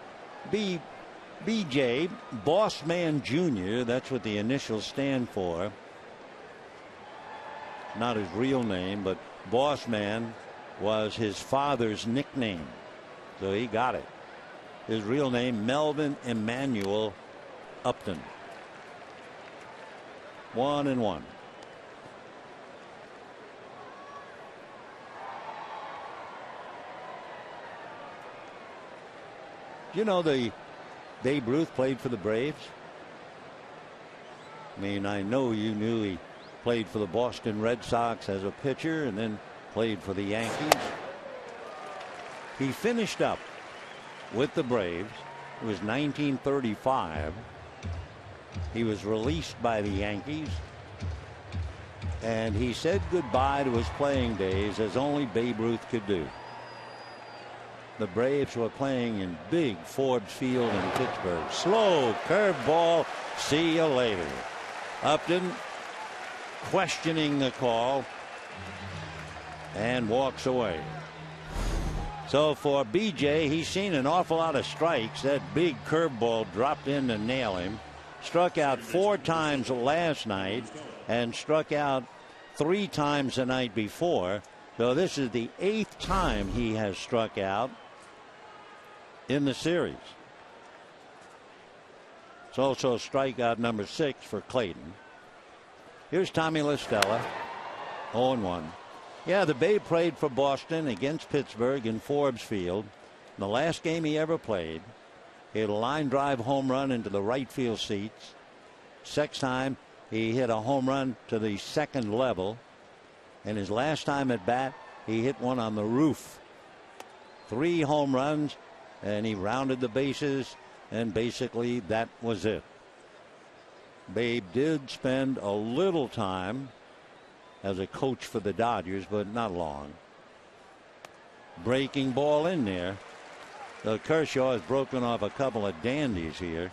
S1: B.J. Boss Man Jr., that's what the initials stand for. Not his real name, but Boss Man was his father's nickname, so he got it. His real name, Melvin Emmanuel Upton. 1-1. You know, the Babe Ruth played for the Braves. I mean, I know you knew he played for the Boston Red Sox as a pitcher and then played for the Yankees. He finished up with the Braves. It was 1935. He was released by the Yankees, and he said goodbye to his playing days as only Babe Ruth could do. The Braves were playing in big Forbes Field in Pittsburgh. Slow curveball. See you later. Upton questioning the call and walks away. So for BJ, he's seen an awful lot of strikes. That big curveball dropped in to nail him. Struck out 4 times last night and struck out 3 times the night before. So this is the 8th time he has struck out in the series. It's also strikeout number 6 for Clayton. Here's Tommy La Stella, 0-1. Yeah, the Babe played for Boston against Pittsburgh in Forbes Field. In the last game he ever played, he hit a line drive home run into the right field seats. 6th time he hit a home run to the second level. And his last time at bat, he hit one on the roof. 3 home runs, and he rounded the bases, and basically that was it. Babe did spend a little time as a coach for the Dodgers, but not long. Breaking ball in there. So Kershaw has broken off a couple of dandies here.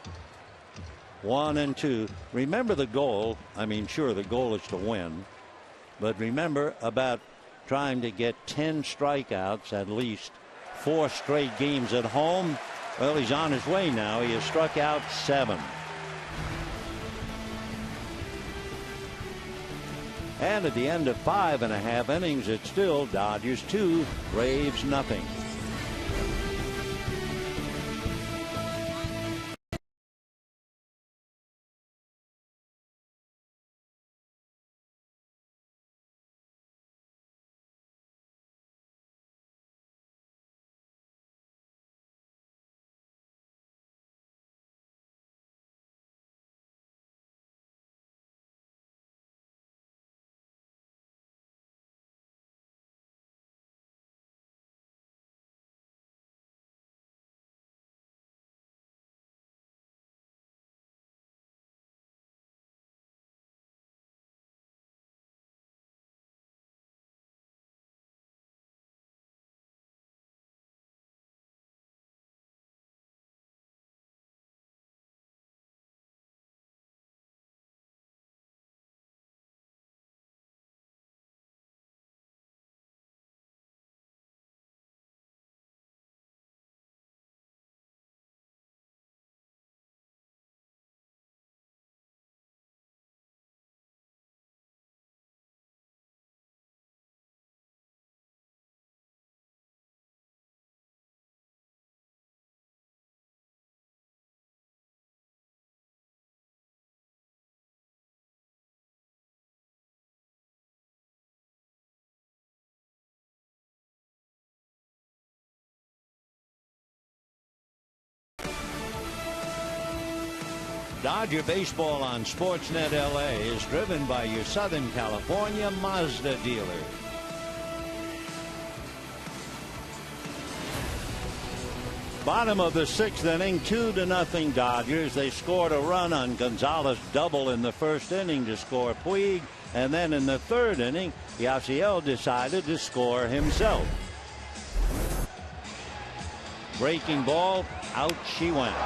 S1: 1-2. Remember the goal. I mean, sure, the goal is to win, but remember about trying to get 10 strikeouts, at least 4 straight games at home. Well, he's on his way now. He has struck out 7. And at the end of 5.5 innings, it's still Dodgers 2, Braves nothing. Dodger baseball on Sportsnet LA is driven by your Southern California Mazda dealer. Bottom of the 6th inning, 2-0 Dodgers. They scored a run on Gonzalez double in the first inning to score Puig, and then in the 3rd inning, Yasiel decided to score himself. Breaking ball, out she went.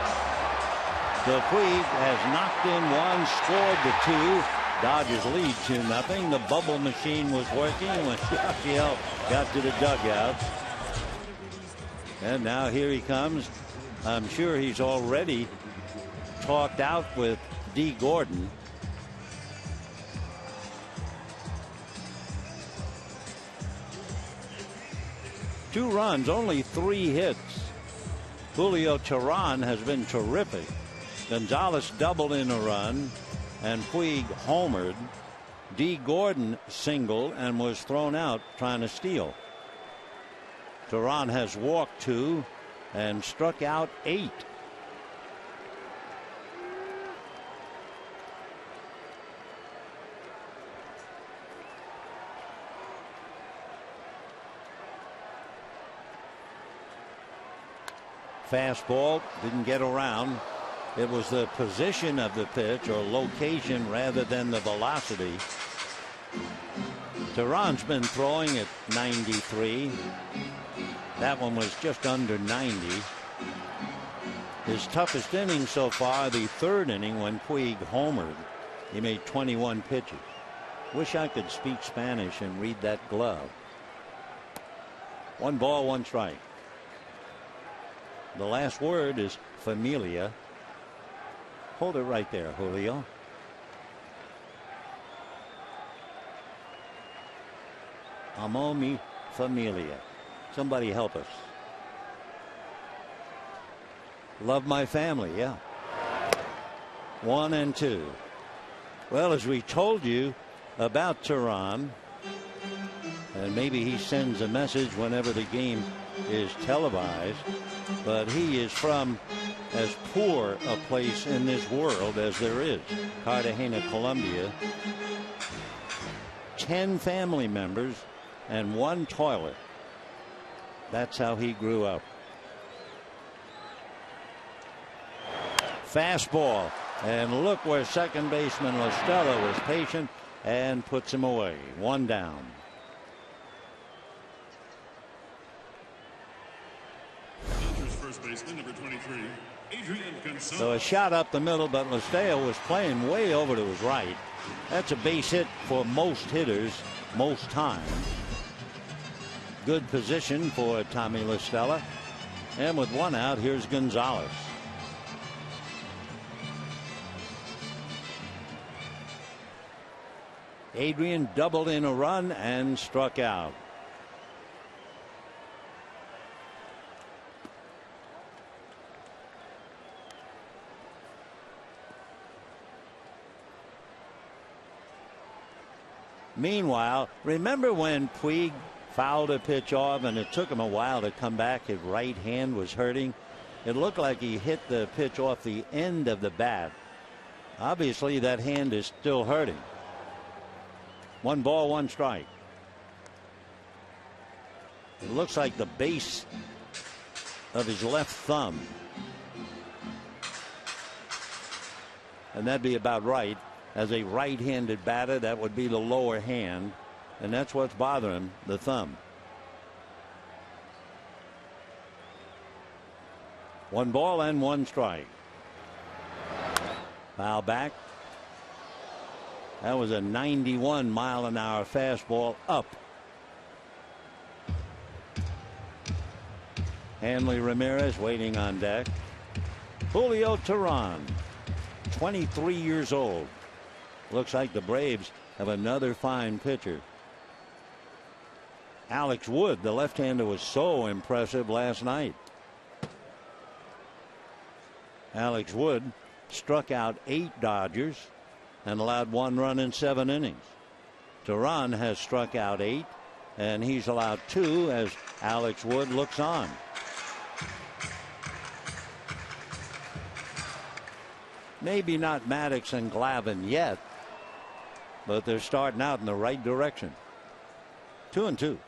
S1: So Puig has knocked in one, scored the 2. Dodgers lead 2-0. The bubble machine was working when Yasiel got to the dugout. And now here he comes. I'm sure he's already talked out with D. Gordon. Two runs, only 3 hits. Julio Teheran has been terrific. Gonzalez doubled in a run, and Puig homered. D. Gordon singled and was thrown out trying to steal. Teheran has walked 2 and struck out 8. Fastball didn't get around. It was the position of the pitch, or location, rather than the velocity. Teheran's been throwing at 93. That one was just under 90. His toughest inning so far, the 3rd inning when Puig homered. He made 21 pitches. Wish I could speak Spanish and read that glove. 1 ball, 1 strike. The last word is familia. Hold it right there, Julio. Amo mi familia. Somebody help us. Love my family, yeah. 1 and 2. Well, as we told you about Teheran, and maybe he sends a message whenever the game is televised, but he is from as poor a place in this world as there is, Cartagena, Colombia. 10 family members and 1 toilet. That's how he grew up. Fastball, and look where second baseman Listella was patient and puts him away. 1 down.
S3: First baseman, number 23, Adrian Gonzalez.
S1: So a shot up the middle, but Listella was playing way over to his right. That's a base hit for most hitters, most times. Good position for Tommy Listella. And with 1 out, here's Gonzalez. Adrian doubled in a run and struck out. Meanwhile, remember when Puig fouled a pitch off and it took him a while to come back? His right hand was hurting. It looked like he hit the pitch off the end of the bat. Obviously that hand is still hurting. 1 ball, 1 strike. It looks like the base of his left thumb, and that'd be about right. As a right-handed batter, that would be the lower hand, and that's what's bothering him, the thumb. 1 ball and 1 strike. Foul back. That was a 91-mile-an-hour fastball up. Hanley Ramirez waiting on deck. Julio Teheran, 23 years old. Looks like the Braves have another fine pitcher. Alex Wood, the left-hander, was so impressive last night. Alex Wood struck out 8 Dodgers and allowed 1 run in 7 innings. Teheran has struck out 8, and he's allowed 2 as Alex Wood looks on. Maybe not Maddox and Glavine yet, but they're starting out in the right direction. 2-2.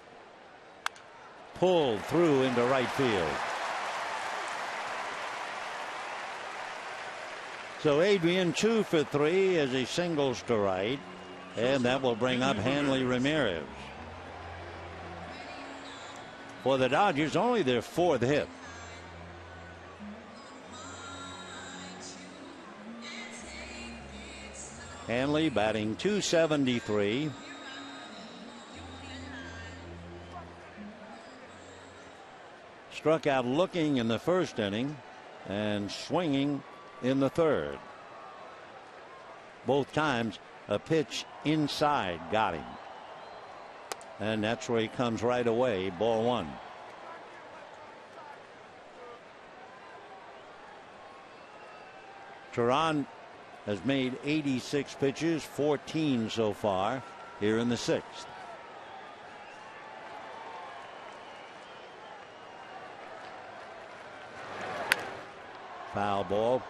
S1: Pulled through into right field. So Adrian 2 for 3 as he singles to right, and that will bring up Hanley Ramirez. For the Dodgers, only their 4th hit. Hanley batting .273. Struck out looking in the first inning and swinging in the third. Both times a pitch inside got him. And that's where he comes right away. Ball 1. Teheran has made 86 pitches, 14 so far here in the 6th. Foul ball.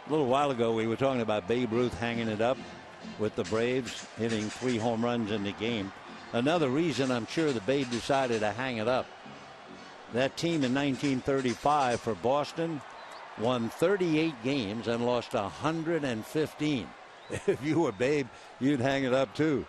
S1: A little while ago we were talking about Babe Ruth hanging it up with the Braves, hitting 3 home runs in the game. Another reason I'm sure the Babe decided to hang it up. That team in 1935 for Boston won 38 games and lost 115. If you were Babe, you'd hang it up too.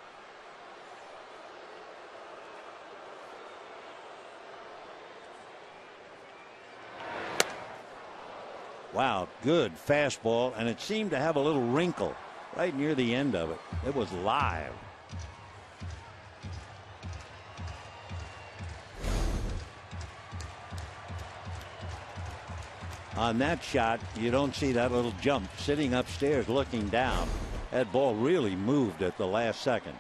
S1: Wow, good fastball, and it seemed to have a little wrinkle right near the end of it. It was live. On that shot, you don't see that little jump. Sitting upstairs looking down, that ball really moved at the last second.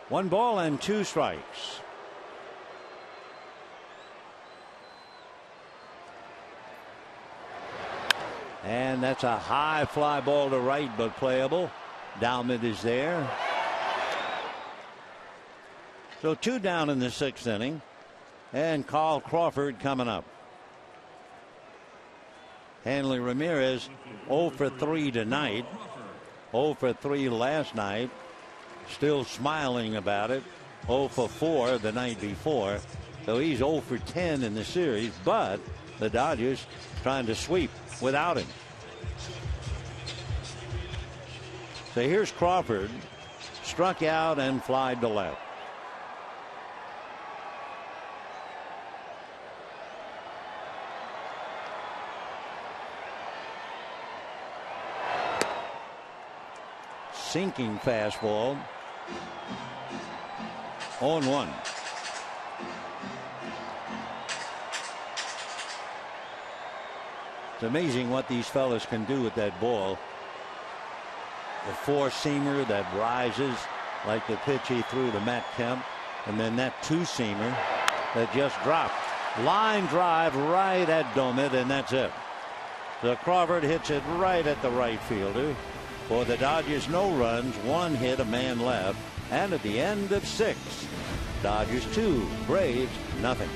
S1: One ball and 2 strikes. And that's a high fly ball to right, but playable. Dalmit is there. So 2 down in the 6th inning, and Carl Crawford coming up. Hanley Ramirez 0 for 3 tonight, 0 for 3 last night. Still smiling about it. 0 for 4 the night before. So he's 0 for 10 in the series, but the Dodgers trying to sweep without him. So here's Crawford, struck out and flied to left. Sinking fastball. 0-1. It's amazing what these fellas can do with that ball. The 4-seamer that rises like the pitch he threw to Matt Kemp, and then that 2-seamer that just dropped. Line drive right at Domit, and that's it. So Crawford hits it right at the right fielder. For the Dodgers, no runs, 1 hit, a man left, and at the end of 6, Dodgers 2, Braves nothing.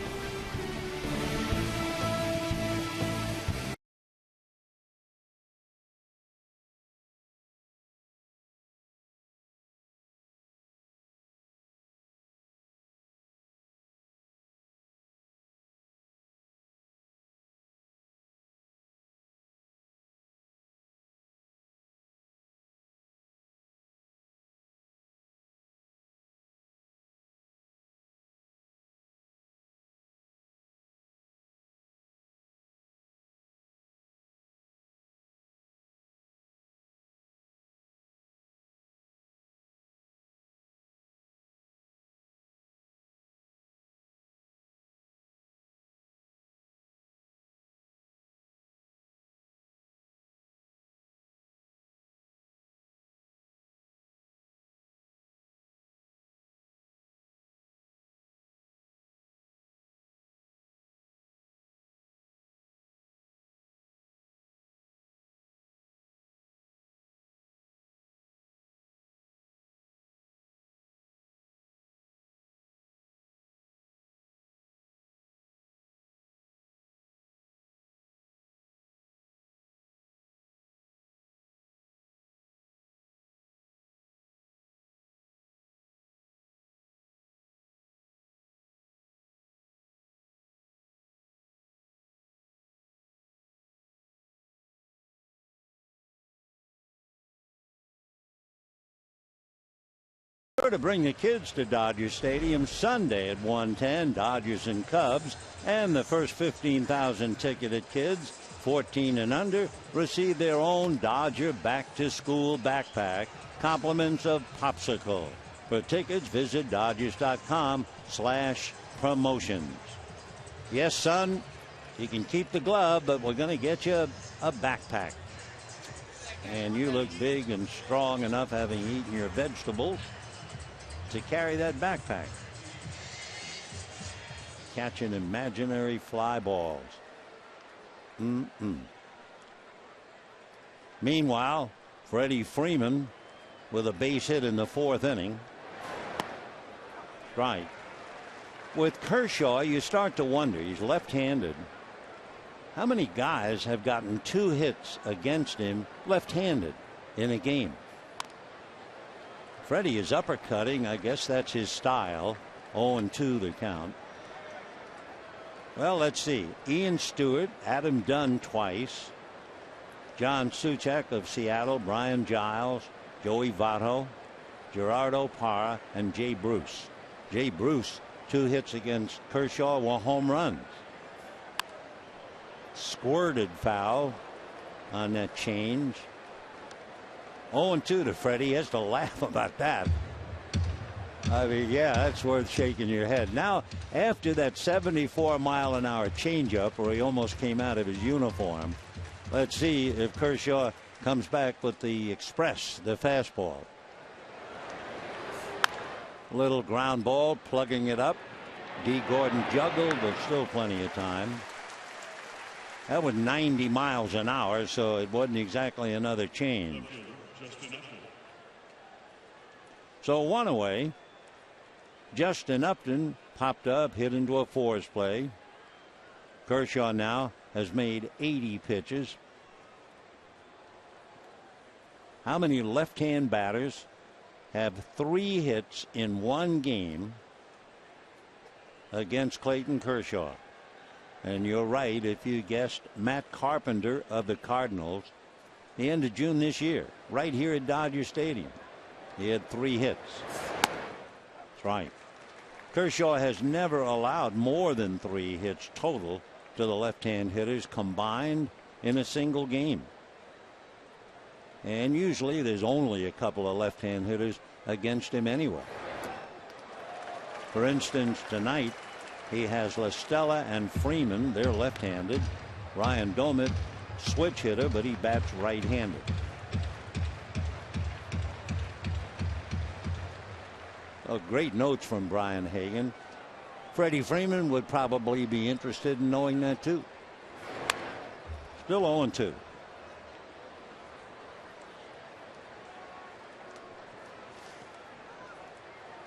S1: To bring the kids to Dodger Stadium Sunday at 1:10, Dodgers and Cubs, and the first 15,000 ticketed kids 14 and under receive their own Dodger back-to-school backpack, compliments of popsicle. For tickets, visit Dodgers.com/promotions. Yes, son, you can keep the glove, but we're going to get you a backpack. And you look big and strong enough, having eaten your vegetables, to carry that backpack. Catching imaginary fly balls. Meanwhile, Freddie Freeman with a base hit in the 4th inning. Right. With Kershaw, you start to wonder. He's left-handed. How many guys have gotten 2 hits against him left-handed in a game? Freddie is uppercutting. I guess that's his style. 0-2 the count. Well, let's see. Ian Stewart, Adam Dunn twice. John Suchek of Seattle, Brian Giles, Joey Votto, Gerardo Parra, and Jay Bruce. Jay Bruce, 2 hits against Kershaw were home runs. Squirted foul on that change. 0-2 to Freddie. He has to laugh about that. I mean, yeah, that's worth shaking your head. Now, after that 74-mile-an-hour changeup where he almost came out of his uniform, let's see if Kershaw comes back with the express, the fastball. Little ground ball, plugging it up. D. Gordon juggled, but still plenty of time. That was 90 miles an hour, so it wasn't exactly another change. So 1 away. Justin Upton popped up, hit into a force play. Kershaw now has made 80 pitches. How many left-hand batters have 3 hits in 1 game against Clayton Kershaw? And you're right if you guessed Matt Carpenter of the Cardinals, the end of June this year, right here at Dodger Stadium. He had 3 hits. That's right. Kershaw has never allowed more than 3 hits total to the left-hand hitters combined in a single game. And usually there's only a couple of left-hand hitters against him anyway. For instance, tonight he has La Stella and Freeman. They're left-handed. Ryan Domit, switch hitter, but he bats right-handed. Oh, great notes from Brian Hagan. Freddie Freeman would probably be interested in knowing that too. Still 0-2.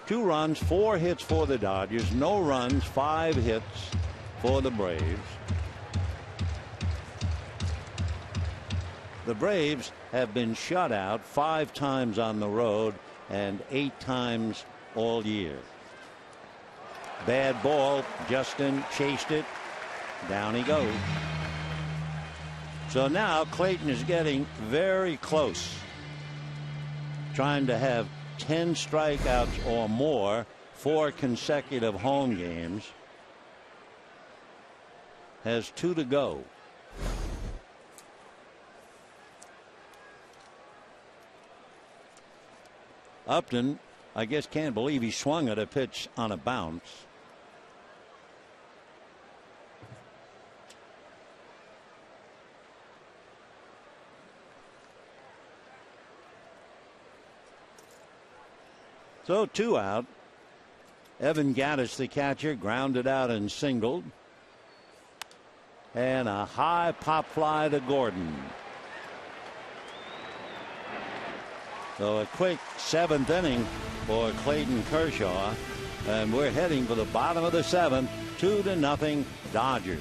S1: Two runs, 4 hits for the Dodgers, no runs, 5 hits for the Braves. The Braves have been shut out 5 times on the road and 8 times all year. Bad ball. Justin chased it. Down he goes. So now Clayton is getting very close, trying to have 10 strikeouts or more, 4 consecutive home games. Has 2 to go. Upton, I guess, can't believe he swung at a pitch on a bounce. So 2 out. Evan Gattis, the catcher, grounded out and singled. And a high pop fly to Gordon. So a quick 7th inning for Clayton Kershaw. And we're heading for the bottom of the 7th. 2-0 Dodgers.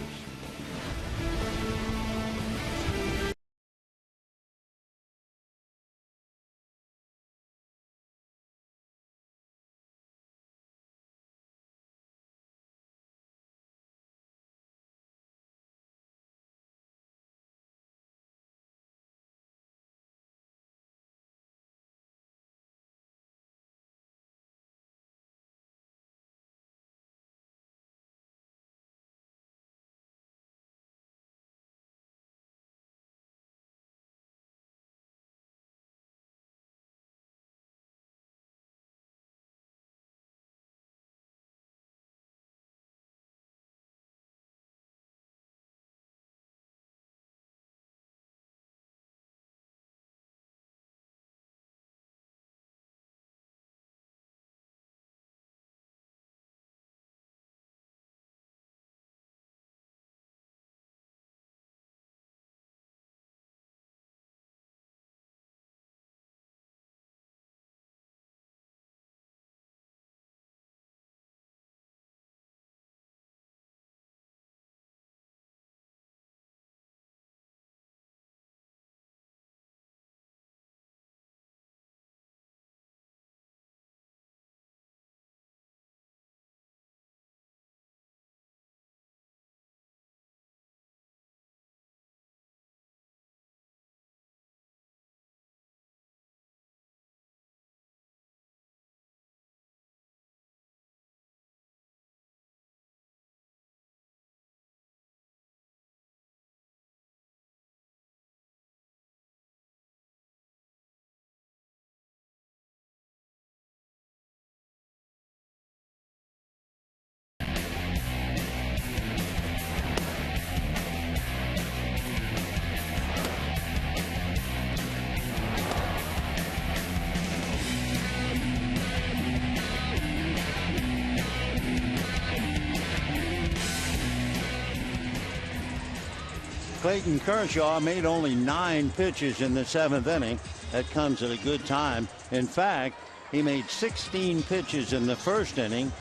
S1: Clayton Kershaw made only 9 pitches in the 7th inning. That comes at a good time. In fact, he made 16 pitches in the 1st inning,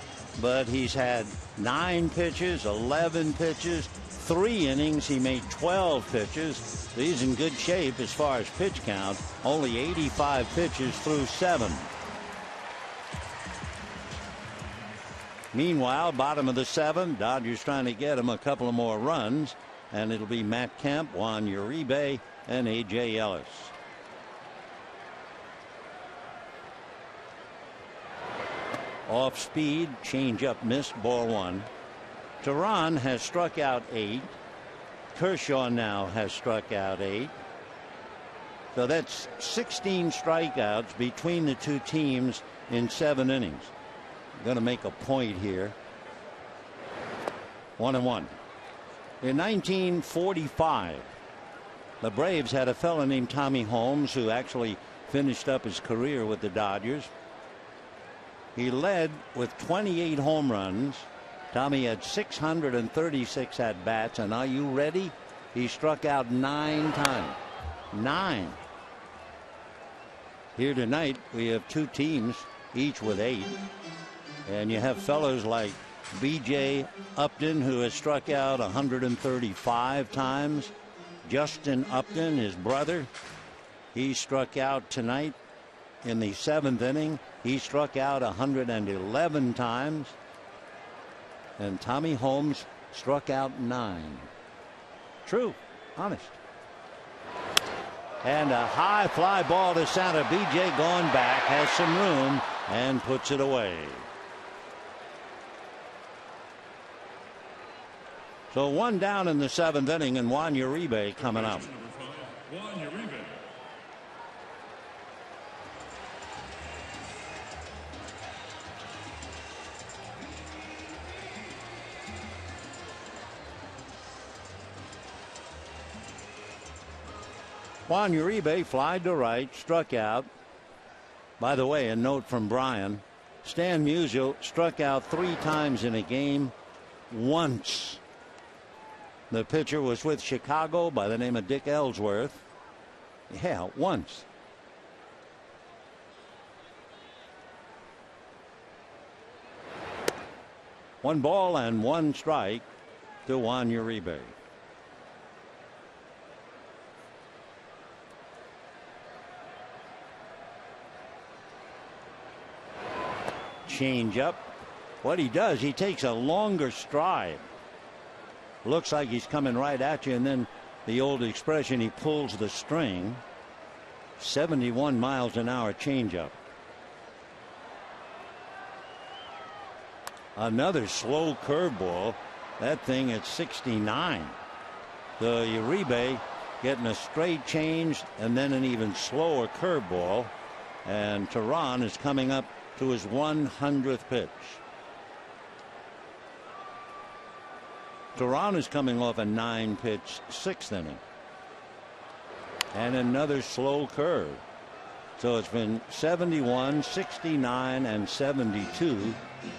S1: but he's had 9 pitches, 11 pitches, 3 innings. He made 12 pitches. He's in good shape as far as pitch count. Only 85 pitches through 7. Meanwhile, bottom of the 7th, Dodgers trying to get him a couple of more runs, and it'll be Matt Kemp, Juan Uribe, and A.J. Ellis. Off speed, changeup missed, ball 1. Teheran has struck out 8. Kershaw now has struck out 8. So that's 16 strikeouts between the two teams in 7 innings. Going to make a point here. 1-1. In 1945, the Braves had a fellow named Tommy Holmes who actually finished up his career with the Dodgers. He led with 28 home runs. Tommy had 636 at bats, and are you ready? He struck out 9 times. 9. Here tonight we have 2 teams, each with 8. And you have fellows like B.J. Upton, who has struck out 135 times. Justin Upton, his brother, he struck out tonight in the 7th inning. He struck out 111 times. And Tommy Holmes struck out 9. True, honest. And a high fly ball to center. B.J. going back, has some room, and puts it away. So 1 down in the 7th inning, and Juan Uribe coming up. Juan Uribe flied to right, struck out. By the way, a note from Brian. Stan Musial struck out 3 times in a game, once. The pitcher was with Chicago by the name of Dick Ellsworth. Yeah, once. One ball and 1 strike to Juan Uribe. Change up. What he does, he takes a longer stride. Looks like he's coming right at you, and then the old expression, he pulls the string. 71 miles an hour changeup. Another slow curveball. That thing at 69. The Uribe getting a straight change and then an even slower curveball. And Teheran is coming up to his 100th pitch. Teheran is coming off a 9-pitch 6th inning. And another slow curve. So it's been 71, 69, and 72.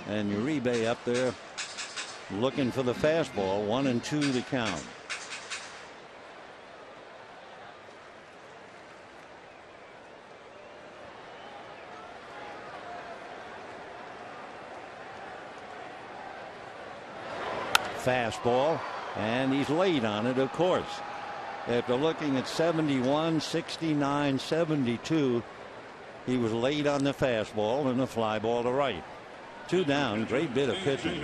S1: And Uribe up there looking for the fastball. 1-2 the count. Fastball, and he's late on it, of course. After looking at 71, 69, 72, he was late on the fastball and a fly ball to right. 2 down. Great bit of pitching.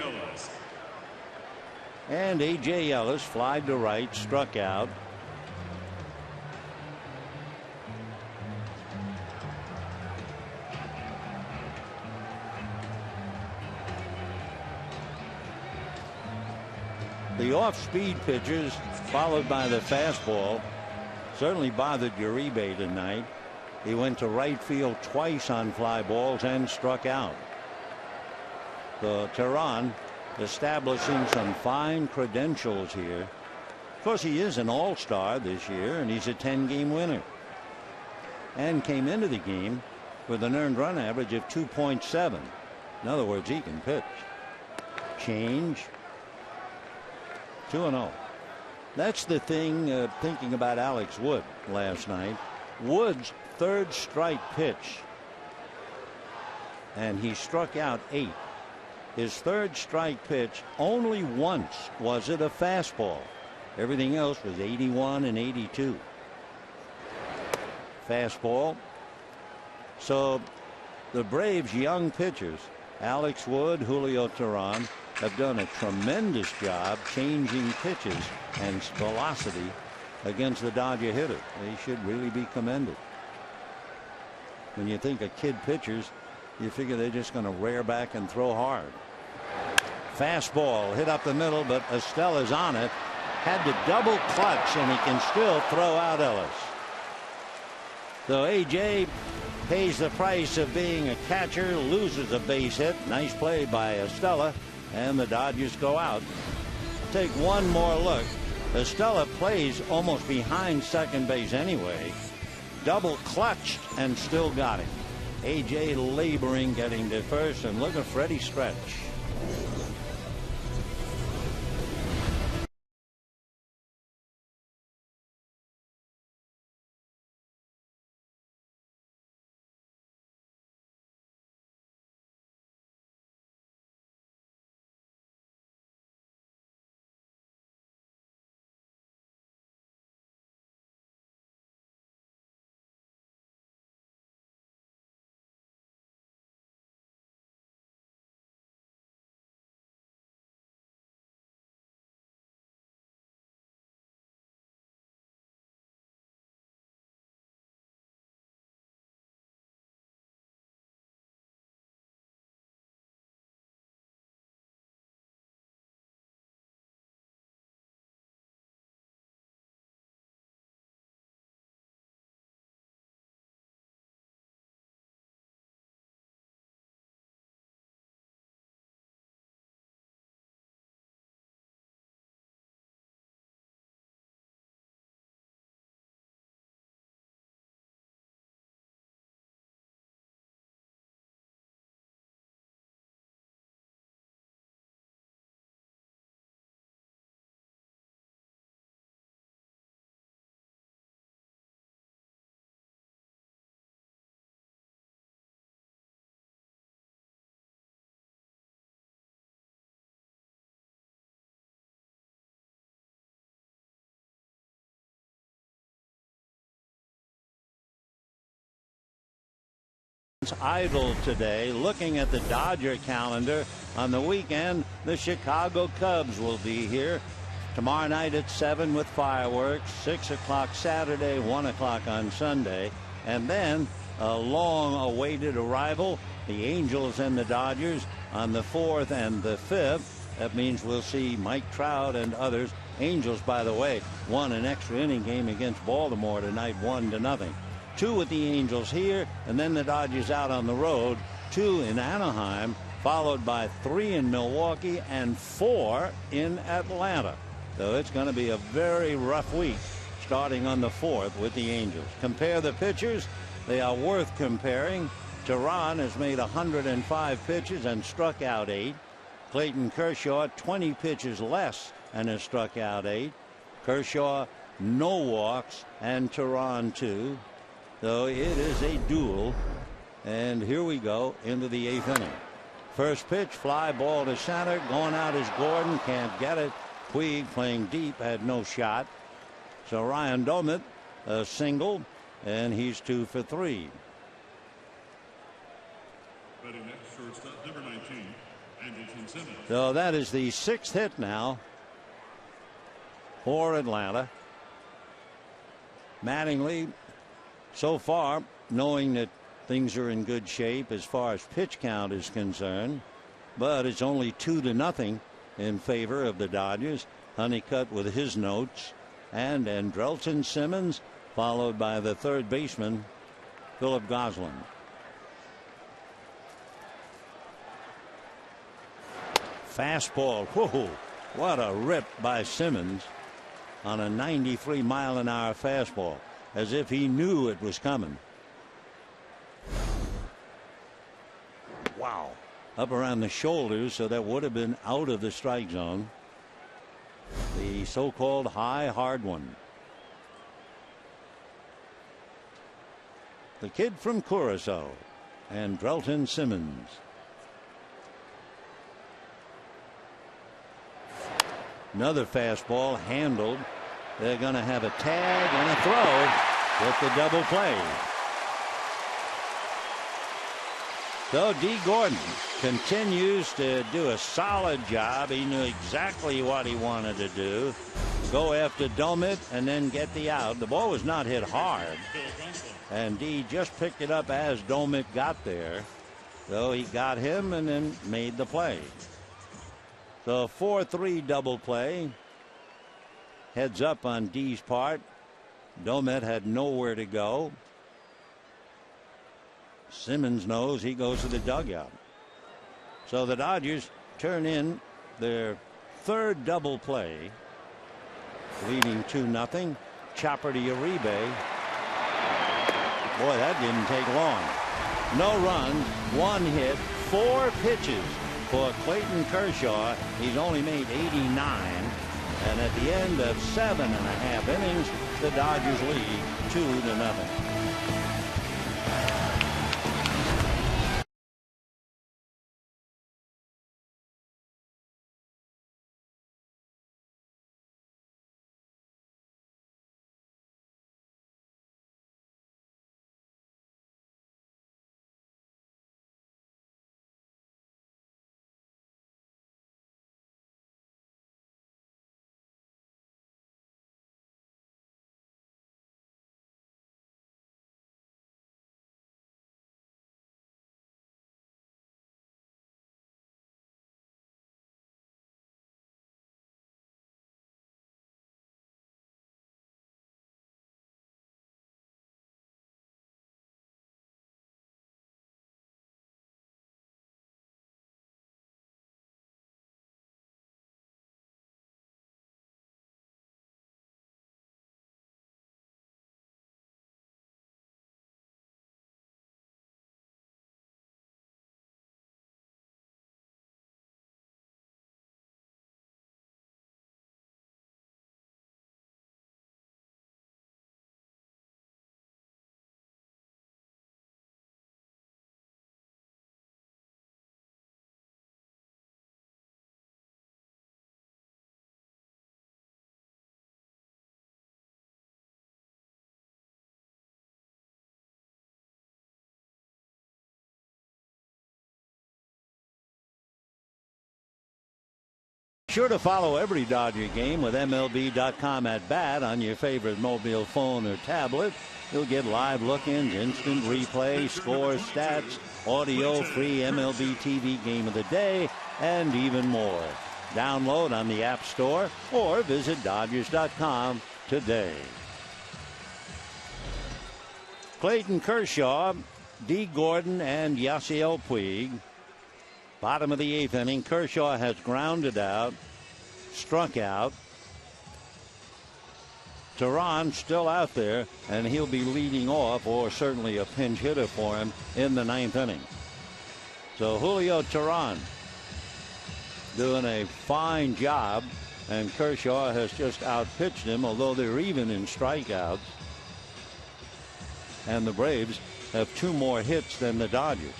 S1: And A.J. Ellis flied to right, struck out. The off-speed pitches, followed by the fastball, certainly bothered Uribe tonight. He went to right field twice on fly balls and struck out. The Teheran establishing some fine credentials here. Of course, he is an all-star this year, and he's a 10-game winner. And came into the game with an earned run average of 2.7. In other words, he can pitch. Change. 2-0. That's the thing, thinking about Alex Wood last night. Wood's third strike pitch, and he struck out 8. His third strike pitch, only once was it a fastball. Everything else was 81 and 82. Fastball. So the Braves' young pitchers, Alex Wood, Julio Teheran, have done a tremendous job changing pitches and velocity against the Dodger hitter. They should really be commended. When you think of kid pitchers, you figure they're just going to rear back and throw hard. Fastball hit up the middle, but Estella's on it. Had to double clutch, and he can still throw out Ellis. So A.J. pays the price of being a catcher, loses a base hit. Nice play by Estella, and the Dodgers go out. Take one more look. Estella plays almost behind second base anyway. Double clutched and still got him. A.J. laboring getting to first, and look at Freddie stretch. Idle today. Looking at the Dodger calendar, on the weekend the Chicago Cubs will be here tomorrow night at 7 with fireworks, 6 o'clock Saturday, 1 o'clock on Sunday, and then a long awaited arrival, the Angels and the Dodgers on the 4th and the 5th. That means we'll see Mike Trout and others. Angels, by the way, won an extra inning game against Baltimore tonight, 1-0. 2 with the Angels here, and then the Dodgers out on the road, 2 in Anaheim, followed by 3 in Milwaukee and 4 in Atlanta. So it's going to be a very rough week starting on the 4th with the Angels. Compare the pitchers. They are worth comparing. Teheran has made 105 pitches and struck out 8. Clayton Kershaw 20 pitches less and has struck out 8. Kershaw no walks and Teheran 2. So it is a duel, and here we go into the 8th inning. First pitch, fly ball to center. Going out is Gordon, can't get it. Puig playing deep, had no shot. So Ryan Domit a single, and he's 2 for 3.
S3: Batting next, shortstop number 19, Andrelton Simmons.
S1: So that is the 6th hit now for Atlanta. Mattingly, so far, knowing that things are in good shape as far as pitch count is concerned, but it's only 2-0 in favor of the Dodgers. Honeycutt with his notes, and Andrelton Simmons, followed by the third baseman, Philip Gosselin. Fastball. Whoa, what a rip by Simmons on a 93-mile-an-hour fastball, as if he knew it was coming. Wow. Up around the shoulders, so that would have been out of the strike zone. The so-called high hard one. The kid from Curacao, and Drelton Simmons. Another fastball handled. They're going to have a tag and a throw with the double play. So D. Gordon continues to do a solid job. He knew exactly what he wanted to do. Go after Domit and then get the out. The ball was not hit hard. And D just picked it up as Domit got there. So he got him and then made the play. So 4-3 double play. Heads up on D's part. Domit had nowhere to go. Simmons knows he goes to the dugout. So the Dodgers turn in their third double play, leading 2-0. Chopper to Uribe. Boy, that didn't take long. No runs, 1 hit, 4 pitches for Clayton Kershaw. He's only made 89. And at the end of 7.5 innings, the Dodgers lead 2-0. Sure to follow every Dodger game with MLB.com at bat on your favorite mobile phone or tablet. You'll get live look-ins, instant replay, scores, stats, audio, free MLB TV game of the day, and even more. Download on the App Store or visit Dodgers.com today. Clayton Kershaw, D. Gordon, and Yasiel Puig. Bottom of the 8th inning, Kershaw has grounded out, struck out. Teheran still out there, and he'll be leading off, or certainly a pinch hitter for him in the 9th inning. So Julio Teheran doing a fine job, and Kershaw has just outpitched him, although they're even in strikeouts. And the Braves have 2 more hits than the Dodgers.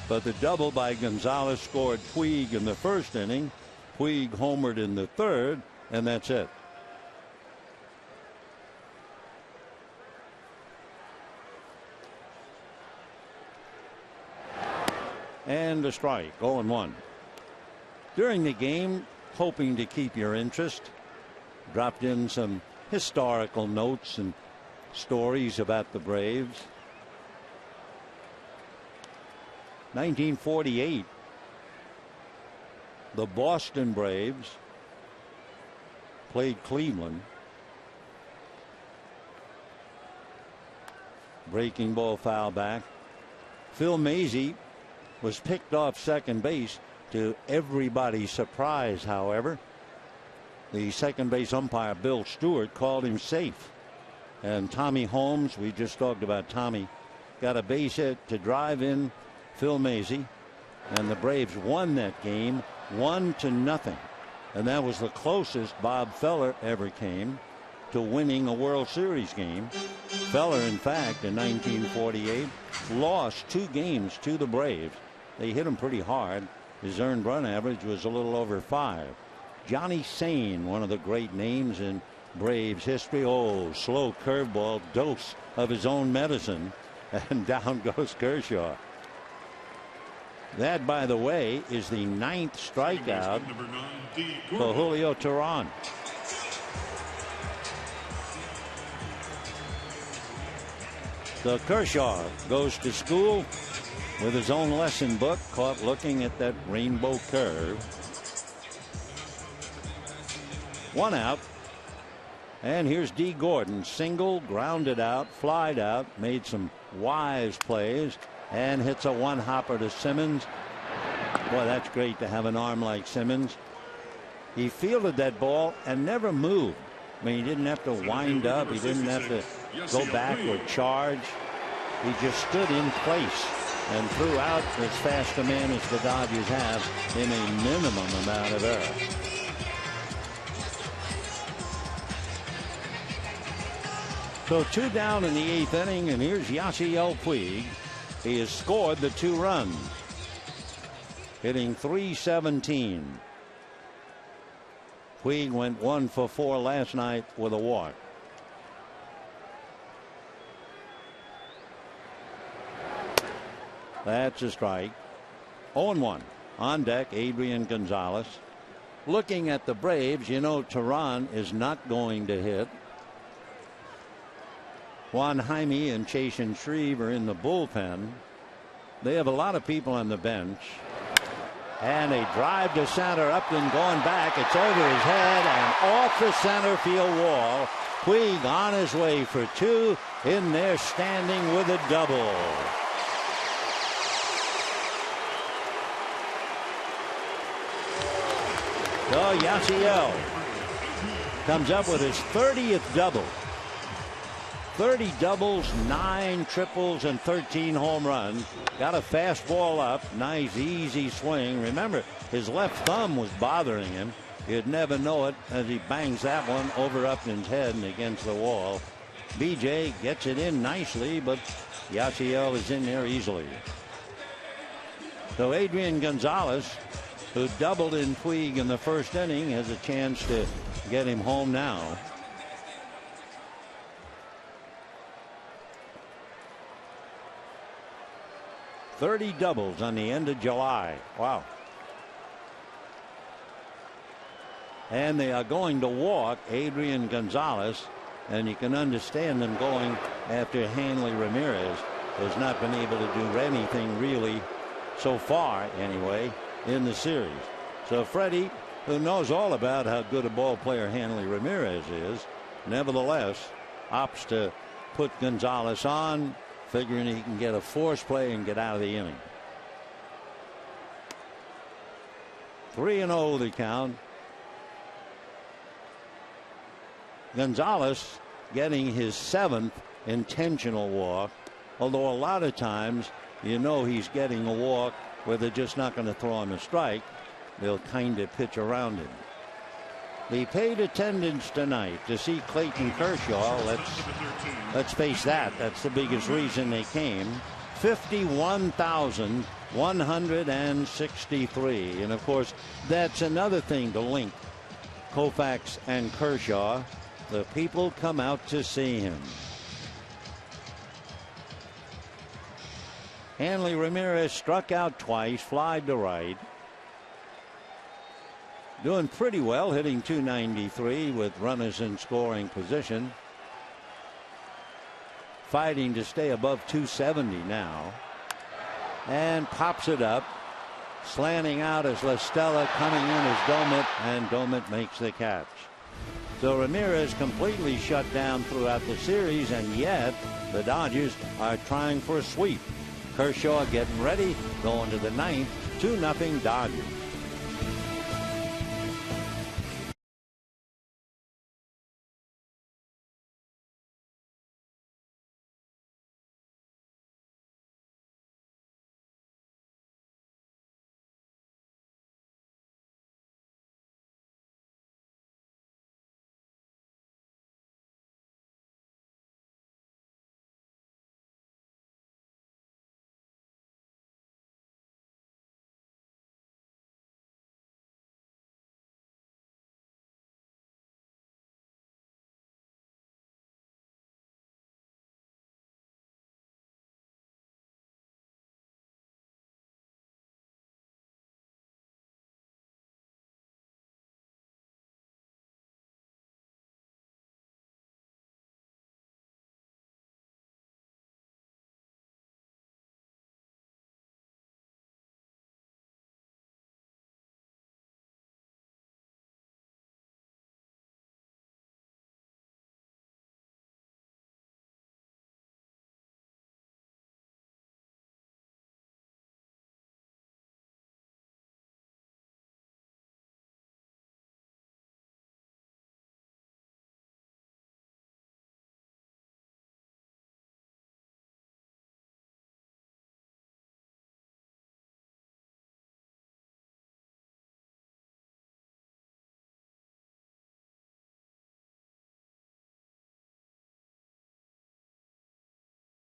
S1: But the double by Gonzalez scored Puig in the 1st inning. Puig homered in the 3rd, and that's it. And a strike, 0-1. During the game, hoping to keep your interest, dropped in some historical notes and stories about the Braves. 1948, the Boston Braves played Cleveland. Breaking ball foul back. Phil Mazzei was picked off second base, to everybody's surprise, however. The second base umpire, Bill Stewart, called him safe. And Tommy Holmes, we just talked about Tommy, got a base hit to drive in Phil Mazzei, and the Braves won that game 1-0. And that was the closest Bob Feller ever came to winning a World Series game. Feller, in fact, in 1948, lost 2 games to the Braves. They hit him pretty hard. His earned run average was a little over 5. Johnny Sain, one of the great names in Braves history. Oh, slow curveball, dose of his own medicine, and down goes Kershaw. That, by the way, is the 9th strikeout for Julio Teheran. So Kershaw goes to school with his own lesson book, caught looking at that rainbow curve. 1 out. And here's D. Gordon, single, grounded out, flied out, made some wise plays, and hits a 1-hopper to Simmons. Boy, that's great to have an arm like Simmons. He fielded that ball and never moved. I mean, he didn't have to wind up. He didn't have to go back or charge. He just stood in place and threw out as fast a man as the Dodgers have in a minimum amount of error. So 2 down in the 8th inning, and here's Yasiel Puig. He has scored the 2 runs, hitting .317. Puig went 1 for 4 last night with a walk. That's a strike. 0-1. On deck, Adrian Gonzalez. Looking at the Braves, you know Teheran is not going to hit. Juan Jaime and Chasen Shreve are in the bullpen. They have a lot of people on the bench. And a drive to center, Upton going back. It's over his head and off the center field wall. Puig on his way for 2, in there standing with a double. So Yasiel comes up with his 30th double. 30 doubles, 9 triples, and 13 home runs. Got a fastball up. Nice, easy swing. Remember, his left thumb was bothering him. You'd never know it as he bangs that one over Upton's head and against the wall. BJ gets it in nicely, but Yasiel is in there easily. So Adrian Gonzalez, who doubled in Puig in the 1st inning, has a chance to get him home now. .30 doubles on the end of July. Wow. And they are going to walk Adrian Gonzalez, and you can understand them going after Hanley Ramirez has not been able to do anything really so far anyway in the series. So Freddie, who knows all about how good a ball player Hanley Ramirez is, nevertheless opts to put Gonzalez on, figuring he can get a force play and get out of the inning. 3-0 the count. Gonzalez getting his 7th intentional walk, although a lot of times you know he's getting a walk where they're just not going to throw him a strike. They'll kind of pitch around him. They paid attendance tonight to see Clayton Kershaw. Let's face that. That's the biggest reason they came. 51,163. And of course, that's another thing to link Koufax and Kershaw. The people come out to see him. Hanley Ramirez struck out twice, flied to right. Doing pretty well, hitting .293 with runners in scoring position. Fighting to stay above .270 now. And pops it up. Slanting out as La Stella, coming in as Domit, and Domit makes the catch. So Ramirez completely shut down throughout the series, and yet the Dodgers are trying for a sweep. Kershaw getting ready, going to the 9th, 2-0 Dodgers.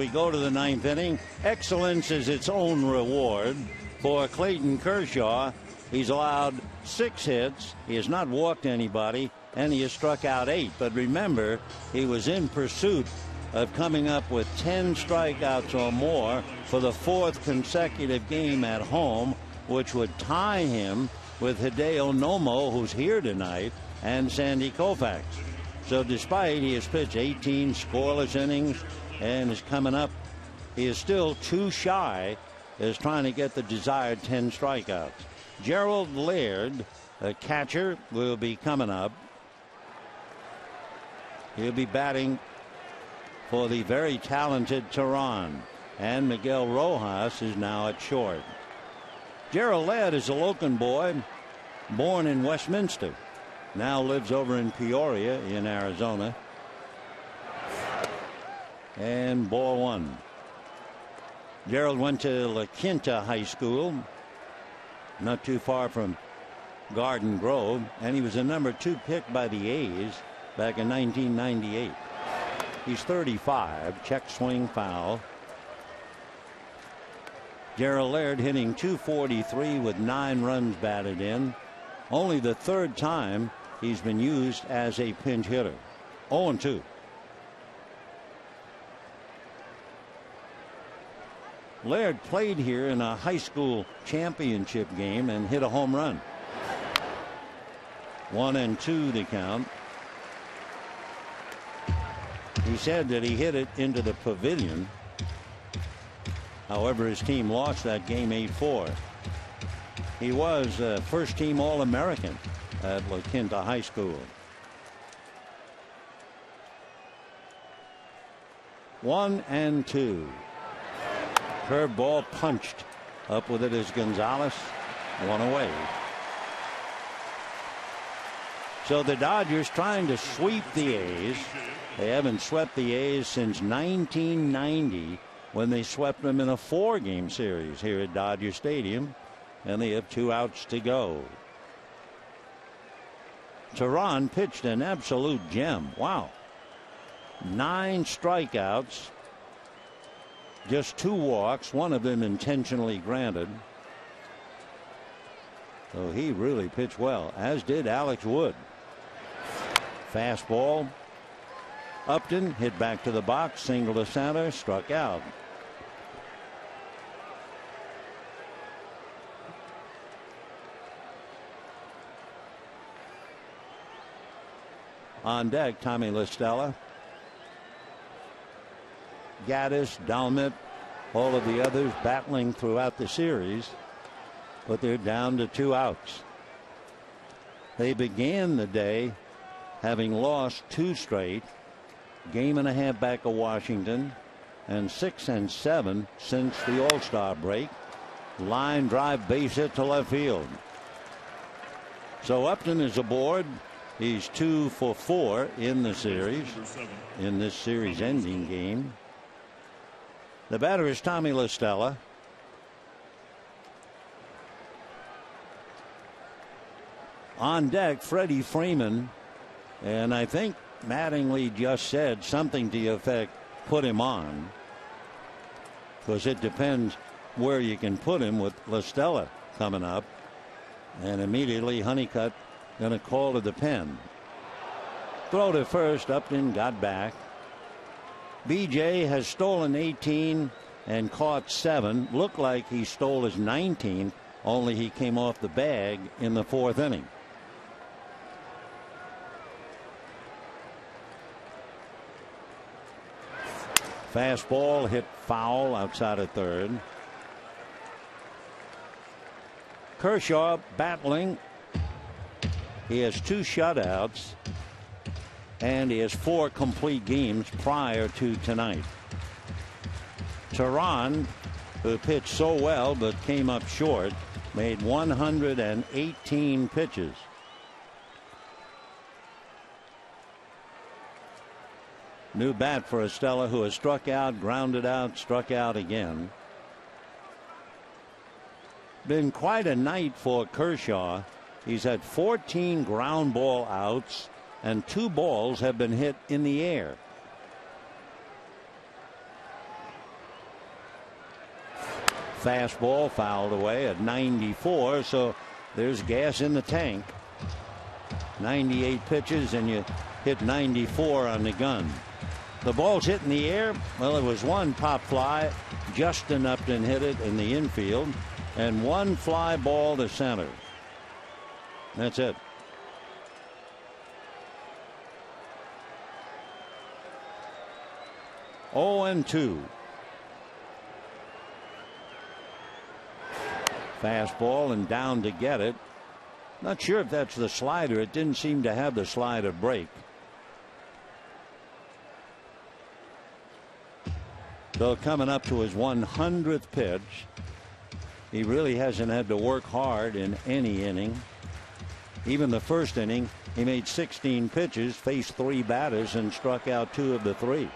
S1: We go to the ninth inning. Excellence is its own reward for Clayton Kershaw. He's allowed 6 hits. He has not walked anybody, and he has struck out 8. But remember, he was in pursuit of coming up with 10 strikeouts or more for the 4th consecutive game at home, which would tie him with Hideo Nomo, who's here tonight, and Sandy Koufax. So despite he has pitched 18 scoreless innings and is coming up, he is still too shy, is trying to get the desired 10 strikeouts. Gerald Laird, a catcher, will be coming up. He'll be batting for the very talented Tehran, and Miguel Rojas is now at short. Gerald Laird is a Oakland boy, born in Westminster, now lives over in Peoria in Arizona. And ball 1. Gerald went to La Quinta High School, not too far from Garden Grove, and he was a number 2 pick by the A's back in 1998. He's 35. Check swing foul. Gerald Laird hitting .243 with 9 runs batted in. Only the 3rd time he's been used as a pinch hitter. 0-2. Laird played here in a high school championship game and hit a home run. 1-2 the count. He said that he hit it into the pavilion. However, his team lost that game 8-4. He was a first-team All-American at La Quinta High School. 1-2. Curveball punched. Up with it is Gonzalez. 1 away. So the Dodgers trying to sweep the A's. They haven't swept the A's since 1990, when they swept them in a 4-game series here at Dodger Stadium, and they have 2 outs to go. Tehran pitched an absolute gem. Wow. 9 strikeouts, just 2 walks, one of them intentionally granted. So he really pitched well, as did Alex Wood. Fastball. Upton hit back to the box, single to center, struck out. On deck, Tommy La Stella, Gaddis, Dalmet, all of the others battling throughout the series, but they're down to 2 outs. They began the day having lost 2 straight, game and a half back of Washington, and 6-7 since the All-Star break. Line drive, base hit to left field. So Upton is aboard. He's 2 for 4 in the series, in this series ending game. The batter is Tommy La Stella. On deck, Freddie Freeman, and I think Mattingly just said something to the effect, put him on, because it depends where you can put him with La Stella coming up. And immediately Honeycutt going to call to the pen. Throw to first. Upton got back. BJ has stolen 18 and caught 7. Looked like he stole his 19th, only he came off the bag in the 4th inning. Fastball hit foul outside of third. Kershaw battling. He has 2 shutouts, and he has 4 complete games prior to tonight. Tehran, who pitched so well but came up short, made 118 pitches. New bat for Estella, who has struck out, grounded out, struck out again. Been quite a night for Kershaw. He's had 14 ground ball outs, and 2 balls have been hit in the air. Fastball fouled away at 94, so there's gas in the tank. 98 pitches and you hit 94 on the gun. The ball's hit in the air. Well, it was one pop fly. Justin Upton hit it in the infield, and one fly ball to center. That's it. Oh and 2. Fastball and down to get it. Not sure if that's the slider. It didn't seem to have the slider break. So coming up to his 100th pitch. He really hasn't had to work hard in any inning. Even the first inning, he made 16 pitches, faced 3 batters, and struck out 2 of the 3.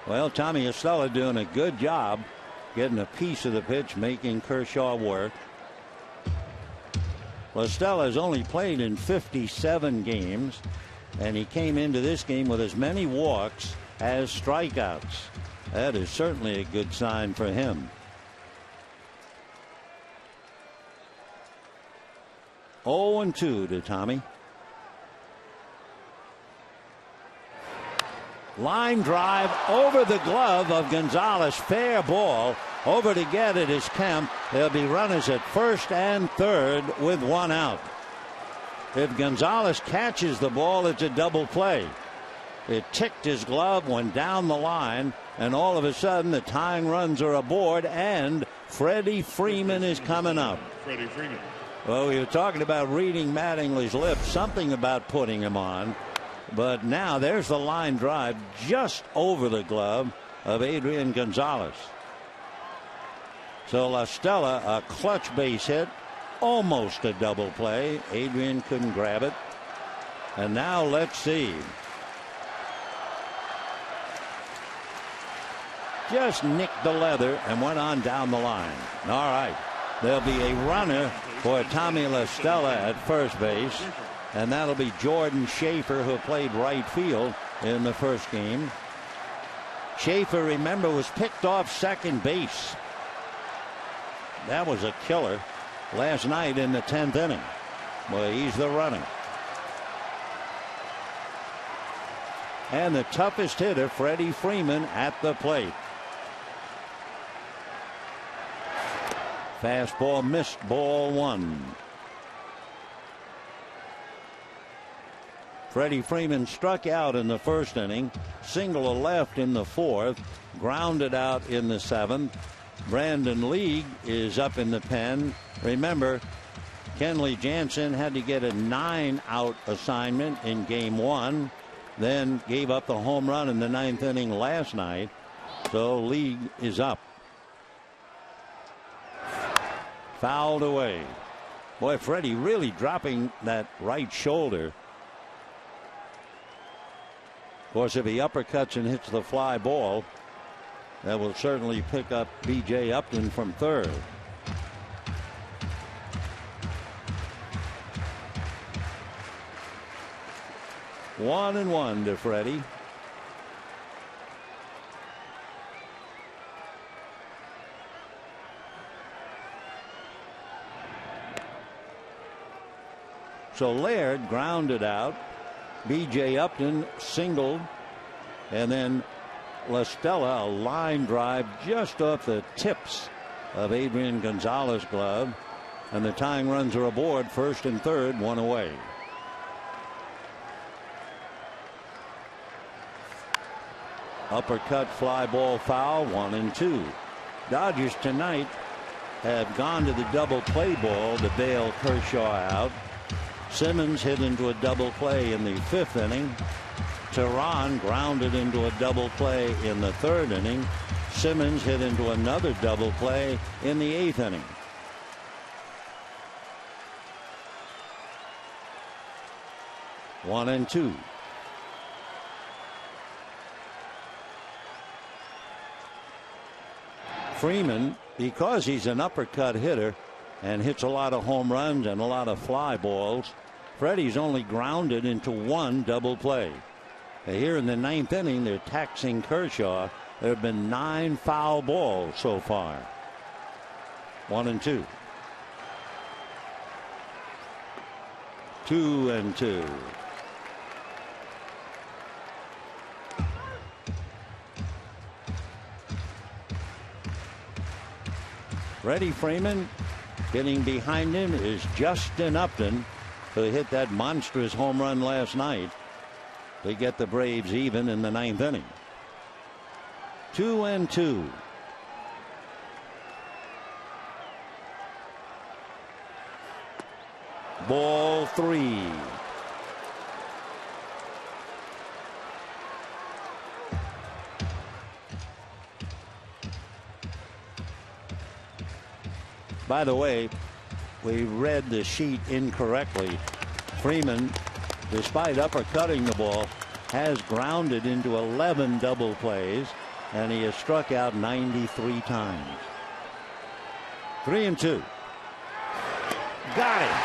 S1: Well, Tommy Estella doing a good job getting a piece of the pitch, making Kershaw work. Estella has only played in 57 games, and he came into this game with as many walks as strikeouts. That is certainly a good sign for him. 0-2 to Tommy. Line drive over the glove of Gonzalez. Fair ball. Over to get it is Kemp. There'll be runners at first and third with 1 out. If Gonzalez catches the ball, it's a double play. It ticked his glove, went down the line, and all of a sudden the tying runs are aboard, and Freddie Freeman is coming up.
S3: Freddie Freeman.
S1: Well, we were talking about reading Mattingly's lips, something about putting him on. But now there's the line drive just over the glove of Adrian Gonzalez. So La Stella, a clutch base hit, almost a double play. Adrian couldn't grab it. And now let's see. Just nicked the leather and went on down the line. All right. There'll be a runner for Tommy La Stella at first base. And that'll be Jordan Schaefer, who played right field in the first game. Schaefer, remember, was picked off second base. That was a killer last night in the 10th inning. Well, he's the runner. And the toughest hitter, Freddie Freeman, at the plate. Fastball missed, ball 1. Freddie Freeman struck out in the first inning, single to left in the 4th, grounded out in the 7th. Brandon League is up in the pen. Remember, Kenley Jansen had to get a 9-out assignment in game 1, then gave up the home run in the 9th inning last night. So League is up. Fouled away. Boy, Freddie really dropping that right shoulder. Of course, if he uppercuts and hits the fly ball, that will certainly pick up B.J. Upton from third. One and 1 to Freddie. So Laird grounded out. B.J. Upton singled, and then La Stella, a line drive just off the tips of Adrian Gonzalez's glove, and the tying runs are aboard, first and third, 1 away. Uppercut, fly ball, foul, 1 and 2. Dodgers tonight have gone to the double play ball to bail Kershaw out. Simmons hit into a double play in the 5th inning. Tehran grounded into a double play in the 3rd inning. Simmons hit into another double play in the 8th inning. One and 2. Freeman, because he's an uppercut hitter and hits a lot of home runs and a lot of fly balls, Freddie's only grounded into one double play. Here in the 9th inning, they're taxing Kershaw. There have been 9 foul balls so far. 1-2. 2-2. Freddie Freeman. Getting behind him is Justin Upton, who hit that monstrous home run last night. They get the Braves even in the 9th inning. 2-2. Ball 3. By the way, we read the sheet incorrectly. Freeman, despite uppercutting the ball, has grounded into 11 double plays, and he has struck out 93 times. 3-2. Got him.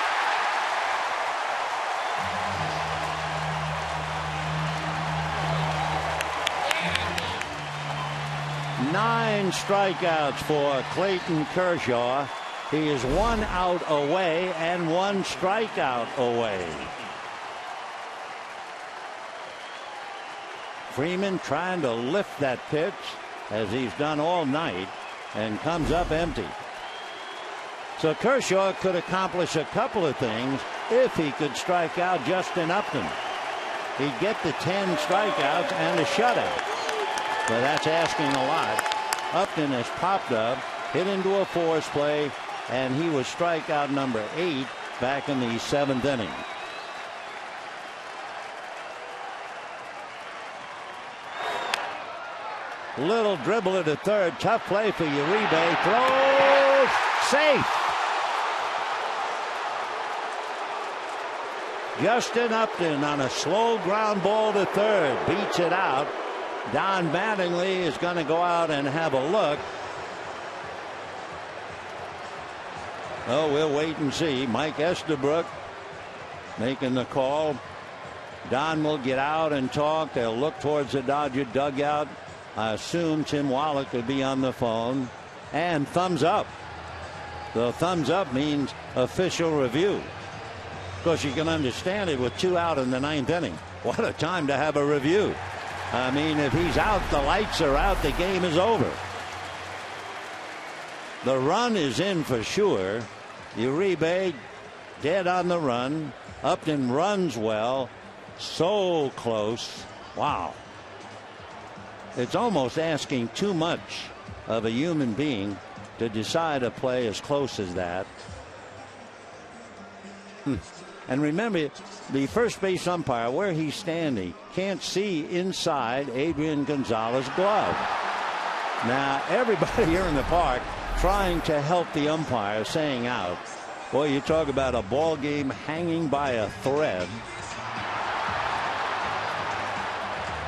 S1: Nine strikeouts for Clayton Kershaw. He is 1 out away and 1 strikeout away. Freeman trying to lift that pitch, as he's done all night, and comes up empty. So Kershaw could accomplish a couple of things if he could strike out Justin Upton. He'd get the 10 strikeouts and a shutout. But that's asking a lot. Upton has popped up, hit into a force play, and he was strikeout number 8 back in the 7th inning. Little dribble at the third. Tough play for Uribe. Throws. Safe. Justin Upton on a slow ground ball to third. Beats it out. Don Mattingly is going to go out and have a look. Oh, we'll wait and see. Mike Estabrook making the call. Don will get out and talk. They'll look towards the Dodger dugout. I assume Tim Wallach could be on the phone. And thumbs up. The thumbs up means official review. Of course, you can understand it with 2 out in the 9th inning. What a time to have a review. I mean, if he's out, the lights are out, the game is over. The run is in for sure. Uribe dead on the run. Upton runs well. So close. Wow. It's almost asking too much of a human being to decide a play as close as that. And remember, the first base umpire, where he's standing, can't see inside Adrian Gonzalez's glove. Now, everybody here in the park trying to help the umpire, saying out. Boy, you talk about a ball game hanging by a thread.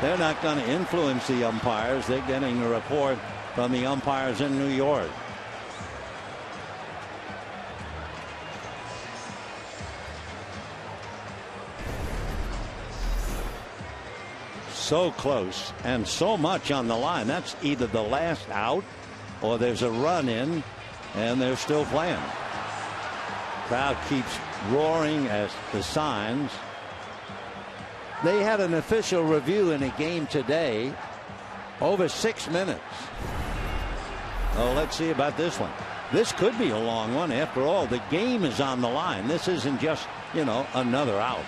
S1: They're not going to influence the umpires. They're getting a report from the umpires in New York. So close and so much on the line. That's either the last out or there's a run in and they're still playing. Crowd keeps roaring as the signs. They had an official review in a game today over 6 minutes. Oh, let's see about this one. This could be a long one. After all, the game is on the line. This isn't just, another out.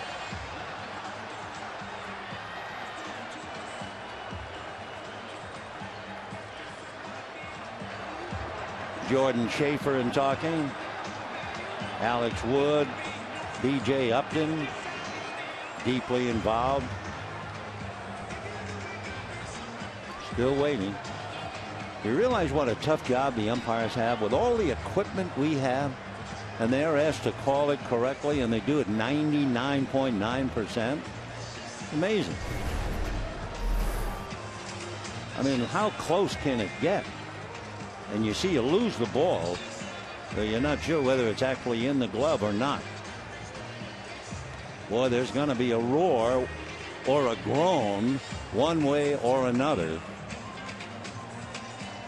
S1: Jordan Schaefer in talking. Alex Wood, B.J. Upton, deeply involved. Still waiting. You realize what a tough job the umpires have with all the equipment we have, and they're asked to call it correctly, and they do it 99.9%. Amazing. I mean, how close can it get? And you see you lose the ball, but you're not sure whether it's actually in the glove or not. boy, there's going to be a roar or a groan one way or another.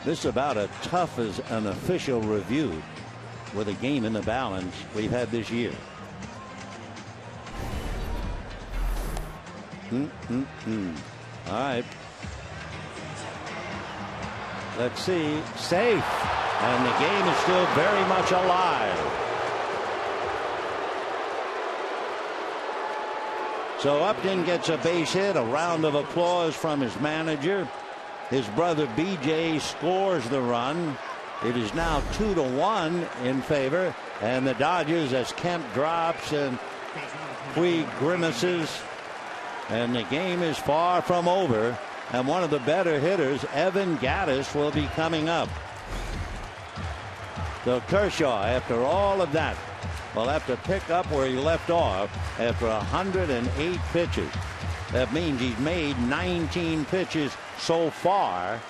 S1: This is about as tough as an official review with a game in the balance we've had this year. All right. Let's see. Safe. And the game is still very much alive. So Upton gets a base hit. A round of applause from his manager. His brother BJ scores the run. It is now 2-1 in favor. And the Dodgers, as Kemp drops and Puig grimaces. And the game is far from over. And one of the better hitters, Evan Gattis, will be coming up. So Kershaw, after all of that, will have to pick up where he left off after 108 pitches. That means he's made 19 pitches so far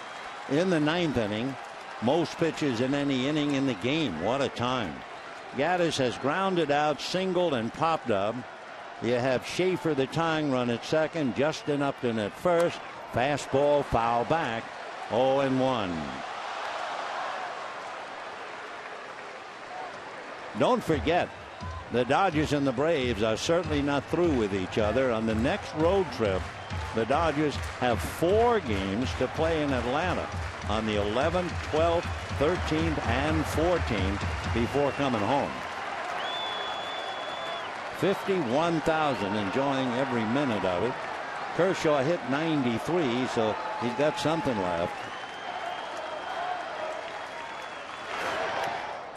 S1: in the ninth inning. Most pitches in any inning in the game. What a time. Gattis has grounded out, singled, and popped up. You have Schaefer, the tying run, at second. Justin Upton at first. Fastball foul back. 0-1. Don't forget, the Dodgers and the Braves are certainly not through with each other. On the next road trip, the Dodgers have 4 games to play in Atlanta on the 11th, 12th, 13th, and 14th before coming home. 51,000 enjoying every minute of it. Kershaw hit 93, so he's got something left.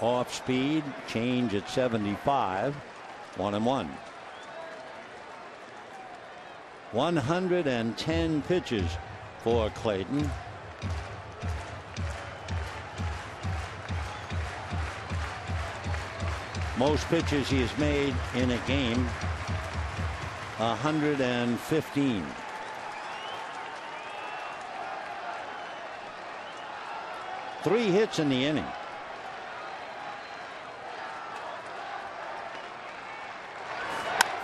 S1: Off speed, change at 75. 1-1. 110 pitches for Clayton. Most pitches he has made in a game, 115. Three hits in the inning.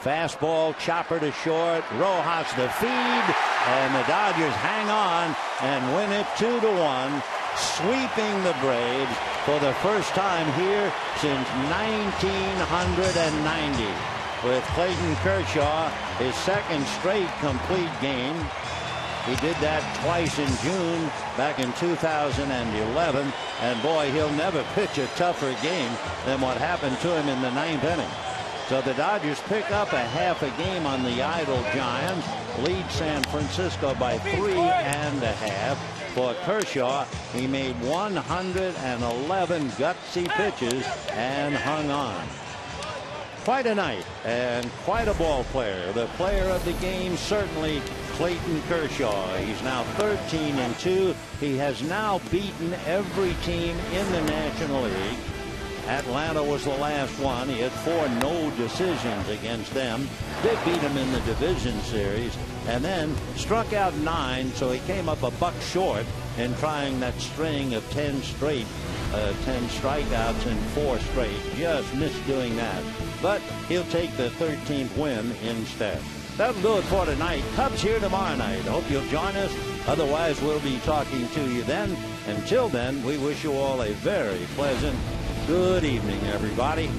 S1: Fastball, chopper to short. Rojas the feed, and the Dodgers hang on and win it 2-1, sweeping the Braves for the first time here since 1990. With Clayton Kershaw, his second straight complete game. He did that twice in June back in 2011, and boy, he'll never pitch a tougher game than what happened to him in the ninth inning. So the Dodgers pick up a half a game on the idle Giants, lead San Francisco by 3.5. For Kershaw, he made 111 gutsy pitches and hung on. Quite a night and quite a ball player. The player of the game, certainly Clayton Kershaw. He's now 13-2. He has now beaten every team in the National League. Atlanta was the last one. He had 4 no decisions against them. They beat him in the division series and then struck out 9, so he came up a buck short in trying that string of 10 straight, 10 strikeouts in 4 straight. Just missed doing that. But he'll take the 13th win instead. That'll do it for tonight. Cubs here tomorrow night. Hope you'll join us. Otherwise, we'll be talking to you then. Until then, we wish you all a very pleasant good evening, everybody.